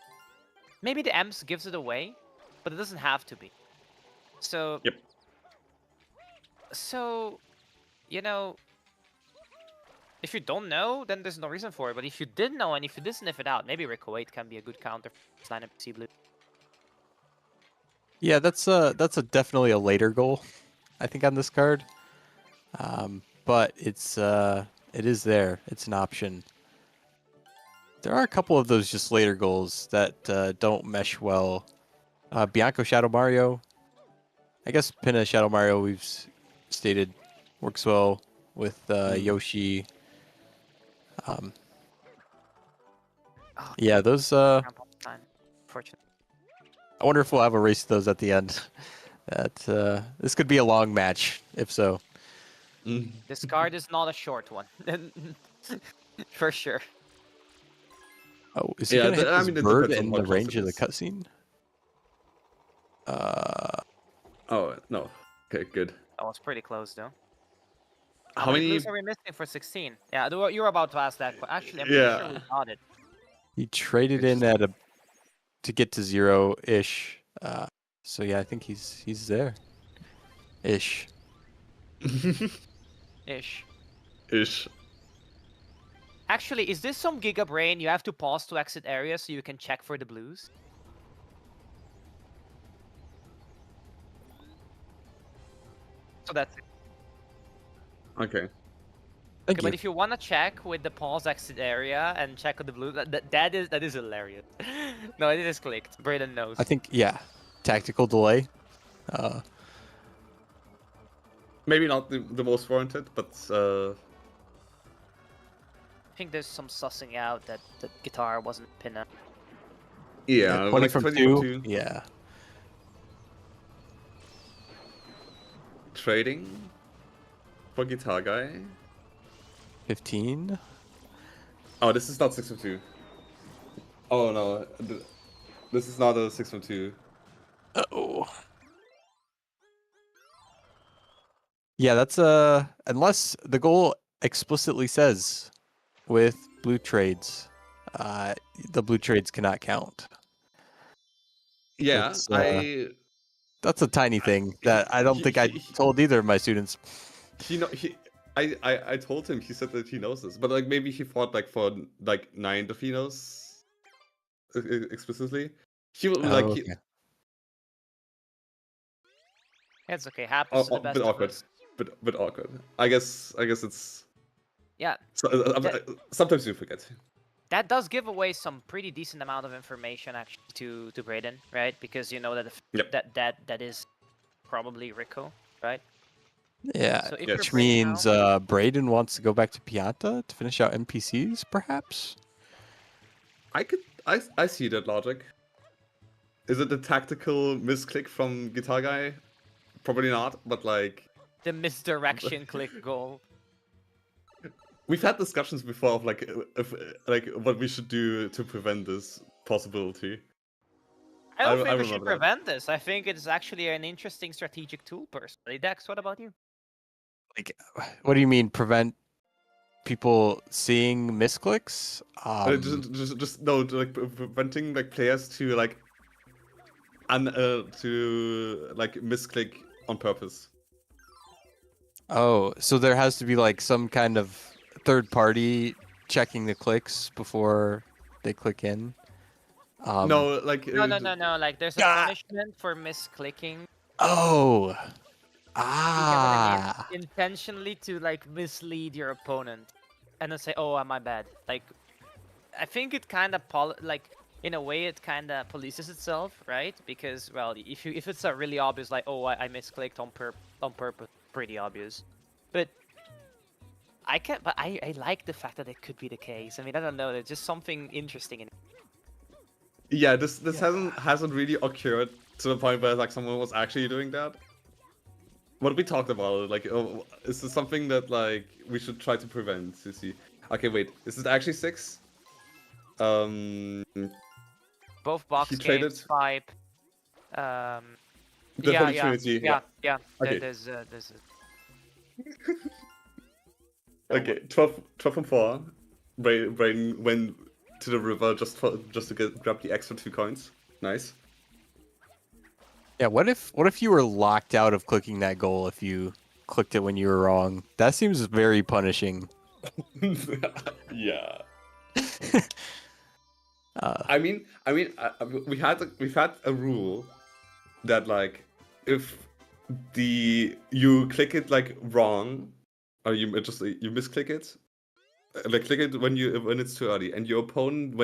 Speaker 1: Maybe the Ems gives it away, but it doesn't have to be. So,
Speaker 2: Yep.
Speaker 1: So, you know, if you don't know, then there's no reason for it. But if you did know and if you did sniff it out, maybe Rico 8 can be a good counter for this lineup C blue.
Speaker 4: Yeah, that's a definitely a later goal, I think, on this card. But it is there. It's an option. There are a couple of those just later goals that don't mesh well. Bianco Shadow Mario. I guess Pinna Shadow Mario we've stated works well with Yoshi.
Speaker 1: Oh,
Speaker 4: Yeah, those.
Speaker 1: Grandpa time. Fortunately.
Speaker 4: I wonder if we'll have a race to those at the end. That this could be a long match, if so.
Speaker 2: Mm.
Speaker 1: This card is not a short one. For sure.
Speaker 4: Oh, is he
Speaker 2: Yeah,
Speaker 4: gonna hit
Speaker 2: I
Speaker 4: this
Speaker 2: mean, it
Speaker 4: bird
Speaker 2: depends on
Speaker 4: in
Speaker 2: how
Speaker 4: the
Speaker 2: close
Speaker 4: range
Speaker 2: it
Speaker 4: of the
Speaker 2: is.
Speaker 4: cutscene?
Speaker 2: Oh, no. Okay, good.
Speaker 1: That was pretty close, though.
Speaker 2: How many?
Speaker 1: blues are we missing for 16? Yeah, you were about to ask that. Actually, I'm pretty sure
Speaker 2: Yeah.
Speaker 1: we got it.
Speaker 4: He traded in at a to get to 0-ish. So yeah, I think he's there. Ish.
Speaker 1: Ish.
Speaker 2: Ish.
Speaker 1: Actually, is this some Giga Brain? You have to pause to exit area so you can check for the blues? So that's it.
Speaker 2: Okay.
Speaker 4: Thank
Speaker 1: Okay,
Speaker 4: you.
Speaker 1: but if you want to check with the pause exit area and check on the blue, that is hilarious. No, it is clicked. Brayden knows.
Speaker 4: I think tactical delay.
Speaker 2: Maybe not the most warranted, but
Speaker 1: I think there's some sussing out that the guitar wasn't Pinna.
Speaker 2: yeah,
Speaker 4: 20
Speaker 2: like
Speaker 4: from
Speaker 2: 20
Speaker 4: two.
Speaker 2: from 2.
Speaker 4: Yeah.
Speaker 2: Trading for Guitar Guy.
Speaker 4: 15.
Speaker 2: Oh, this is not 6 from 2. Oh no, this is not a 6 from 2.
Speaker 4: Oh. Yeah, that's unless the goal explicitly says with blue trades, the blue trades cannot count.
Speaker 2: Yeah,
Speaker 4: That's a tiny thing that I don't think I told either of my students.
Speaker 2: I told him. He said that he knows this, but like maybe he fought like for like 9 Delfinos explicitly. He will like
Speaker 4: okay.
Speaker 1: It's okay. Happens to the best
Speaker 2: bit
Speaker 1: of
Speaker 2: awkward,
Speaker 1: us.
Speaker 2: bit awkward. I guess it's
Speaker 1: Yeah,
Speaker 2: sometimes you forget.
Speaker 1: that does give away some pretty decent amount of information actually to Brayden, right? Because you know that
Speaker 2: Yep.
Speaker 1: that is probably Rico, right?
Speaker 4: Yeah,
Speaker 1: So if
Speaker 2: Yeah,
Speaker 1: you're
Speaker 4: which
Speaker 1: playing
Speaker 4: means
Speaker 1: now-
Speaker 4: Brayden wants to go back to Pianta to finish out NPCs, perhaps?
Speaker 2: I see that logic. Is it a tactical misclick from Guitar Guy? Probably not, but like
Speaker 1: the misdirection click goal.
Speaker 2: we've had discussions before of like if like what we should do to prevent this possibility.
Speaker 1: I don't
Speaker 2: I
Speaker 1: think we should
Speaker 2: remember that.
Speaker 1: prevent this. I think it's actually an interesting strategic tool, personally. Dex, what about you?
Speaker 4: Like, what do you mean prevent people seeing misclicks?
Speaker 2: Just no, like preventing like players to like to like misclick on purpose.
Speaker 4: Oh, so there has to be like some kind of third party checking the clicks before they click in.
Speaker 2: No, like
Speaker 1: No. Like, there's a
Speaker 4: Ah!
Speaker 1: punishment for misclicking.
Speaker 4: Oh,
Speaker 1: You get what I mean?
Speaker 4: Ah.
Speaker 1: Intentionally to like mislead your opponent, and then say, "Oh, my bad." Like, I think it kind of like in a way it kind of polices itself, right? Because well, if it's a really obvious like, "Oh, I misclicked on purpose," pretty obvious. But I like the fact that it could be the case. I mean, I don't know. There's just something interesting in it.
Speaker 2: Yeah, this hasn't really occurred to the point where like someone was actually doing that. What we talked about it, like, is this something that like we should try to prevent? To see. Okay, wait, is it actually 6? Um,
Speaker 1: Both box
Speaker 2: he
Speaker 1: games,
Speaker 2: traded
Speaker 1: 5. Um,
Speaker 2: the
Speaker 1: yeah,
Speaker 2: Holy
Speaker 1: yeah,
Speaker 2: Trinity.
Speaker 1: yeah, yeah.
Speaker 2: Okay.
Speaker 1: There's
Speaker 2: Okay, 12 and 4. Brain went to the river just to grab the extra 2 coins. Nice.
Speaker 4: Yeah, what if you were locked out of clicking that goal if you clicked it when you were wrong? That seems very punishing.
Speaker 2: Yeah.
Speaker 4: Uh,
Speaker 2: I mean, we've had a rule that like if you click it like wrong, or you misclick it, like click it when it's too early, and your opponent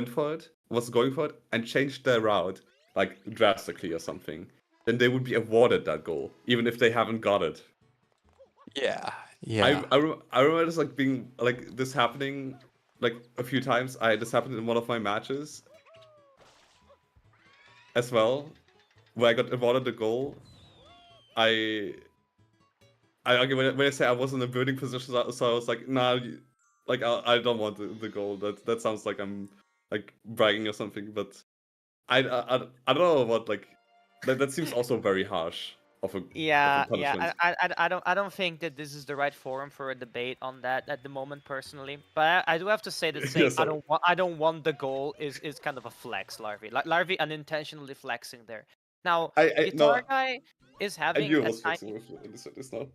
Speaker 2: was going for it, and changed their route like drastically or something, then they would be awarded that goal, even if they haven't got it.
Speaker 4: yeah, yeah.
Speaker 2: I remember this like being like this happening like a few times. This happened in one of my matches as well, where I got awarded the goal. Okay, when I say I was in a building position, so I was like, nah, like I don't want the goal. That sounds like I'm like bragging or something. But I don't know what like that seems also very harsh of a
Speaker 1: yeah,
Speaker 2: punishment.
Speaker 1: I don't think that this is the right forum for a debate on that at the moment personally. But I do have to say that
Speaker 2: Yeah,
Speaker 1: saying
Speaker 2: sorry.
Speaker 1: I don't want the goal is kind of a flex, Larvy. Like Larvy unintentionally flexing there. Now,
Speaker 2: I no,
Speaker 1: Guitar Guy is
Speaker 2: I
Speaker 1: having
Speaker 2: knew it
Speaker 1: a
Speaker 2: was
Speaker 1: tiny.
Speaker 2: fixing with this now.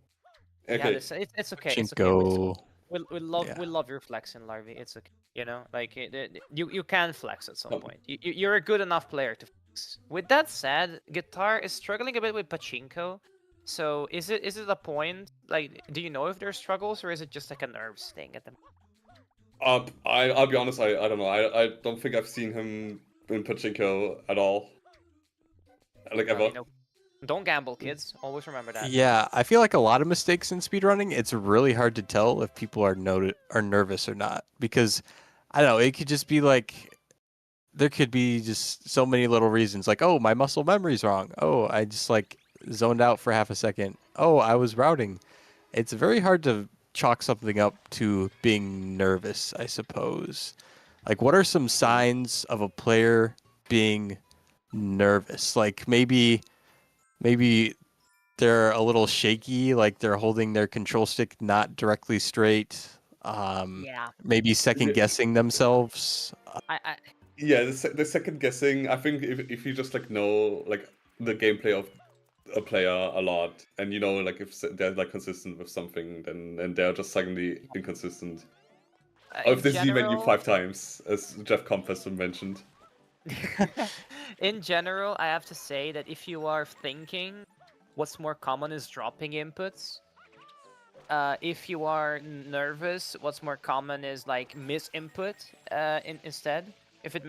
Speaker 1: Yeah,
Speaker 2: Okay.
Speaker 1: it's okay. It's okay.
Speaker 4: Chinko. Yeah.
Speaker 1: We love your flexing, Larvy. It's okay. You know, like you can flex at some
Speaker 2: Um,
Speaker 1: point. You're a good enough player to flex. With that said, Guitar is struggling a bit with pachinko. So is it a point? Like, do you know if there's struggles or is it just like a nerves thing at the
Speaker 2: I'll be honest. I don't know. I don't think I've seen him in pachinko at all. Like
Speaker 1: well,
Speaker 2: ever.
Speaker 1: you know, don't gamble, kids. Always remember that.
Speaker 4: Yeah, I feel like a lot of mistakes in speedrunning, it's really hard to tell if people are nervous or not, because I don't know, it could just be like there could be just so many little reasons, like, oh, my muscle memory's wrong. Oh, I just like zoned out for half a second. Oh, I was routing. It's very hard to chalk something up to being nervous, I suppose. Like, what are some signs of a player being nervous? Like maybe they're a little shaky, like they're holding their control stick not directly straight.
Speaker 1: Yeah.
Speaker 4: Maybe second guessing themselves.
Speaker 1: I
Speaker 2: Yeah, the second guessing. I think if you just like know like the gameplay of a player a lot, and you know like if they're like consistent with something, then they're just suddenly inconsistent. Or if
Speaker 1: in
Speaker 2: they see menu
Speaker 1: general.
Speaker 2: 5 times, as Jeff Compass mentioned.
Speaker 1: In general, I have to say that if you are thinking, what's more common is dropping inputs. If you are nervous, what's more common is like misinput instead. If it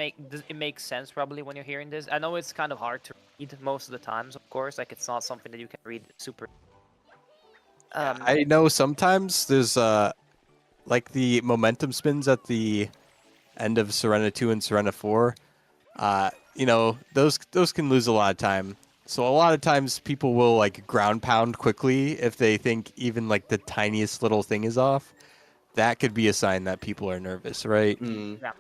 Speaker 1: makes sense probably when you're hearing this. I know it's kind of hard to read most of the times, of course. Like it's not something that you can read super.
Speaker 4: I know sometimes there's like the momentum spins at the end of Serena 2 and Serena 4. You know, those can lose a lot of time. So a lot of times people will like ground pound quickly if they think even like the tiniest little thing is off. That could be a sign that people are nervous, right?
Speaker 2: Mm.
Speaker 1: Yeah.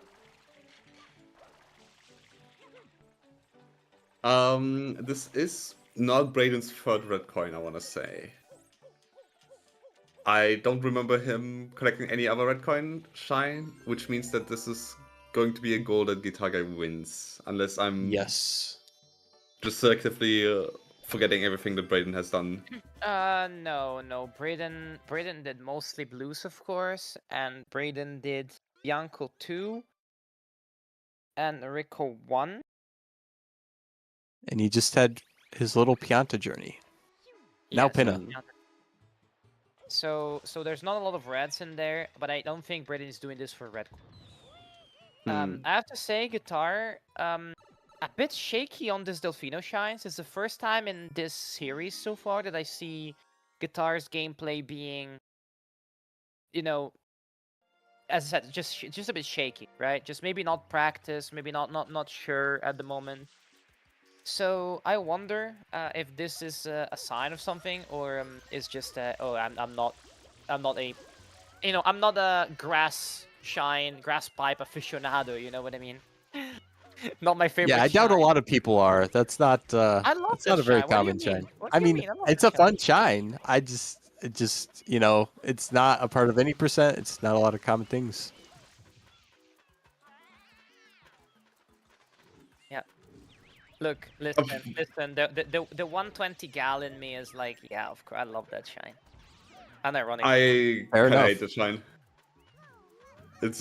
Speaker 2: This is not Braden's third red coin, I want to say. I don't remember him collecting any other red coin shine, which means that this is going to be a goal that Guitar Guy wins, unless I'm
Speaker 4: Yes.
Speaker 2: just selectively forgetting everything that Braden has done.
Speaker 1: No. Braden did mostly blues, of course, and Braden did Bianco 2 and Rico 1.
Speaker 4: And he just had his little Pianta journey. Now
Speaker 1: Yes,
Speaker 4: Pinna.
Speaker 1: Bianco So there's not a lot of reds in there, but I don't think Britain is doing this for red. I have to say, guitar, a bit shaky on this Delfino Shines. It's the first time in this series so far that I see guitar's gameplay being, you know, as I said, just a bit shaky, right? Just maybe not practice, maybe not sure at the moment. So I wonder if this is a sign of something, or is just oh, I'm not a, I'm not a grass pipe aficionado. You know what I mean? Not my favorite.
Speaker 4: Yeah, I doubt a
Speaker 1: shine.
Speaker 4: lot of people are. That's not.
Speaker 1: I love
Speaker 4: That's
Speaker 1: this
Speaker 4: not a very
Speaker 1: shine. What do you
Speaker 4: common
Speaker 1: mean?
Speaker 4: shine.
Speaker 1: What
Speaker 4: I
Speaker 1: do you
Speaker 4: mean,
Speaker 1: mean? I love
Speaker 4: it's
Speaker 1: this
Speaker 4: a
Speaker 1: shine.
Speaker 4: fun shine. It just, it's not a part of any percent. It's not a lot of common things.
Speaker 1: Look, listen. The 120 gal in me is like, yeah, of course, I love that shine. Unironic.
Speaker 2: I
Speaker 4: Fair
Speaker 2: kind of
Speaker 4: enough.
Speaker 2: hate the shine. It's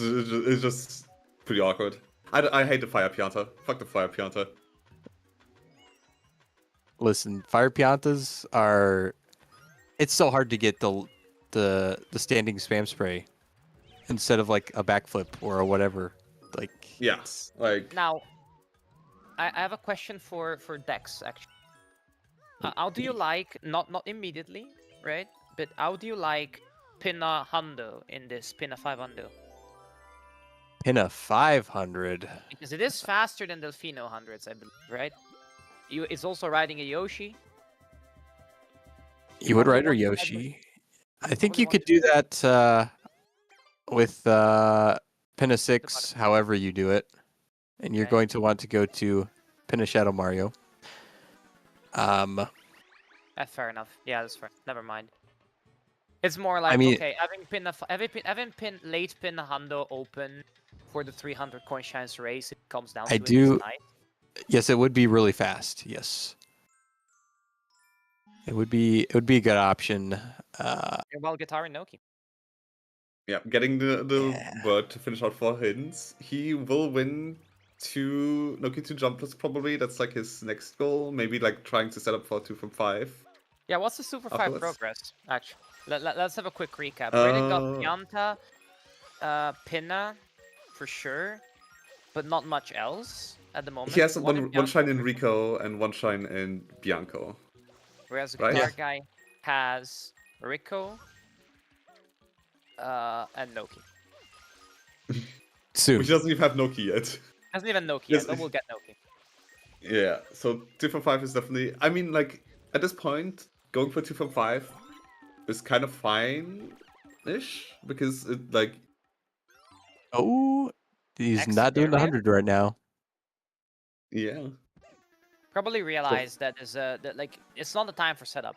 Speaker 2: just pretty awkward. I hate the fire pianta. Fuck the fire pianta.
Speaker 4: Listen, fire piantas are. It's so hard to get the standing spam spray instead of like a backflip or whatever. Like,
Speaker 2: Yes, like
Speaker 1: Now, I have a question for Dex actually. How do you like not immediately, right? But how do you like Pinna Hundo in this Pinna 500?
Speaker 4: in a 500.
Speaker 1: Because it is faster than Delfino hundreds, I believe, right? It's also riding a Yoshi.
Speaker 4: You would
Speaker 1: Only
Speaker 4: ride a
Speaker 1: one
Speaker 4: Yoshi. I think
Speaker 1: only
Speaker 4: you
Speaker 1: one
Speaker 4: could do that with Pinna 6, however you do it. And you're
Speaker 1: Okay.
Speaker 4: going to want to go to Pinna Shadow Mario.
Speaker 1: Fair enough. Yeah, that's fair. Never mind. It's more like,
Speaker 4: mean-
Speaker 1: okay, having pin late Pinna Hundo open for the 300 coin shines race, it comes down
Speaker 4: I
Speaker 1: to
Speaker 4: do-
Speaker 1: it. It's nice.
Speaker 4: Yes, it would be really fast. Yes. It would be a good option.
Speaker 1: Well, Guitar and Noki.
Speaker 2: yeah, getting the
Speaker 4: Yeah.
Speaker 2: bird to finish out 4 hidden. He will win 2 Noki 2 jumpless probably. That's like his next goal. Maybe like trying to set up for 2 from 5.
Speaker 1: Yeah, what's the Super 5
Speaker 2: Afterwards?
Speaker 1: progress, actually? Let's have a quick recap. Brayden got
Speaker 2: Uh,
Speaker 1: Pianta, Pinna, for sure, but not much else at the moment.
Speaker 2: He has
Speaker 1: in
Speaker 2: one
Speaker 1: Bianco,
Speaker 2: shine in Rico and 1 shine in Bianco.
Speaker 1: whereas the
Speaker 2: right?
Speaker 1: Guitar Guy has Rico and Noki.
Speaker 4: Soon.
Speaker 2: Which doesn't even have Noki yet.
Speaker 1: Hasn't even Noki
Speaker 2: Yes.
Speaker 1: yet, but we'll get Noki.
Speaker 2: Yeah, so 2 from 5 is definitely. I mean, like, at this point, going for 2 from 5 is kind of fine-ish, because it, like.
Speaker 4: Oh, he's
Speaker 1: Exit
Speaker 4: not doing the
Speaker 1: earlier?
Speaker 4: 100 right now.
Speaker 2: Yeah.
Speaker 1: Probably realized that is that like it's not the time for setup.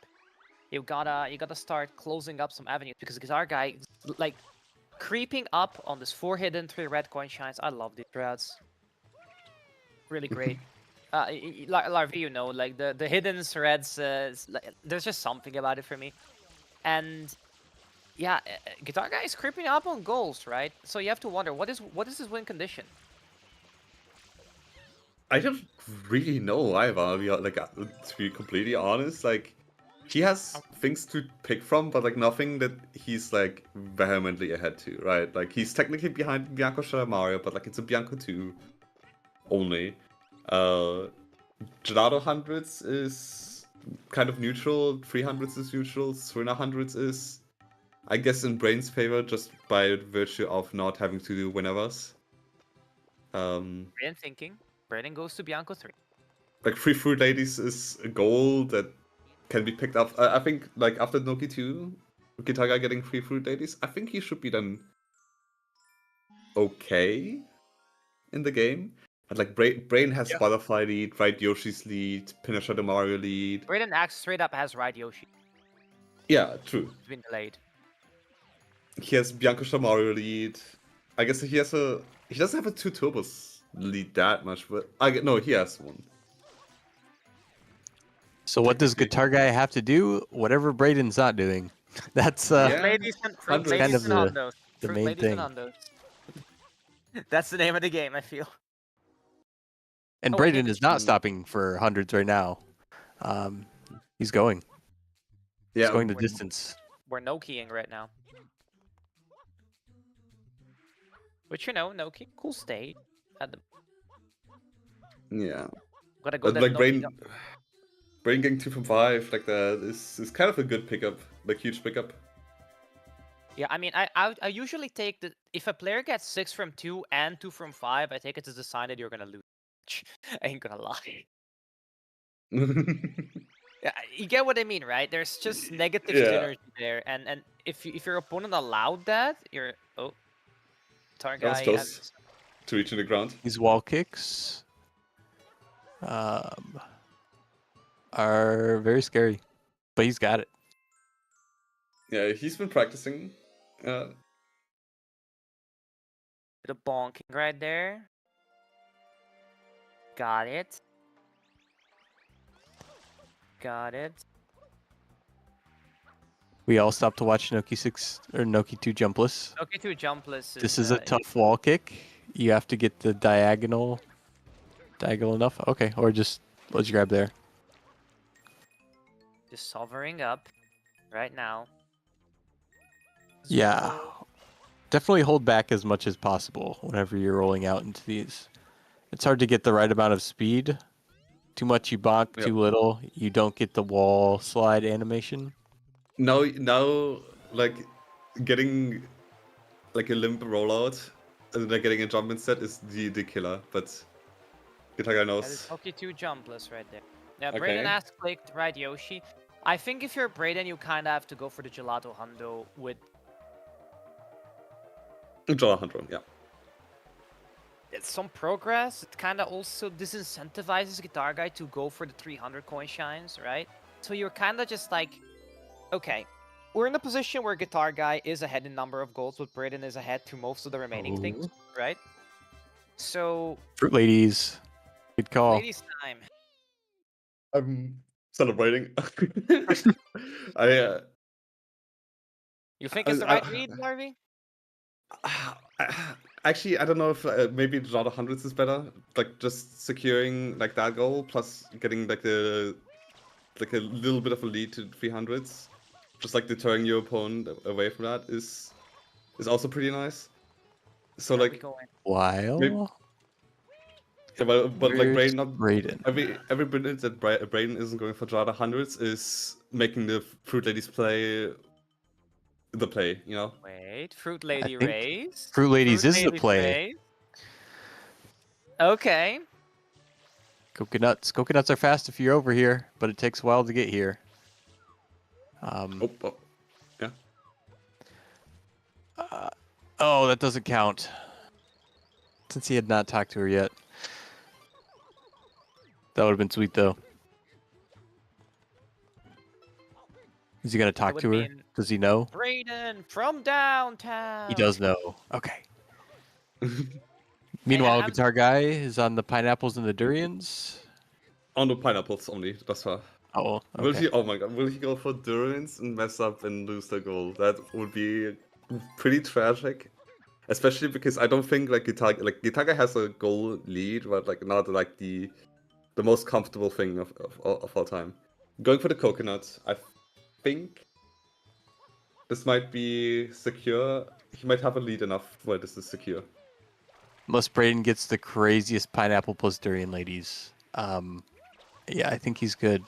Speaker 1: You gotta start closing up some avenues because Guitar Guy like creeping up on this 4 hidden 3 red coin shines. I love these threads. Really great. Larvi, like the hidden threads. There's just something about it for me, and yeah, Guitar Guy is creeping up on goals, right? So you have to wonder what is his win condition.
Speaker 2: I don't really know either. Like, to be completely honest, like, he has things to pick from, but like nothing that he's like vehemently ahead to, right? Like, he's technically behind Bianco Shadow Mario, but like it's a Bianco 2 only. Gelato hundreds is kind of neutral. 300s is neutral. Serena hundreds is, I guess, in Brain's favor just by virtue of not having to do winners.
Speaker 1: Braden thinking. Braden goes to Bianco 3.
Speaker 2: Like, Free Fruit Ladies is a goal that can be picked up. I think, like, after Noki 2, Guitar Guy getting Free Fruit Ladies, I think he should be then okay in the game. But, like, Brain has Butterfly lead, right? Yoshi's lead, Pinasha the Mario lead.
Speaker 1: Braden acts straight up has Ride Yoshi.
Speaker 2: Yeah, true.
Speaker 1: It's been delayed.
Speaker 2: He has Bianco Mario lead. I guess he doesn't have a 2 turbos lead that much, but no, he has one.
Speaker 4: So what does Guitar Guy have to do? Whatever Braden's not doing. That's
Speaker 2: Yeah.
Speaker 1: Ladies and
Speaker 2: Hundreds.
Speaker 1: ladies
Speaker 4: Kind of
Speaker 1: and hondos.
Speaker 4: the
Speaker 1: Fruit
Speaker 4: main
Speaker 1: ladies
Speaker 4: thing.
Speaker 1: and hondos. That's the name of the game, I feel.
Speaker 4: And
Speaker 1: Oh,
Speaker 4: Braden
Speaker 1: hey,
Speaker 4: is not
Speaker 2: mm.
Speaker 4: stopping for hundreds right now. He's going.
Speaker 2: Yeah,
Speaker 4: He's going the distance.
Speaker 1: We're no-keying right now. Which, you know, no-key, cool state. At the...
Speaker 2: Yeah.
Speaker 1: Gotta go
Speaker 2: But
Speaker 1: that
Speaker 2: like
Speaker 1: no-key.
Speaker 2: Brain getting 2 from 5 like that is kind of a good pickup, like huge pickup.
Speaker 1: Yeah, I mean, I usually take the... If a player gets 6 from 2 and 2 from 5, I take it as a sign that you're gonna lose. I ain't gonna lie. Yeah, you get what I mean, right? There's just negative
Speaker 2: Yeah.
Speaker 1: synergy there, and if your opponent allowed that, you're guitar
Speaker 2: That was
Speaker 1: guy
Speaker 2: close to reaching the ground.
Speaker 4: These wall kicks are very scary, but he's got it.
Speaker 2: Yeah, he's been practicing.
Speaker 1: bit of bonking right there. Got it. Got it.
Speaker 4: We all stopped to watch Noki 6 or Noki 2 jumpless.
Speaker 1: Okay, to jumpless.
Speaker 4: This is a tough wall kick. You have to get the diagonal enough. Okay, or just let's grab there.
Speaker 1: Just hovering up right now.
Speaker 4: Yeah. Definitely hold back as much as possible whenever you're rolling out into these. It's hard to get the right amount of speed. Too much you bonk,
Speaker 2: Yep.
Speaker 4: too little, you don't get the wall slide animation.
Speaker 2: Now, like getting like a limp rollout and then getting a jump instead is the killer. But Guitar Guy
Speaker 1: That is
Speaker 2: knows.
Speaker 1: okay, 2 jumpless right there. Yeah,
Speaker 2: Okay.
Speaker 1: Brayden has clicked, right, Yoshi? I think if you're Brayden, you kind of have to go for the Gelato Hundo with...
Speaker 2: Draw 100, yeah.
Speaker 1: some progress. It kind of also disincentivizes Guitar Guy to go for the 300 coin shines, right? So you're kind of just like, okay, we're in a position where Guitar Guy is ahead in number of goals, but Brayden is ahead to most of the remaining things, right? So...
Speaker 4: Fruit Ladies. Good call.
Speaker 1: Ladies time.
Speaker 2: I'm celebrating.
Speaker 1: You think it's the right read, Harvey?
Speaker 2: Actually, I don't know if maybe draw the hundreds is better. Like just securing like that goal plus getting like a little bit of a lead to 300s, just like deterring your opponent away from that is also pretty nice. So
Speaker 1: Where are we
Speaker 2: like
Speaker 1: going?
Speaker 4: While
Speaker 2: yeah, but like
Speaker 4: where's
Speaker 2: Braden not
Speaker 4: Brayden?
Speaker 2: every minute that Braden isn't going for draw the hundreds is making the Fruit Ladies play the play, you know.
Speaker 1: Wait, Fruit Lady
Speaker 4: think
Speaker 1: raise.
Speaker 4: Fruit Ladies is the
Speaker 1: Ladies
Speaker 4: play.
Speaker 1: raise. Okay.
Speaker 4: Coconuts. Coconuts are fast if you're over here, but it takes a while to get here.
Speaker 2: Yeah.
Speaker 4: Oh, that doesn't count. Since he had not talked to her yet. That would have been sweet, though. Is he going to talk
Speaker 1: would
Speaker 4: to her?
Speaker 1: mean-
Speaker 4: Does he know?
Speaker 1: Brayden from downtown.
Speaker 4: He does know. Okay. Meanwhile,
Speaker 1: I'm-
Speaker 4: Guitar Guy is on the pineapples and the durians.
Speaker 2: On the pineapples only, that's far.
Speaker 4: Oh,
Speaker 2: Will
Speaker 4: okay.
Speaker 2: he? Oh my god! Will he go for durians and mess up and lose the goal? That would be pretty tragic, especially because I don't think like Guitar Guy has a goal lead, but like not like the most comfortable thing of all time. Going for the coconut, I think this might be secure. He might have a lead enough where this is secure.
Speaker 4: Unless Brayden gets the craziest pineapple plus durian ladies. Yeah, I think he's good.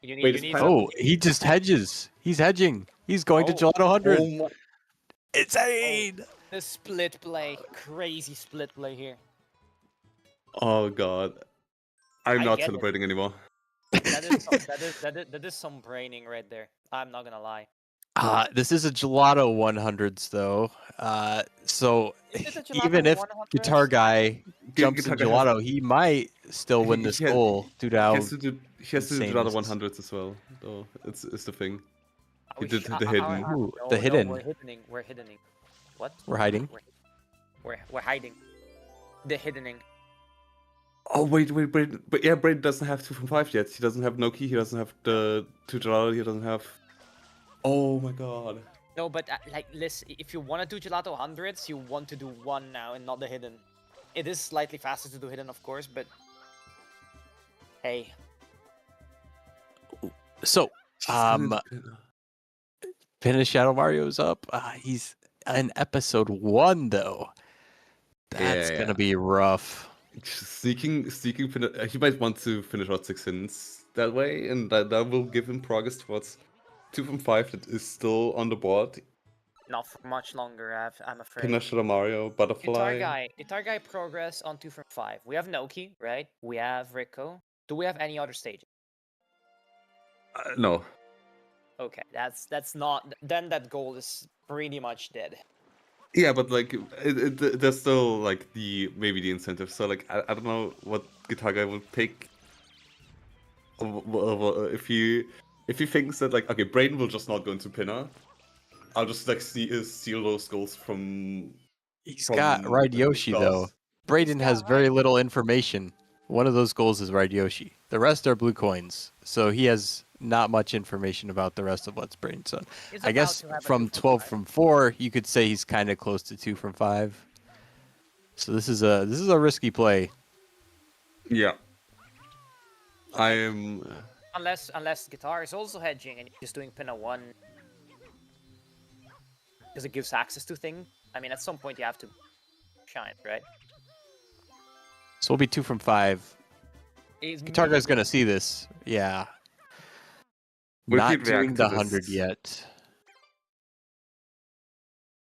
Speaker 1: You need,
Speaker 2: Wait,
Speaker 1: you
Speaker 2: is
Speaker 1: need
Speaker 2: pineapple-
Speaker 4: Oh, he just hedges. He's hedging. He's going to
Speaker 1: Oh.
Speaker 4: Gelato 100.
Speaker 2: Oh my!
Speaker 4: Insane!
Speaker 1: the split play. Crazy split play here.
Speaker 2: Oh god! I'm
Speaker 1: I
Speaker 2: not
Speaker 1: get it.
Speaker 2: celebrating anymore.
Speaker 1: That is some braining right there. I'm not gonna lie.
Speaker 4: This is a Gelato 100s, though. So
Speaker 1: Is it a
Speaker 4: even
Speaker 1: Gelato
Speaker 4: if
Speaker 1: 100s?
Speaker 4: Guitar Guy jumps in
Speaker 2: Guitar Guy has-
Speaker 4: Gelato, he might still win this
Speaker 2: He has-
Speaker 4: goal due to
Speaker 2: He
Speaker 4: how
Speaker 2: has to do
Speaker 4: insane
Speaker 2: the other
Speaker 4: this is.
Speaker 2: 100s as well. Though it's the thing.
Speaker 1: Are
Speaker 2: He
Speaker 1: we
Speaker 2: did
Speaker 1: sh-
Speaker 2: the hidden.
Speaker 4: Ooh,
Speaker 1: no,
Speaker 4: the
Speaker 1: no,
Speaker 4: hidden.
Speaker 1: We're hiddening. We're hiddening. What?
Speaker 4: We're hiding.
Speaker 1: We're hiding. The hiddening.
Speaker 2: Oh wait, but yeah, Braden doesn't have 2 from 5 yet. He doesn't have no key. He doesn't have the 2 Gelato. He doesn't have. Oh my god.
Speaker 1: No, but like, listen. If you want to do Gelato 100s, you want to do 1 now and not the hidden. It is slightly faster to do hidden, of course, but hey.
Speaker 4: So Um, Pinna Shadow Mario's up. He's in episode 1 though. That's gonna be rough.
Speaker 2: Sneaking, he might want to finish out 6 hits that way, and that will give him progress towards 2 from 5 that is still on the board.
Speaker 1: Not for much longer, I'm afraid.
Speaker 2: Pinna Shadow Mario, Butterfly.
Speaker 1: Guitar Guy progress on 2 from 5. We have Noki, right? We have Rico. Do we have any other stages?
Speaker 2: No.
Speaker 1: Okay, that's not. Then that goal is pretty much dead.
Speaker 2: Yeah, but like there's still like maybe the incentive. So like I don't know what Guitar Guy will pick. If he thinks that like okay, Braden will just not go into Pinna. I'll just like steal those goals from.
Speaker 4: He's got Ride Yoshi though.
Speaker 2: Klaus.
Speaker 4: Braden has very little information. One of those goals is Ride Yoshi. The rest are blue coins. So he has not much information about the rest of what's Braden's done. I guess from 12 from 4, you could say he's kind of close to 2 from 5. So this is a risky play.
Speaker 2: Yeah. I am.
Speaker 1: Unless Guitar is also hedging and he's doing Pinna 1. Because it gives access to things. I mean, at some point you have to shine, right?
Speaker 4: So we'll be 2 from 5. Guitar Guy's gonna see this. Yeah. Not doing the 100 yet.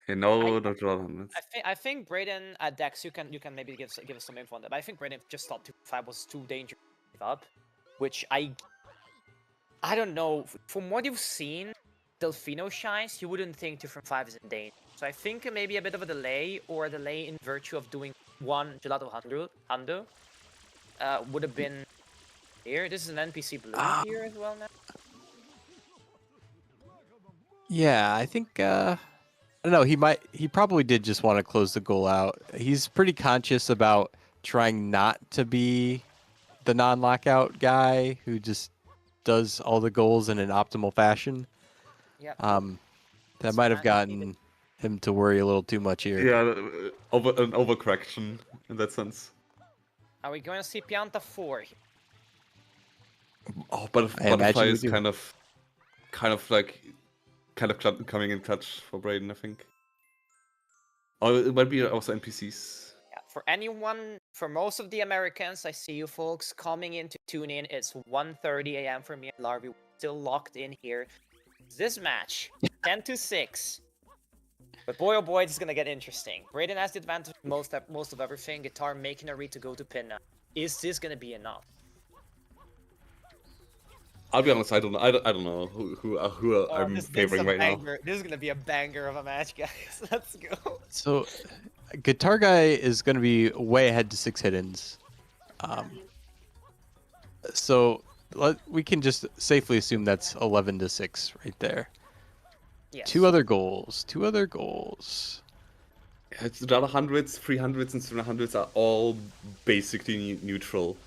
Speaker 2: Okay, no, not 100.
Speaker 1: I think Braden at Dex, you can maybe give us some info on that. But I think Braden just thought 2 from 5 was too dangerous to give up, which I don't know. From what you've seen, Delfino shines, you wouldn't think 2 from 5 is in danger. So I think maybe a bit of a delay, or a delay in virtue of doing 1 Gelato Hundo would have been here. This is an NPC blue here as well now.
Speaker 4: Yeah, I think I don't know, he probably did just want to close the goal out. He's pretty conscious about trying not to be the non-lockout guy who just does all the goals in an optimal fashion.
Speaker 1: Yeah.
Speaker 4: That might have gotten him to worry a little too much here.
Speaker 2: Yeah, an overcorrection in that sense.
Speaker 1: Are we going to see Pianta 4?
Speaker 2: Oh, but Butterfly is kind of coming in touch for Braden, I think. Oh, it might be also NPCs.
Speaker 1: Yeah, for most of the Americans, I see you folks coming in to tune in. It's 1:30 a.m. for me and Larvi. We're still locked in here. This match, 10-6. But boy, oh boy, it's gonna get interesting. Braden has the advantage of most of everything. Guitar making a read to go to Pinna. Is this gonna be enough?
Speaker 2: I'll be honest, I don't know who I'm favoring right now.
Speaker 1: This is gonna be a banger of a match, guys. Let's go.
Speaker 4: So, Guitar Guy is going to be way ahead to 6 hit-ins. So we can just safely assume that's 11-6 right there.
Speaker 1: Yes.
Speaker 4: Two other goals.
Speaker 2: It's the other 100s, 300s, and 700s are all basically neutral.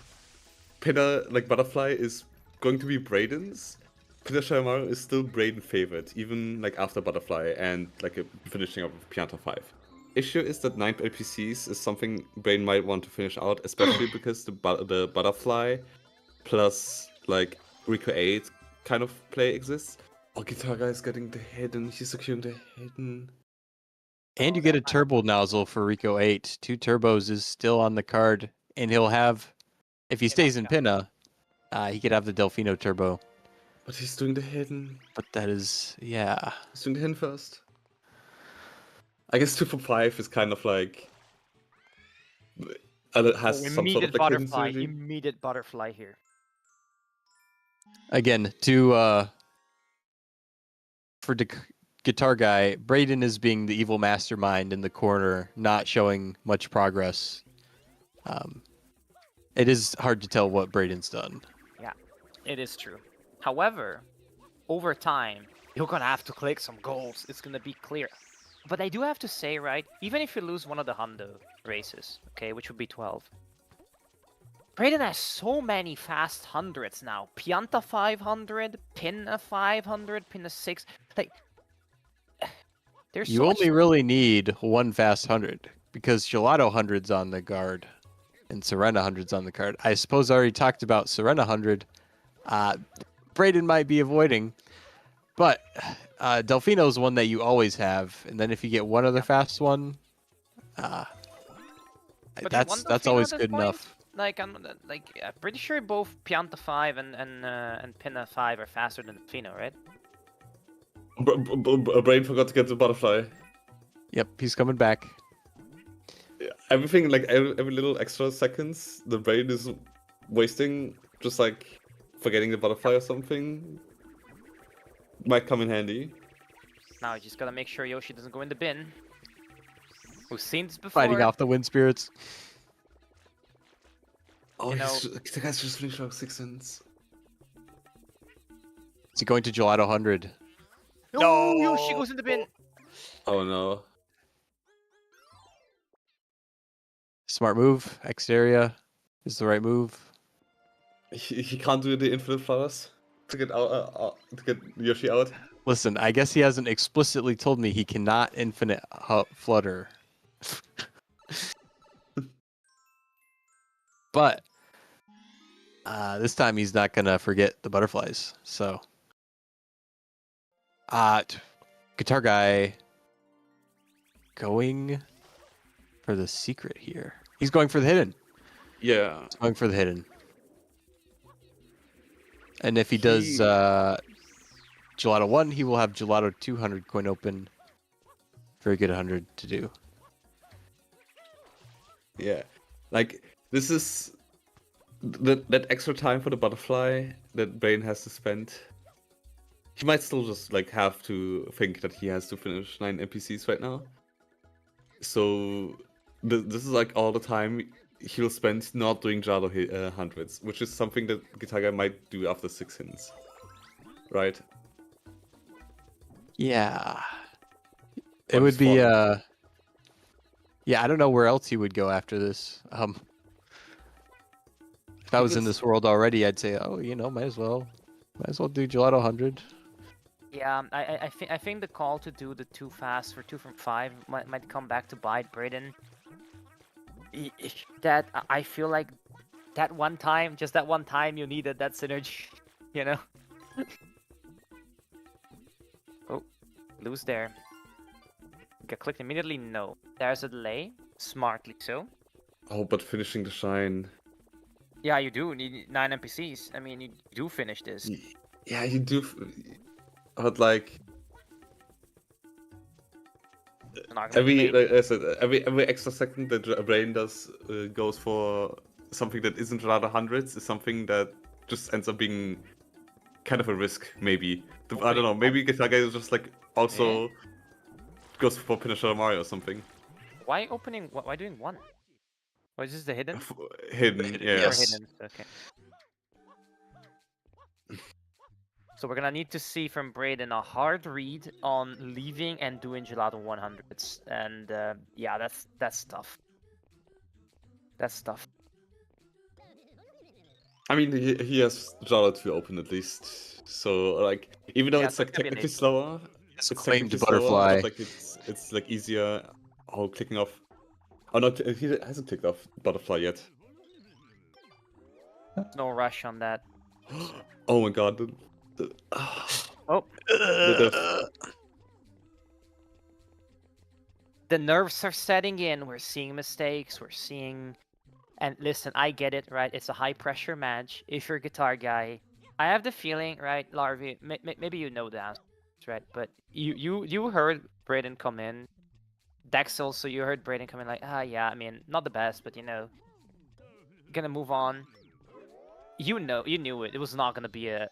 Speaker 2: Pinna, like Butterfly, is going to be Braden's. Pinna Shayamaru is still Braden favored, even like after Butterfly and like a finishing up with Pianta 5. Issue is that 9 LPCs is something Braden might want to finish out, especially because the Butterfly plus like Rico 8 kind of play exists. Oh, Guitar Guy is getting the hidden. He's securing the hidden.
Speaker 4: And you get a turbo nozzle for Rico 8. 2 turbos is still on the card, and he'll have, if he stays in Pinna, he could have the Delfino turbo.
Speaker 2: But he's doing the hidden.
Speaker 4: But that is, yeah.
Speaker 2: He's doing the hidden first. I guess 2 from 5 is kind of like has some sort of like
Speaker 1: immediate butterfly here.
Speaker 4: Again, for the Guitar Guy, Braden is being the evil mastermind in the corner, not showing much progress. It is hard to tell what Braden's done.
Speaker 1: Yeah, it is true. However, over time, you're gonna have to click some goals. It's gonna be clear. But I do have to say, right, even if you lose one of the Hundo races, okay, which would be 12, Braden has so many fast hundreds now. Pianta 500, Pinna 500, Pinna 6. Like, there's
Speaker 4: you only really need one fast 100 because Gelato 100's on the guard and Serena 100's on the card. I suppose I already talked about Serena 100. Brayden might be avoiding. But Delfino's one that you always have, and then if you get one other fast one,
Speaker 1: But you
Speaker 4: that's
Speaker 1: want Delfino
Speaker 4: always
Speaker 1: at this
Speaker 4: good
Speaker 1: point?
Speaker 4: enough.
Speaker 1: Like I'm pretty sure both Pianta 5 and Pinna 5 are faster than Delfino, right?
Speaker 2: Brain forgot to get the butterfly.
Speaker 4: Yep, he's coming back.
Speaker 2: Everything, like every little extra seconds, the brain is wasting, just like forgetting the butterfly or something, might come in handy.
Speaker 1: Now you just gotta make sure Yoshi doesn't go in the bin. We've seen this before.
Speaker 4: Fighting off the wind spirits.
Speaker 2: Oh,
Speaker 1: You know-
Speaker 2: the guy's just finished off 6 cents.
Speaker 4: Is he going to Gelato 100?
Speaker 1: No, Yoshi goes in the bin.
Speaker 2: Oh no.
Speaker 4: Smart move. Exit area is the right move.
Speaker 2: He can't do the infinite flowers to get out, to get Yoshi out.
Speaker 4: Listen, I guess he hasn't explicitly told me he cannot infinite flutter. But this time he's not gonna forget the butterflies. So, guitar guy going for the secret here. He's going for the hidden.
Speaker 2: Yeah.
Speaker 4: He's going for the hidden. And if he does Gelato 1, he will have Gelato 200 coin open. Very good 100 to do.
Speaker 2: Yeah. Like, this is that extra time for the butterfly that Brain has to spend. He might still just like have to think that he has to finish 9 NPCs right now. So this is like all the time he'll spend not doing Gelato hundreds, which is something that Guitar Guy might do after 6 hints. Right?
Speaker 4: Yeah. It
Speaker 2: But
Speaker 4: would
Speaker 2: it's
Speaker 4: be
Speaker 2: fun.
Speaker 4: yeah, I don't know where else he would go after this. If I was in
Speaker 2: Because-
Speaker 4: this world already, I'd say, oh, might as well do Gelato 100.
Speaker 1: Yeah, I think the call to do the 2 fast for 2 from 5 might come back to bite Brayden. That I feel like that one time, just that one time, you needed that synergy, you know. Oh, lose there. Get clicked immediately. No, there's a delay. Smartly so.
Speaker 2: Oh, but finishing the shine.
Speaker 1: Yeah, you do need 9 NPCs. I mean, you do finish this.
Speaker 2: Yeah, you do. But like
Speaker 1: Not gonna be
Speaker 2: every,
Speaker 1: late.
Speaker 2: like I said, every extra second that a brain does goes for something that isn't rather hundreds is something that just ends up being kind of a risk. Maybe I don't know. Maybe Guitar Guy is just like also goes for Finisher Mario or something.
Speaker 1: Why opening? Why doing 1? Or is this the hidden?
Speaker 2: Hidden, yeah.
Speaker 1: Or
Speaker 4: Yes.
Speaker 1: hidden. Okay. So we're gonna need to see from Brayden a hard read on leaving and doing Gelato 100s, and yeah, that's tough. That's tough.
Speaker 2: I mean, he has Jala to open at least. So like, even though
Speaker 1: Yeah,
Speaker 2: it's
Speaker 1: so
Speaker 2: like
Speaker 1: it's gonna be
Speaker 2: technically
Speaker 1: late.
Speaker 2: slower,
Speaker 4: It's
Speaker 2: it's
Speaker 4: claimed
Speaker 2: technically slower,
Speaker 4: butterfly.
Speaker 2: but like it's like easier. Oh, clicking off. Oh no, he hasn't clicked off butterfly yet.
Speaker 1: No rush on that.
Speaker 2: Oh my god.
Speaker 1: Oh,
Speaker 2: The
Speaker 1: the nerves are setting in. We're seeing mistakes. We're seeing, and listen, I get it, right? It's a high pressure match. If you're a Guitar Guy, I have the feeling, right, Larvi? Maybe you know the answer, right? But you heard Brayden come in. Dex also, you heard Brayden come in like, yeah, I mean, not the best, but gonna move on. You knew it. It was not gonna be a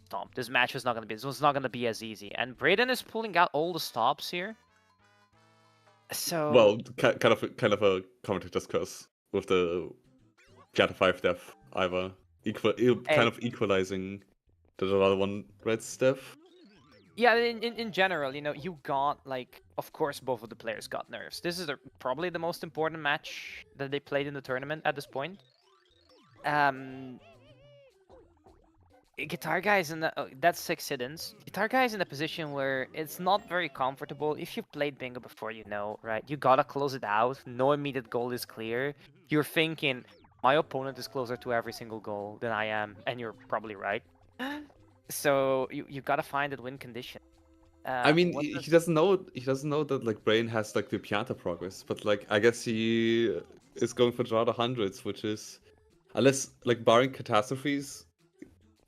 Speaker 1: stomp. This match was not gonna be. This was not gonna be as easy. And Brayden is pulling out all the stops here. So
Speaker 2: well, kind of a commentator's curse with the Piata 5 death either. Kind of equalizing the other one red death.
Speaker 1: yeah, in general, you got like, of course, both of the players got nerfs. This is probably the most important match that they played in the tournament at this point. Guitar Guy's in that's 6 hiddens. Guitar Guy's in a position where it's not very comfortable. If you've played bingo before, right? You gotta close it out. No immediate goal is clear. You're thinking, my opponent is closer to every single goal than I am, and you're probably right. So you gotta find that win condition.
Speaker 2: I mean,
Speaker 1: what
Speaker 2: he
Speaker 1: does-
Speaker 2: doesn't know. He doesn't know that like Brain has like the Pianta progress, but like I guess he is going for Jada hundreds, which is, unless like barring catastrophes,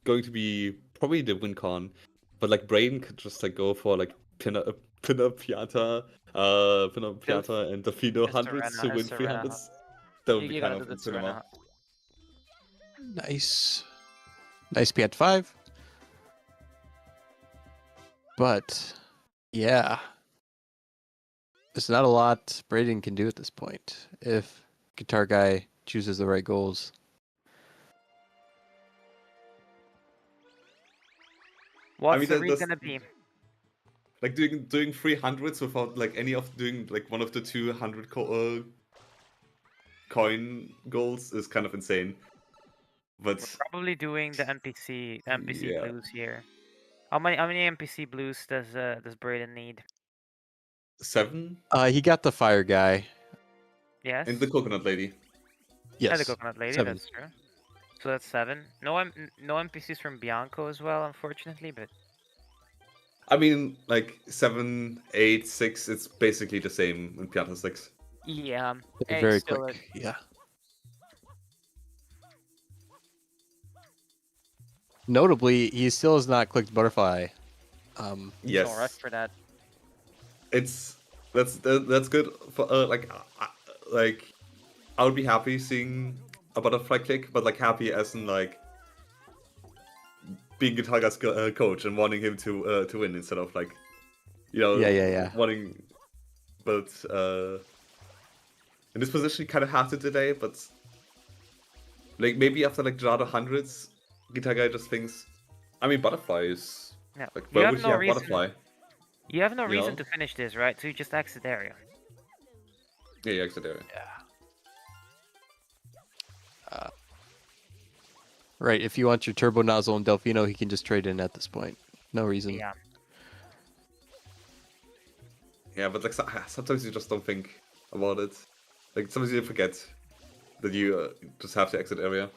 Speaker 2: going to be probably the win con. But like Brain could just like go for like pin up Pianta, pin up
Speaker 1: Build
Speaker 2: Pianta and Delfino
Speaker 1: a
Speaker 2: hundreds to
Speaker 1: Serena- a
Speaker 2: win
Speaker 1: Serena
Speaker 2: 300s. That would be
Speaker 1: you
Speaker 2: kind
Speaker 1: gotta
Speaker 2: of
Speaker 1: do the
Speaker 2: in cinema.
Speaker 1: Serena.
Speaker 4: Nice. Nice Piat 5. But, yeah. There's not a lot Braden can do at this point if Guitar Guy chooses the right goals.
Speaker 1: What's
Speaker 2: mean,
Speaker 1: the
Speaker 2: that-
Speaker 1: read
Speaker 2: that's-
Speaker 1: gonna be?
Speaker 2: Like doing 300s without like any of doing like one of the 200 coin goals is kind of insane. But
Speaker 1: Probably doing the NPC
Speaker 2: Yeah.
Speaker 1: blues here. How many NPC blues does Braden need?
Speaker 2: 7
Speaker 4: He got the Fire Guy.
Speaker 1: Yes.
Speaker 2: and the Coconut Lady.
Speaker 4: Yes.
Speaker 1: The coconut lady.
Speaker 4: 7.
Speaker 1: That's true. So that's 7. No NPCs from Bianco as well, unfortunately. But
Speaker 2: I mean, like 7, 8, 6. It's basically the same in Pianta 6.
Speaker 1: yeah,
Speaker 4: They're
Speaker 1: it's
Speaker 4: very
Speaker 1: still
Speaker 4: quick. Yeah. Notably, he still has not clicked Butterfly.
Speaker 1: He's all right
Speaker 2: Yes,
Speaker 1: for that.
Speaker 2: that's good for like I would be happy seeing a butterfly click, but like happy as in like being Guitarga's coach and wanting him to win instead of like
Speaker 4: Yeah.
Speaker 2: wanting. But in this position, you kind of have to delay, but like maybe after like Jada hundreds, Guitar Guy just thinks, I mean, butterfly is
Speaker 1: Yeah.
Speaker 2: like
Speaker 1: You
Speaker 2: where
Speaker 1: have
Speaker 2: would
Speaker 1: no
Speaker 2: you have
Speaker 1: reason.
Speaker 2: butterfly?
Speaker 1: You have no
Speaker 2: You
Speaker 1: reason
Speaker 2: know?
Speaker 1: to finish this, right? So you just exit area.
Speaker 2: Yeah, exit area.
Speaker 4: Right. If you want your Turbo Nozzle and Delfino, he can just trade in at this point. No reason.
Speaker 1: Yeah.
Speaker 2: Yeah, but like sometimes you just don't think about it. Like sometimes you forget that you just have to exit area.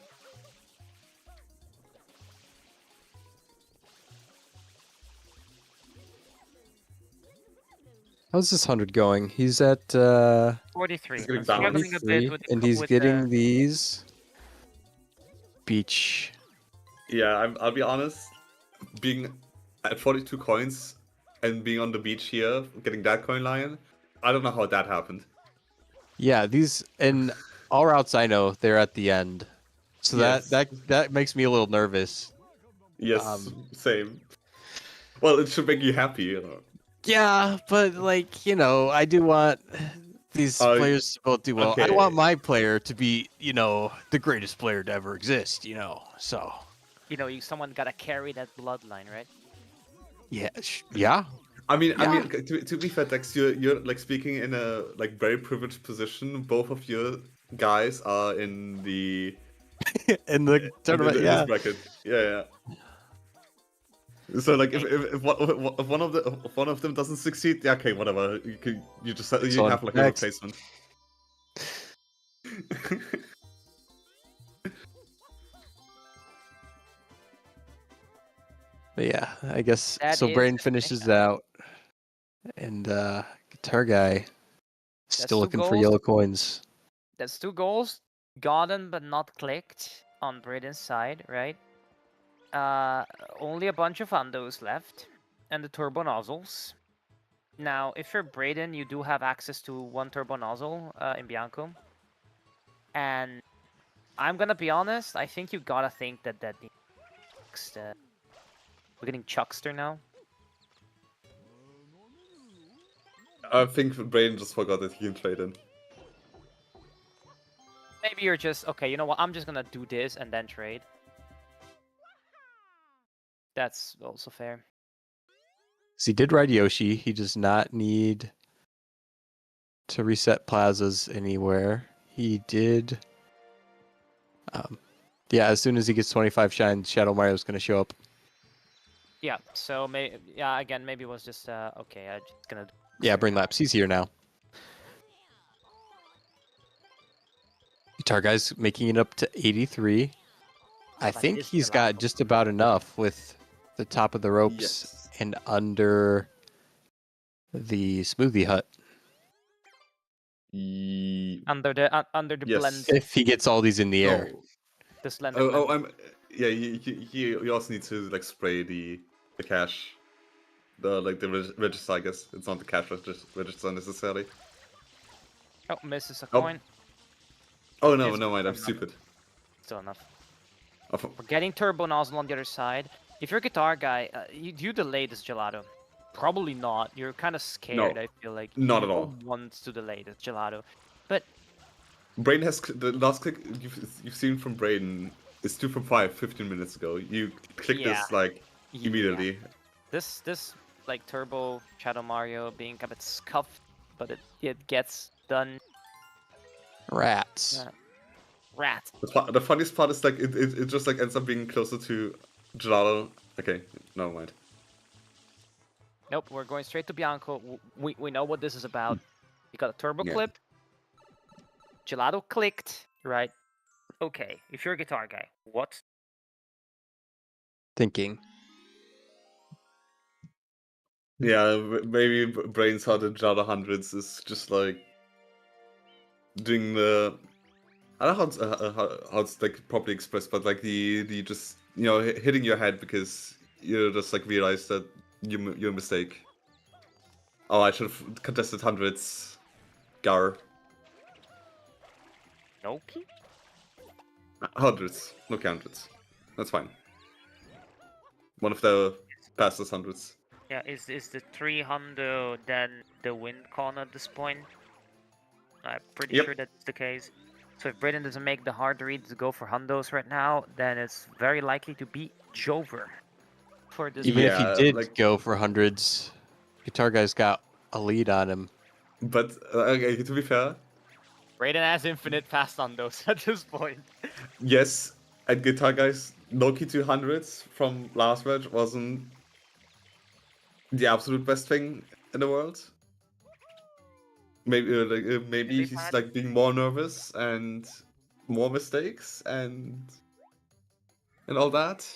Speaker 4: How's this 100 going? He's at
Speaker 1: 43.
Speaker 2: He's getting
Speaker 1: I'm
Speaker 2: down.
Speaker 1: struggling a
Speaker 4: 23,
Speaker 1: bit with the
Speaker 4: and he's
Speaker 1: with
Speaker 4: getting
Speaker 1: the...
Speaker 4: these beach.
Speaker 2: Yeah, I'll be honest. Being at 42 coins and being on the beach here, getting that coin lion, I don't know how that happened.
Speaker 4: Yeah, these and all routes I know, they're at the end. So
Speaker 2: Yes.
Speaker 4: that makes me a little nervous.
Speaker 2: Yes, same. Well, it should make you happy, you know.
Speaker 4: Yeah, but like, I do want these players to both do well. I
Speaker 2: okay.
Speaker 4: want my player to be, the greatest player to ever exist, So,
Speaker 1: someone gotta carry that bloodline, right?
Speaker 4: yeah, yeah.
Speaker 2: I mean,
Speaker 4: Yeah.
Speaker 2: to be fair, Dex, you're like speaking in a like very privileged position. Both of your guys are in the
Speaker 4: In the tournament,
Speaker 2: in
Speaker 4: yeah.
Speaker 2: this bracket. Yeah. So like if one of them doesn't succeed, yeah, okay, whatever. You just you
Speaker 4: on.
Speaker 2: have like a
Speaker 4: Next.
Speaker 2: replacement.
Speaker 4: But yeah, I guess
Speaker 1: That
Speaker 4: so.
Speaker 1: is
Speaker 4: Brain
Speaker 1: the
Speaker 4: finishes
Speaker 1: finish.
Speaker 4: out, and Guitar Guy still
Speaker 1: 2
Speaker 4: looking for
Speaker 1: goals.
Speaker 4: yellow coins.
Speaker 1: That's 2 goals gotten but not clicked on Braden's side, right? Only a bunch of undos left, and the turbo nozzles. Now, if you're Braden, you do have access to 1 turbo nozzle in Bianco. And I'm gonna be honest, I think you gotta think that next. We're getting Chuckster now.
Speaker 2: I think Brain just forgot that he can trade in.
Speaker 1: Maybe you're just okay. You know what? I'm just gonna do this and then trade. That's also fair.
Speaker 4: So he did ride Yoshi. He does not need to reset plazas anywhere. He did. Yeah, as soon as he gets 25 shine, Shadow Mario's going to show up.
Speaker 1: Yeah. So again, maybe it was just okay. I'm just gonna.
Speaker 4: Yeah, bring laps. He's here now. Guitar Guy's making it up to 83. I
Speaker 1: But
Speaker 4: think
Speaker 1: it is
Speaker 4: he's
Speaker 1: still out.
Speaker 4: got just about enough with the top of the ropes
Speaker 2: Yes.
Speaker 4: and under the smoothie hut.
Speaker 1: Under the
Speaker 2: Yes.
Speaker 1: blend,
Speaker 4: If he gets all these in the air.
Speaker 2: No.
Speaker 1: the slender
Speaker 2: Oh,
Speaker 1: blend.
Speaker 2: yeah. You also need to like spray the cash, the register. I guess it's not the cash register necessarily.
Speaker 1: Oh, misses a
Speaker 2: Oh.
Speaker 1: coin.
Speaker 2: Oh no,
Speaker 1: It's
Speaker 2: no mind. I'm
Speaker 1: enough.
Speaker 2: stupid.
Speaker 1: Still enough.
Speaker 2: Oh,
Speaker 1: We're getting turbo nozzle on the other side. If you're a guitar guy, you delay this gelato. Probably not. You're kind of scared. I feel like
Speaker 2: not
Speaker 1: you
Speaker 2: at all.
Speaker 1: don't want to delay this gelato, but
Speaker 2: Brain has the last click you've seen from Brain is 2 from 5, 15 minutes ago. You click
Speaker 1: Yeah.
Speaker 2: this like
Speaker 1: yeah.
Speaker 2: immediately.
Speaker 1: This like turbo Shadow Mario being a bit scuffed, but it gets done.
Speaker 4: Rats.
Speaker 1: Yeah. Rat.
Speaker 2: The funniest part is like it just like ends up being closer to Gelato. Okay, never mind.
Speaker 1: Nope, we're going straight to Bianco. We know what this is about. You got a turbo
Speaker 2: Yeah.
Speaker 1: clip. Gelato clicked, right? Okay, if you're a guitar guy, what?
Speaker 4: Thinking.
Speaker 2: Yeah, maybe Brain's Heart and Gelato hundreds is just like doing the. I don't know how it's like properly expressed, but like the just hitting your head because you just like realize that your mistake. Oh, I should have contested hundreds. Gar.
Speaker 1: Noki?
Speaker 2: Hundreds, no hundreds. That's fine. One of the fastest hundreds.
Speaker 1: Yeah, is the 300 then the win con at this point? I'm pretty
Speaker 2: Yep.
Speaker 1: sure that's the case. So if Britain doesn't make the hard read to go for hundos right now, then it's very likely to be Jover for this.
Speaker 4: Even if he
Speaker 2: Yeah,
Speaker 4: did
Speaker 2: like-
Speaker 4: go for hundreds, Guitar Guy's got a lead on him.
Speaker 2: But okay, to be fair,
Speaker 1: Brayden has infinite fast hundos at this point.
Speaker 2: yes, at Guitar Guys, Loki 200s from last match wasn't the absolute best thing in the world. Maybe maybe
Speaker 1: Really
Speaker 2: he's
Speaker 1: bad?
Speaker 2: like being more nervous and more mistakes and all that.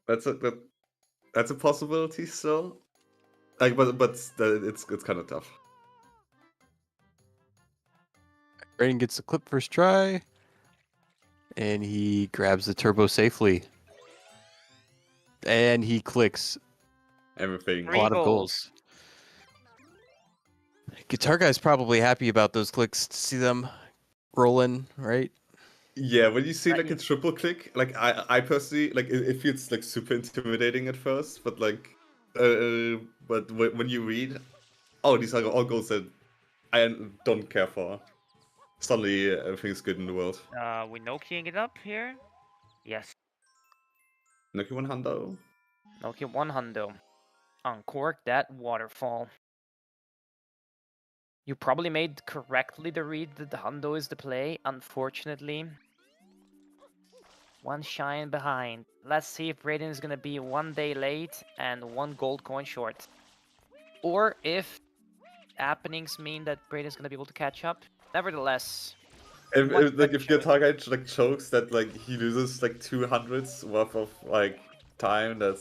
Speaker 2: That's a possibility still. Like, but it's kind of tough.
Speaker 4: Brayden gets the clip first try, and he grabs the turbo safely. And he clicks
Speaker 2: Everything.
Speaker 4: a lot of goals. Guitar Guy's probably happy about those clicks to see them rolling, right?
Speaker 2: Yeah, when you see like a
Speaker 1: Yeah.
Speaker 2: triple click, like I personally like it feels like super intimidating at first, but like, but when you read, oh, these are all goals that I don't care for. Suddenly, everything's good in the world.
Speaker 1: We Nokiing it up here. Yes,
Speaker 2: Noki 100.
Speaker 1: Nokia 1 hundo. Uncork that waterfall. You probably made correctly the read that the hundo is the play. Unfortunately, one shine behind. Let's see if Brayden is gonna be 1 day late and 1 gold coin short, or if happenings mean that Brayden's gonna be able to catch up. Nevertheless,
Speaker 2: If Guitar Guy like chokes that like he loses like 200s worth of like time, that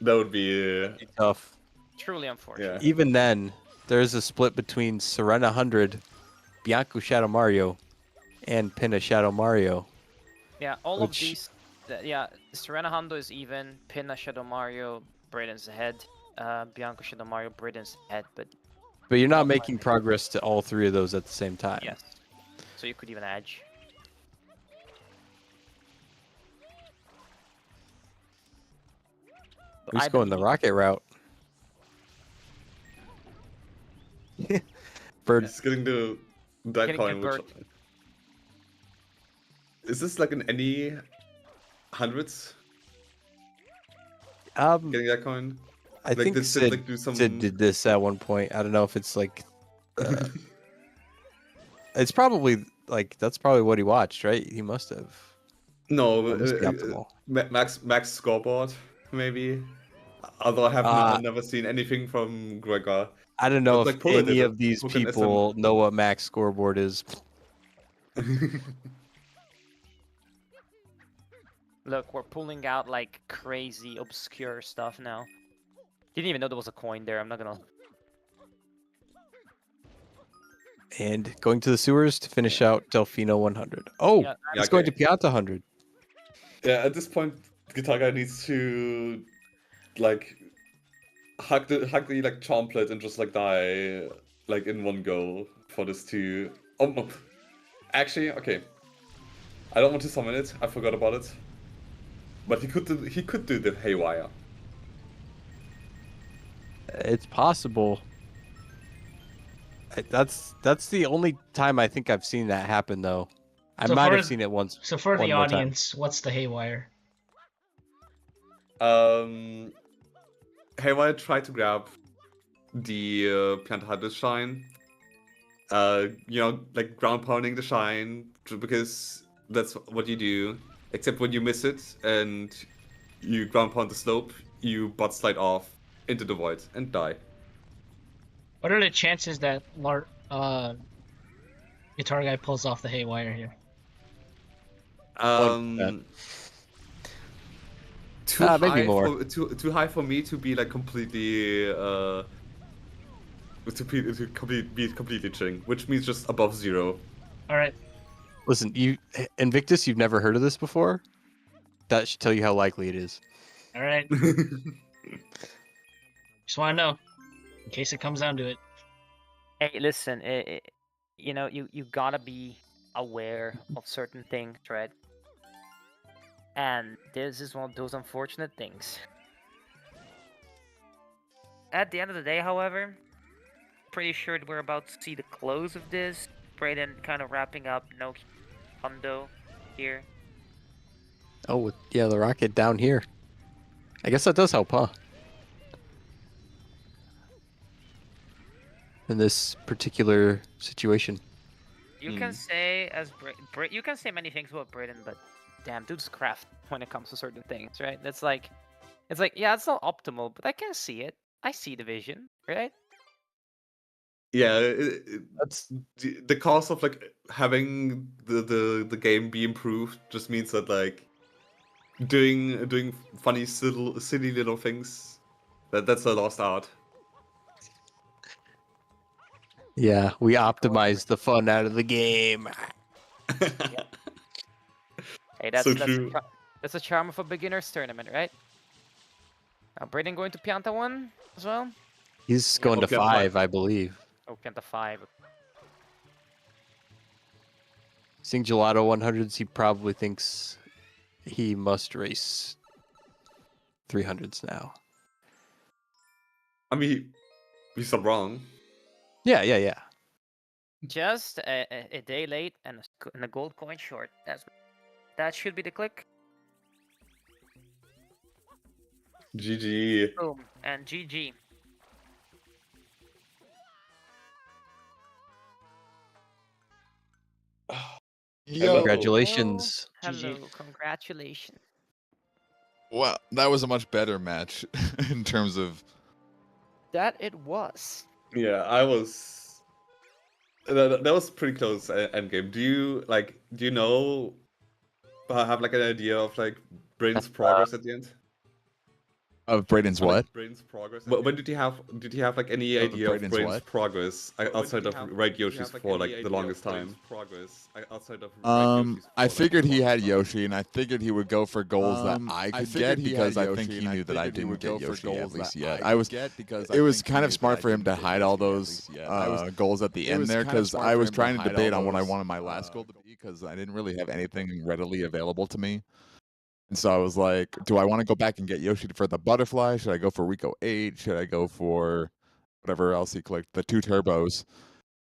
Speaker 2: would be
Speaker 4: Tough.
Speaker 1: truly unfortunate.
Speaker 2: yeah.
Speaker 4: Even then, there's a split between Serena 100, Bianco Shadow Mario, and Pinna Shadow Mario.
Speaker 1: Yeah, all
Speaker 4: Which-
Speaker 1: of these. Yeah, Serena Hundo is even. Pinna Shadow Mario, Brayden's ahead. Bianco Shadow Mario, Brayden's ahead. But
Speaker 4: But you're not
Speaker 1: Not
Speaker 4: making progress to all three of those at the same time.
Speaker 1: yes, so you could even edge. But
Speaker 4: Who's
Speaker 1: I
Speaker 4: going the
Speaker 1: believe-
Speaker 4: rocket route? Bird.
Speaker 2: He's getting the that
Speaker 1: Getting
Speaker 2: coin. Which,
Speaker 1: convert.
Speaker 2: is this like an any hundreds
Speaker 4: Um,
Speaker 2: getting that coin?
Speaker 4: I
Speaker 2: Like,
Speaker 4: think
Speaker 2: did Sid,
Speaker 4: Sid,
Speaker 2: like, do some-
Speaker 4: Sid did this at one point. I don't know if it's like. It's probably like that's probably what he watched, right? He must have.
Speaker 2: No,
Speaker 4: That must be optimal.
Speaker 2: Max scoreboard maybe. Although I have never seen anything from Gregor.
Speaker 4: I don't know
Speaker 2: But,
Speaker 4: if
Speaker 2: like, Pola did
Speaker 4: any
Speaker 2: it.
Speaker 4: of these
Speaker 2: Who can
Speaker 4: people know what max scoreboard is.
Speaker 1: Look, we're pulling out like crazy, obscure stuff now. Didn't even know there was a coin there. I'm not gonna.
Speaker 4: And going to the sewers to finish out Delfino 100. Oh,
Speaker 1: Yeah,
Speaker 2: Yeah,
Speaker 4: it's going to
Speaker 2: okay.
Speaker 4: Pianta 100.
Speaker 2: Yeah, at this point, Guitar Guy needs to like hug the like chomplet and just like die like in one go for this to. Oh no. Actually, okay. I don't want to summon it. I forgot about it. But he could do the haywire.
Speaker 4: It's possible. That's the only time I think I've seen that happen, though. I
Speaker 3: So
Speaker 4: might
Speaker 3: for-
Speaker 4: have seen it once.
Speaker 3: So for
Speaker 4: one
Speaker 3: the
Speaker 4: more time.
Speaker 3: audience, what's the haywire?
Speaker 2: Haywire tried to grab the Pianta shine. You know, like ground pounding the shine because that's what you do. Except when you miss it and you ground pound the slope, you butt slide off into the void and die.
Speaker 3: What are the chances that Guitar Guy pulls off the haywire here?
Speaker 2: Too
Speaker 4: maybe
Speaker 2: high
Speaker 4: more.
Speaker 2: too high for me to be like completely be completely chilling, which means just above 0.
Speaker 3: All right.
Speaker 4: Listen, Invictus, you've never heard of this before? That should tell you how likely it is.
Speaker 3: All right. Just want to know, in case it comes down to it.
Speaker 1: Hey, listen. You know, you gotta be aware of certain things, right? And this is one of those unfortunate things. At the end of the day, however, pretty sure we're about to see the close of this. Brayden kind of wrapping up no hundo here.
Speaker 4: Oh, yeah, the rocket down here. I guess that does help, huh? In this particular situation.
Speaker 1: You can say you can say many things about Brayden, but damn, dude's craft when it comes to certain things, right? It's like, yeah, it's not optimal, but I can see it. I see the vision, right?
Speaker 2: Yeah,
Speaker 4: That's
Speaker 2: the cost of like having the game be improved just means that like doing funny silly little things that's a lost art.
Speaker 4: yeah, we optimized the fun out of the game.
Speaker 1: Hey, that's
Speaker 2: So
Speaker 1: that's
Speaker 2: true.
Speaker 1: that's a charm of a beginner's tournament, right? Brayden going to Pianta 1 as well?
Speaker 4: He's
Speaker 1: Yeah,
Speaker 4: going to
Speaker 2: okay,
Speaker 4: 5, I believe.
Speaker 1: Oh, Pianta 5.
Speaker 4: Seeing Gelato 100s, he probably thinks he must race 300s now.
Speaker 2: I mean, he's not wrong.
Speaker 4: Yeah.
Speaker 1: Just a day late and a gold coin short. That should be the click.
Speaker 2: GG.
Speaker 1: Boom and GG.
Speaker 5: Yo,
Speaker 4: Congratulations.
Speaker 1: Hello,
Speaker 3: GG.
Speaker 1: congratulations.
Speaker 5: well, that was a much better match in terms of.
Speaker 1: That it was.
Speaker 2: Yeah, I was. That was pretty close endgame. Do you know? Have like an idea of like Brayden's progress at the end?
Speaker 5: Of Brayden's
Speaker 2: Or, like,
Speaker 5: what?
Speaker 2: Brayden's progress. When did you have like any
Speaker 5: Of
Speaker 2: idea of
Speaker 5: Brayden's
Speaker 2: Brayden's
Speaker 5: what?
Speaker 2: progress outside of Right Yoshi's for like the longest time?
Speaker 5: I figured he had Yoshi, and I figured he would go for goals that I could get because I think he knew that I didn't get Yoshi at least yet. It was kind of smart for him to hide all those goals at the end there because I was trying to debate on what I wanted my last goal to be because I didn't really have anything readily available to me. And so I was like, do I want to go back and get Yoshi for the butterfly? Should I go for Rico 8? Should I go for whatever else he clicked, the 2 turbos?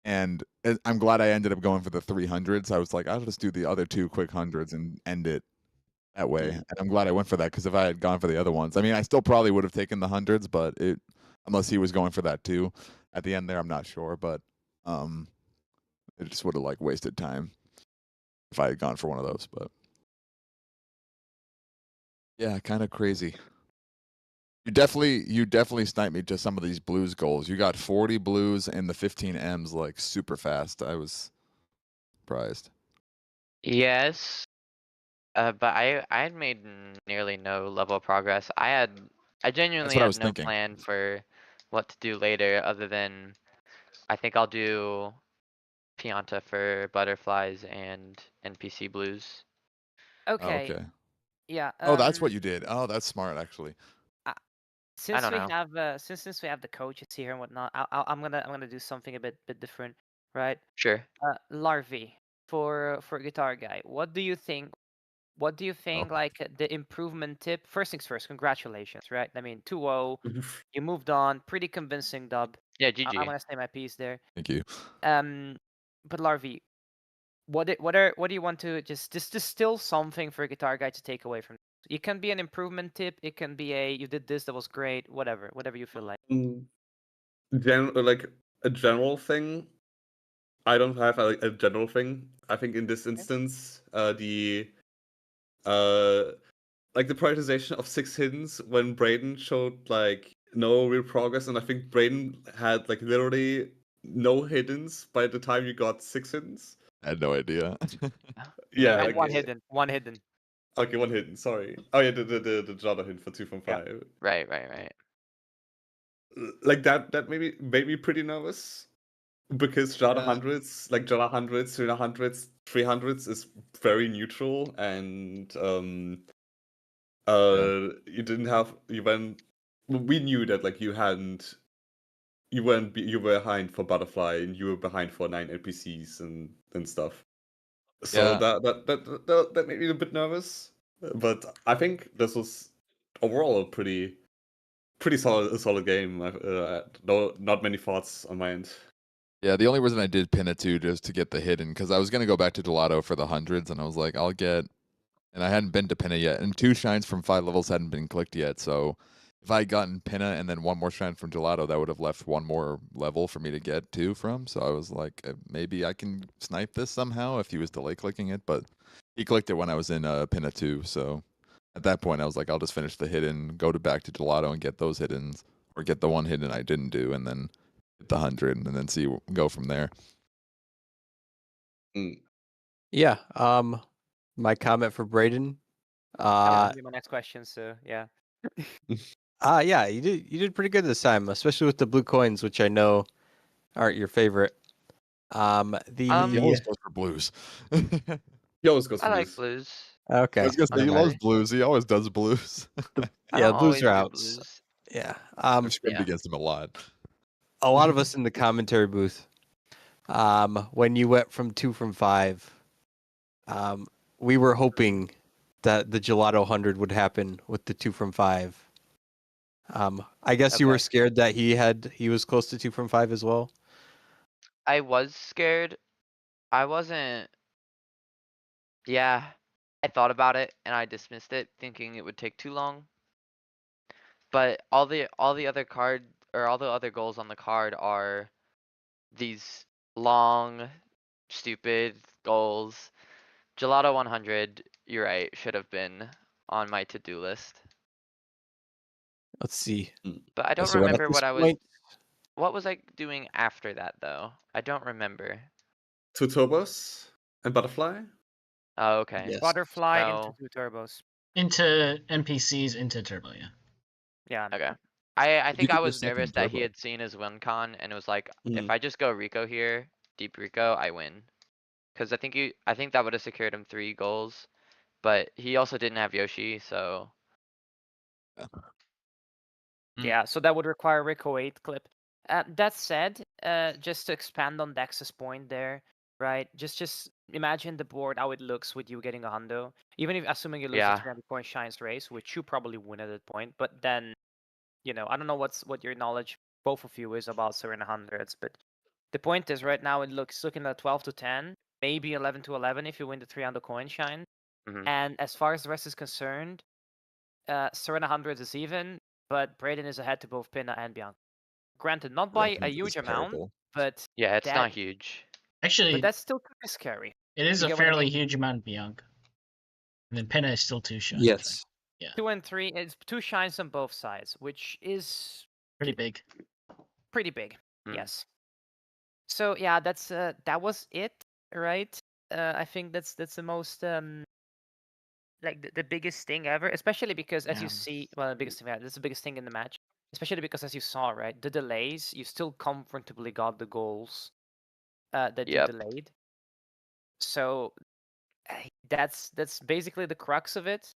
Speaker 5: And I'm glad I ended up going for the 300s. I was like, I'll just do the other 2 quick hundreds and end it that way. And I'm glad I went for that because if I had gone for the other ones, I mean, I still probably would have taken the hundreds, but unless he was going for that too at the end there, I'm not sure. But it just would have like wasted time if I had gone for one of those. But yeah, kind of crazy. You definitely sniped me to some of these blues goals. You got 40 blues and the 15 M's like super fast. I was surprised.
Speaker 6: Yes, but I had made nearly no level progress. I genuinely
Speaker 5: what I
Speaker 6: had
Speaker 5: was
Speaker 6: no
Speaker 5: thinking.
Speaker 6: plan for what to do later, other than I think I'll do Pianta for butterflies and NPC blues.
Speaker 5: Oh,
Speaker 1: Okay.
Speaker 5: okay.
Speaker 1: Yeah.
Speaker 5: Oh, that's what you did. Oh, that's smart actually.
Speaker 6: I
Speaker 1: Since
Speaker 6: don't
Speaker 1: we
Speaker 6: know.
Speaker 1: have since we have the coaches here and whatnot, I'm gonna do something a bit different, right?
Speaker 6: Sure.
Speaker 1: Larvae for guitar guy. What do you think? What do you think?
Speaker 5: Oh.
Speaker 1: Like the improvement tip? First things first. Congratulations, right? I mean, 2-0. You moved on. Pretty convincing dub.
Speaker 6: Yeah,
Speaker 1: I'm
Speaker 6: GG.
Speaker 1: gonna say my piece there.
Speaker 5: Thank you.
Speaker 1: But Larvae, what do you want to just distill something for a guitar guy to take away from? It can be an improvement tip. It can be a you did this that was great. Whatever you feel like.
Speaker 2: Like a general thing. I don't have a general thing. I think in this instance, the like the prioritization of 6 hiddens when Braden showed like no real progress, and I think Braden had like literally no hiddens by the time you got 6 hiddens.
Speaker 5: I had no idea.
Speaker 2: Yeah,
Speaker 6: I
Speaker 2: like,
Speaker 1: One hidden. One hidden.
Speaker 2: okay, 1 hidden. Sorry. Oh yeah, the Jada hidden for 2 from
Speaker 1: Yeah.
Speaker 2: 5.
Speaker 6: Right.
Speaker 2: Like that made me pretty nervous because Jada hundreds, like Jada hundreds, 300s, 300s is very neutral, and you didn't have we knew that like you were behind for Butterfly and you were behind for 9 NPCs and stuff. So
Speaker 5: Yeah.
Speaker 2: that made me a bit nervous, but I think this was overall a pretty solid game. No, not many thoughts on my end.
Speaker 5: Yeah, the only reason I did pin it to just to get the hidden, because I was gonna go back to Gelato for the hundreds, and I was like, and I hadn't been to Pinna yet, and 2 shines from 5 levels hadn't been clicked yet. So if I had gotten Pinna and then 1 more shine from Gelato, that would have left 1 more level for me to get 2 from. So I was like, maybe I can snipe this somehow if he was delay clicking it, but he clicked it when I was in Pinna 2. So at that point, I was like, I'll just finish the hidden, go back to Gelato and get those hiddens, or get the 1 hidden I didn't do, and then hit the 100, and then go from there.
Speaker 4: Yeah. My comment for Braden.
Speaker 1: That was
Speaker 4: Uh,
Speaker 1: gonna be my next question. So yeah.
Speaker 4: yeah, you did pretty good this time, especially with the blue coins, which I know aren't your favorite.
Speaker 5: He always
Speaker 4: The
Speaker 5: goes for blues.
Speaker 2: He always goes
Speaker 6: I
Speaker 2: for
Speaker 6: like
Speaker 2: blues.
Speaker 6: blues.
Speaker 5: I
Speaker 4: okay,
Speaker 5: was gonna say he
Speaker 4: never mind.
Speaker 5: loves blues. He always does blues.
Speaker 6: I
Speaker 4: Yeah,
Speaker 6: don't
Speaker 4: blues
Speaker 6: always
Speaker 4: are
Speaker 6: do
Speaker 4: outs.
Speaker 6: blues.
Speaker 4: Yeah.
Speaker 5: I've scrimmed
Speaker 6: Yeah.
Speaker 5: against him a lot.
Speaker 4: A lot of us in the commentary booth, when you went from 2 from 5, we were hoping that the Gelato 100 would happen with the 2 from 5. I guess you were
Speaker 6: Okay.
Speaker 4: scared that he was close to 2 from 5 as well.
Speaker 6: I was scared. I wasn't. Yeah. I thought about it and I dismissed it, thinking it would take too long. But all the other all the other goals on the card are these long, stupid goals. Gelato 100, you're right, should have been on my to-do list.
Speaker 4: Let's see.
Speaker 6: But I don't
Speaker 4: So at
Speaker 6: remember
Speaker 4: this
Speaker 6: what
Speaker 4: point,
Speaker 6: was I doing after that though? I don't remember.
Speaker 2: 2 turbos and Butterfly.
Speaker 6: Oh, okay.
Speaker 4: yes.
Speaker 1: Butterfly into
Speaker 6: So,
Speaker 1: 2 turbos.
Speaker 3: Into NPCs, into Turbo, yeah.
Speaker 1: Yeah.
Speaker 6: okay. I
Speaker 5: If you
Speaker 6: think I
Speaker 5: get your
Speaker 6: was nervous
Speaker 5: second
Speaker 6: that he
Speaker 5: turbo.
Speaker 6: had seen his win con and it was like, if
Speaker 2: Mm.
Speaker 6: I just go Rico here, deep Rico, I win. Cause I think that would have secured him 3 goals. But he also didn't have Yoshi, so
Speaker 1: Yeah, so that would require a Rico 8 clip. That said, just to expand on Dex's point there, right? Just imagine the board how it looks with you getting a hundo. Even if assuming you lose the
Speaker 6: yeah.
Speaker 1: 300 point shines race, which you probably win at that point, but then, I don't know what your knowledge both of you is about Serena hundreds, but the point is right now it's looking at 12 to 10, maybe 11 to 11 if you win the 300 coin shine.
Speaker 6: Mhm.
Speaker 1: And as far as the rest is concerned, Serena hundreds is even, but Braden is ahead to both Pinna and Bianca. Granted, not by a
Speaker 5: Reference is
Speaker 1: huge amount,
Speaker 5: terrible.
Speaker 1: but
Speaker 6: Yeah, it's
Speaker 1: that
Speaker 6: not huge.
Speaker 3: Actually,
Speaker 1: that's still kind of scary.
Speaker 3: it is
Speaker 1: You
Speaker 3: a
Speaker 1: get what I
Speaker 3: fairly
Speaker 1: mean?
Speaker 3: huge amount beyond. And then Pinna is still 2 shines.
Speaker 4: Yes.
Speaker 3: Right?
Speaker 1: 2 and 3, it's 2 shines on both sides, which is
Speaker 3: Pretty big.
Speaker 1: pretty big.
Speaker 6: Mm.
Speaker 1: Yes. So yeah, that was it, right? I think that's the most like the biggest thing ever, especially because as you
Speaker 3: Yeah.
Speaker 1: see, well, the biggest thing, that's the biggest thing in the match, especially because as you saw, right, the delays, you still comfortably got the goals that you
Speaker 6: Yep.
Speaker 1: delayed. So that's basically the crux of it.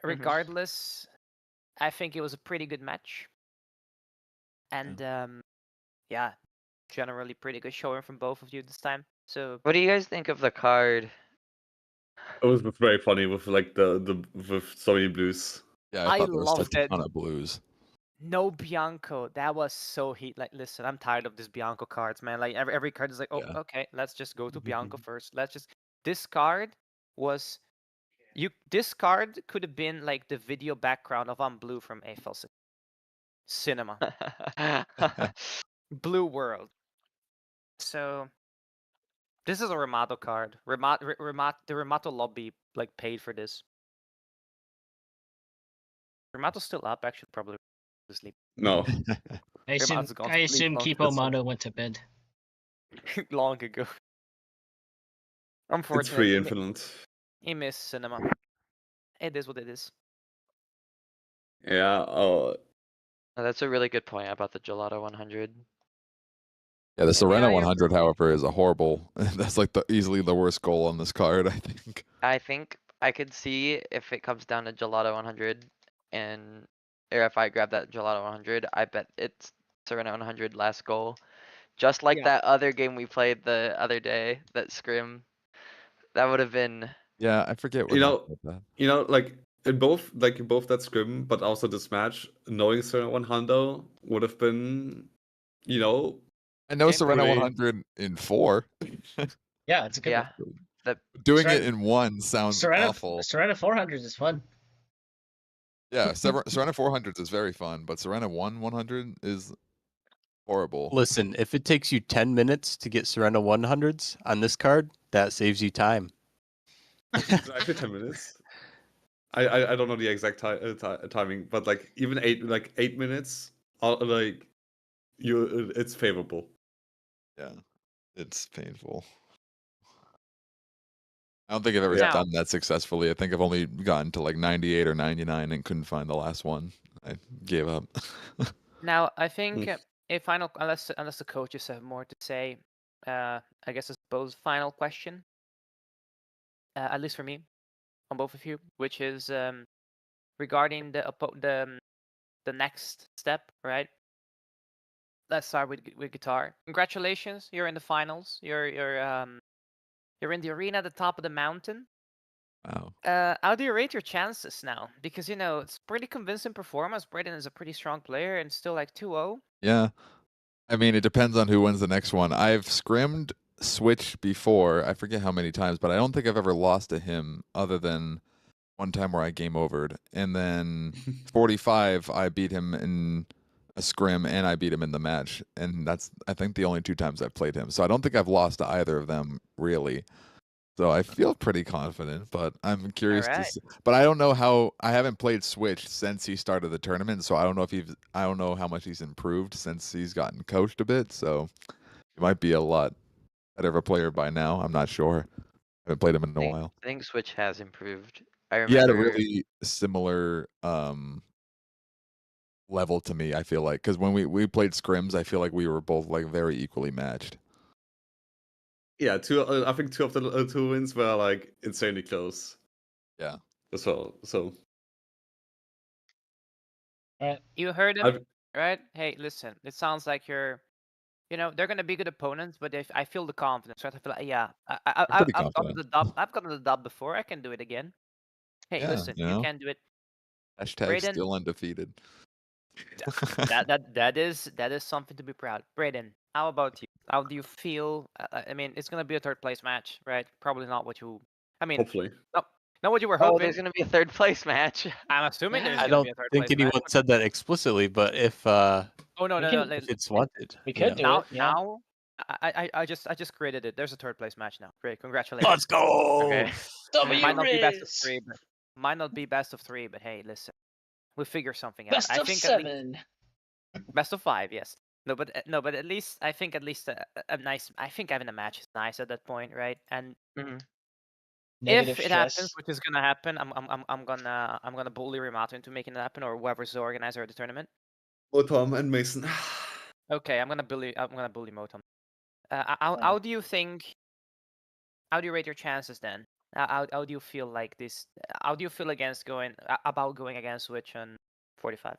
Speaker 1: Regardless, I think it was a pretty good match, and yeah, generally pretty good showing from both of you this time. So
Speaker 6: What do you guys think of the card?
Speaker 2: It was very funny with like the with so many blues.
Speaker 5: Yeah, I
Speaker 1: I
Speaker 5: thought there was a
Speaker 1: loved it.
Speaker 5: ton of blues.
Speaker 1: No Bianco, that was so heat. Like, listen, I'm tired of this Bianco cards, man. Like every card is like, oh,
Speaker 5: Yeah.
Speaker 1: okay, let's just go to Bianco first. Let's just. This card was you. This card could have been like the video background of On Blue from AFL Cinema, Blue World. So this is a Ramato card. The Ramato lobby like paid for this. Ramato's still up, actually, probably asleep.
Speaker 2: No,
Speaker 3: I assume
Speaker 1: Ramato's gone
Speaker 3: I
Speaker 1: to sleep
Speaker 3: assume
Speaker 1: long,
Speaker 3: Kipo Mano went to bed.
Speaker 1: long ago.
Speaker 2: it's
Speaker 1: Unfortunately,
Speaker 2: free infinite.
Speaker 1: he missed cinema. It is what it is.
Speaker 2: Yeah. Oh,
Speaker 6: Oh, that's a really good point about the Gelato 100.
Speaker 5: Yeah, the Serena
Speaker 1: Yeah, you're
Speaker 5: 100, however, is a horrible. That's like easily the worst goal on this card, I think.
Speaker 6: I think I could see if it comes down to Gelato 100 and or if I grab that Gelato 100, I bet it's Serena 100 last goal. Just like
Speaker 1: Yeah.
Speaker 6: that other game we played the other day, that scrim. That would have been
Speaker 5: Yeah, I forget what
Speaker 2: You know-
Speaker 5: happened with that.
Speaker 2: like in both that scrim, but also this match, knowing Serena 100 would have been,
Speaker 5: I know Serena
Speaker 2: pretty-
Speaker 5: 100 in 4.
Speaker 3: Yeah, it's a good
Speaker 6: yeah.
Speaker 3: one.
Speaker 6: That
Speaker 5: Doing
Speaker 3: Serena-
Speaker 5: it in 1 sounds awful.
Speaker 3: Serena 400 is fun.
Speaker 5: Yeah, Serena 400s is very fun, but Serena 100 is horrible.
Speaker 4: Listen, if it takes you 10 minutes to get Serena 100s on this card, that saves you time.
Speaker 2: It's actually 10 minutes. I don't know the exact timing, but like even 8 minutes, like it's favorable.
Speaker 5: Yeah, it's painful. I don't think I've ever
Speaker 1: Yeah.
Speaker 5: done that successfully. I think I've only gotten to like 98 or 99 and couldn't find the last one. I gave up.
Speaker 1: Now, I think
Speaker 2: Mm.
Speaker 1: a final, unless the coaches have more to say, I guess I suppose final question, at least for me, on both of you, which is regarding the next step, right? Let's start with guitar. Congratulations, you're in the finals. You're in the arena at the top of the mountain.
Speaker 5: Wow.
Speaker 1: How do you rate your chances now? Because it's pretty convincing performance. Braden is a pretty strong player and still like 2-0.
Speaker 5: Yeah. I mean, it depends on who wins the next one. I've scrimmed Switch before. I forget how many times, but I don't think I've ever lost to him other than one time where I game overed. And then 45, I beat him in a scrim and I beat him in the match. And that's, I think, the only 2 times I've played him. So I don't think I've lost to either of them, really. So I feel pretty confident, but I'm curious to
Speaker 1: Alright.
Speaker 5: see. But I don't know how. I haven't played Switch since he started the tournament, so I don't know if I don't know how much he's improved since he's gotten coached a bit. So he might be a lot better of a player by now. I'm not sure. I haven't played him in a while.
Speaker 6: I think Switch has improved. I
Speaker 5: He had a
Speaker 6: remember
Speaker 5: really similar level to me. I feel like because when we played scrims, I feel like we were both like very equally matched.
Speaker 2: Yeah, I think 2 of the 2 wins were like insanely close.
Speaker 5: Yeah.
Speaker 2: As well. So
Speaker 1: You heard him,
Speaker 2: I've-
Speaker 1: right? Hey, listen, it sounds like they're gonna be good opponents, but I feel the confidence, right? I feel like, yeah,
Speaker 5: I'm pretty
Speaker 1: I've gotten
Speaker 5: confident.
Speaker 1: the dub. I've gotten the dub before. I can do it again. Hey,
Speaker 5: Yeah,
Speaker 1: listen,
Speaker 5: you
Speaker 1: you
Speaker 5: know?
Speaker 1: can do it.
Speaker 5: Hashtag
Speaker 1: Braden-
Speaker 5: still undefeated.
Speaker 1: That is something to be proud. Braden, how about you? How do you feel? I mean, it's gonna be a third place match, right? Probably not what you. I mean,
Speaker 2: hopefully.
Speaker 1: not what you were
Speaker 6: Oh,
Speaker 1: hoping.
Speaker 6: there's gonna be a third place match.
Speaker 1: I'm assuming there's
Speaker 4: I
Speaker 1: gonna
Speaker 4: don't
Speaker 1: be a third
Speaker 4: think
Speaker 1: place
Speaker 4: anyone
Speaker 1: match.
Speaker 4: said that explicitly, but if
Speaker 1: Oh no,
Speaker 3: We
Speaker 1: no,
Speaker 3: can-
Speaker 1: no.
Speaker 4: if it's wanted,
Speaker 3: We could do
Speaker 1: Now,
Speaker 3: it. Yeah.
Speaker 1: now, I just created it. There's a third place match now. Great, congratulations.
Speaker 4: Let's go.
Speaker 6: Okay.
Speaker 1: Might not be best of
Speaker 3: Riz!
Speaker 1: 3, but might not be best of 3. But hey, listen, we'll figure something out.
Speaker 3: Best
Speaker 1: I
Speaker 3: of
Speaker 1: think at least
Speaker 3: 7.
Speaker 1: best of 5. Yes. No, but at least I think a nice. I think having a match is nice at that point, right? And
Speaker 3: Negative
Speaker 1: if it happens,
Speaker 3: stress.
Speaker 1: which is gonna happen, I'm gonna bully Rimato into making it happen, or whoever's the organizer of the tournament.
Speaker 2: Otom and Mason.
Speaker 1: Okay, I'm gonna bully Motom.
Speaker 3: Fine.
Speaker 1: How do you think? How do you rate your chances then? How do you feel like this? How do you feel against about going against Switch on 45?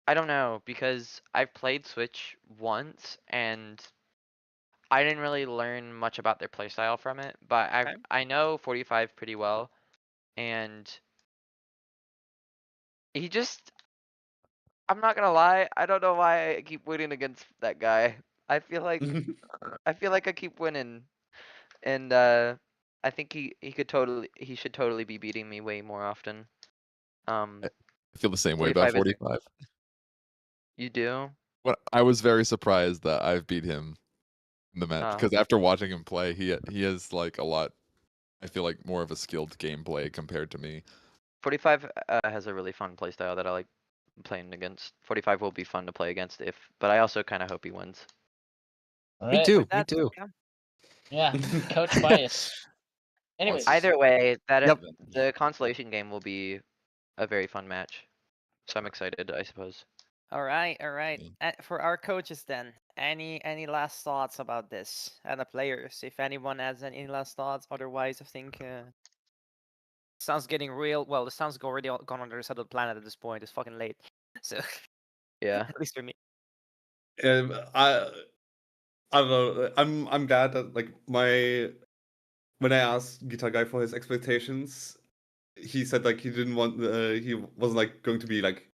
Speaker 6: I don't know because I've played Switch once and I didn't really learn much about their playstyle from it, but
Speaker 1: Okay.
Speaker 6: I know 45 pretty well, and he just I'm not gonna lie, I don't know why I keep winning against that guy. I feel like I keep winning, and I think he should totally be beating me way more often.
Speaker 5: I feel the same way about
Speaker 6: 45 is
Speaker 5: 45.
Speaker 6: you do?
Speaker 5: What I was very surprised that I've beat him in the match
Speaker 6: Oh.
Speaker 5: because after watching him play, he has like a lot. I feel like more of a skilled gameplay compared to me.
Speaker 6: 45 has a really fun playstyle that I like playing against. 45 will be fun to play against but I also kind of hope he wins.
Speaker 3: All
Speaker 4: Me
Speaker 3: right.
Speaker 4: too.
Speaker 1: With
Speaker 4: Me
Speaker 1: that,
Speaker 4: too.
Speaker 3: Yeah. Coach bias. Anyways.
Speaker 6: Either way,
Speaker 4: Yep.
Speaker 6: the consolation game will be a very fun match. So I'm excited, I suppose.
Speaker 1: all right.
Speaker 5: Yeah.
Speaker 1: For our coaches then, any last thoughts about this and the players? If anyone has any last thoughts, otherwise I think sounds getting real. Well, the sun's already gone on the other side of the planet at this point. It's fucking late, so
Speaker 6: Yeah.
Speaker 1: at least for me.
Speaker 2: I don't know. I'm glad that like when I asked Guitar Guy for his expectations, he said like he didn't want he wasn't like going to be like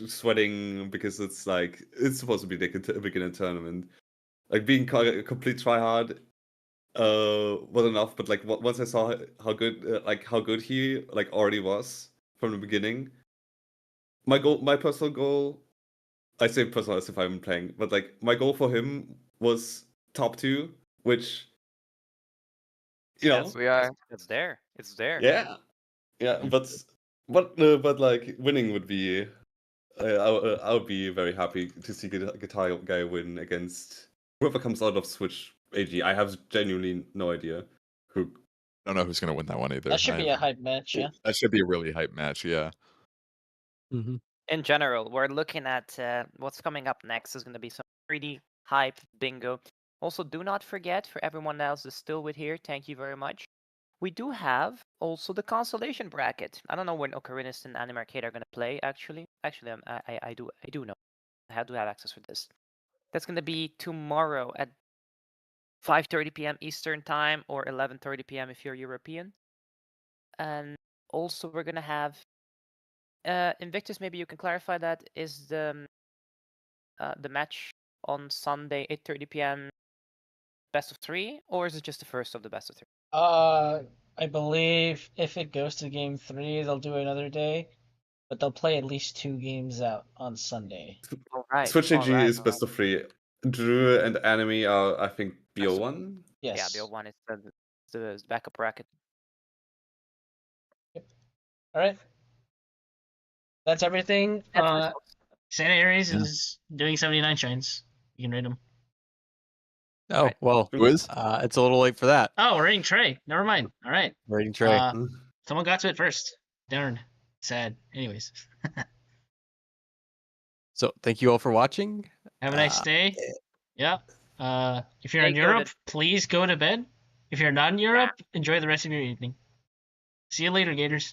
Speaker 2: sweating because it's supposed to be like a beginner tournament. Like being a complete tryhard was enough, but like once I saw how good he like already was from the beginning, my personal goal, I say personal as if I'm playing, but like my goal for him was top 2, which you know,
Speaker 6: We are.
Speaker 1: It's there. It's there.
Speaker 2: yeah, but like winning would be. I would be very happy to see Guitar Guy win against whoever comes out of Switch AG. I have genuinely no idea who.
Speaker 5: I don't know who's gonna win that one either.
Speaker 3: That should be a hype match, yeah.
Speaker 5: That should be a really hype match. Yeah.
Speaker 4: Mm-hmm.
Speaker 1: In general, we're looking at what's coming up next is going to be some pretty hype bingo. Also, do not forget, for everyone else that's still with here, thank you very much. We do have also the consolation bracket. I don't know when Ocarinus and Anime Arcade are going to play, actually. Actually, I do know. I do have access for this. That's going to be tomorrow at 5:30 p.m. Eastern Time or 11:30 p.m. if you're European. And also, we're going to have Invictus, maybe you can clarify that. Is the match on Sunday 8:30 p.m. best of 3, or is it just the first of the best of 3?
Speaker 3: I believe if it goes to game 3, they'll do another day, but they'll play at least 2 games out on Sunday.
Speaker 1: All right.
Speaker 2: Switch AG is best of 3. Drew and Enemy are, I think, BO1.
Speaker 3: Yes.
Speaker 1: Yeah, BO1 is the backup bracket.
Speaker 3: All right. That's everything. Santa Aries is doing 79 shines. You can rate him.
Speaker 4: Oh,
Speaker 1: Right.
Speaker 4: well,
Speaker 5: Who is?
Speaker 4: it's a little late for that.
Speaker 3: Oh, we're rating Trey. Never mind. All right.
Speaker 4: Rating Trey.
Speaker 3: Someone got to it first. Darn. Sad. Anyways.
Speaker 4: So thank you all for watching.
Speaker 3: Have a nice day. Yeah. If you're in
Speaker 1: Stay
Speaker 3: Europe,
Speaker 1: goated.
Speaker 3: please go to bed. If you're not in Europe, enjoy the rest of your evening. See you later, Gators.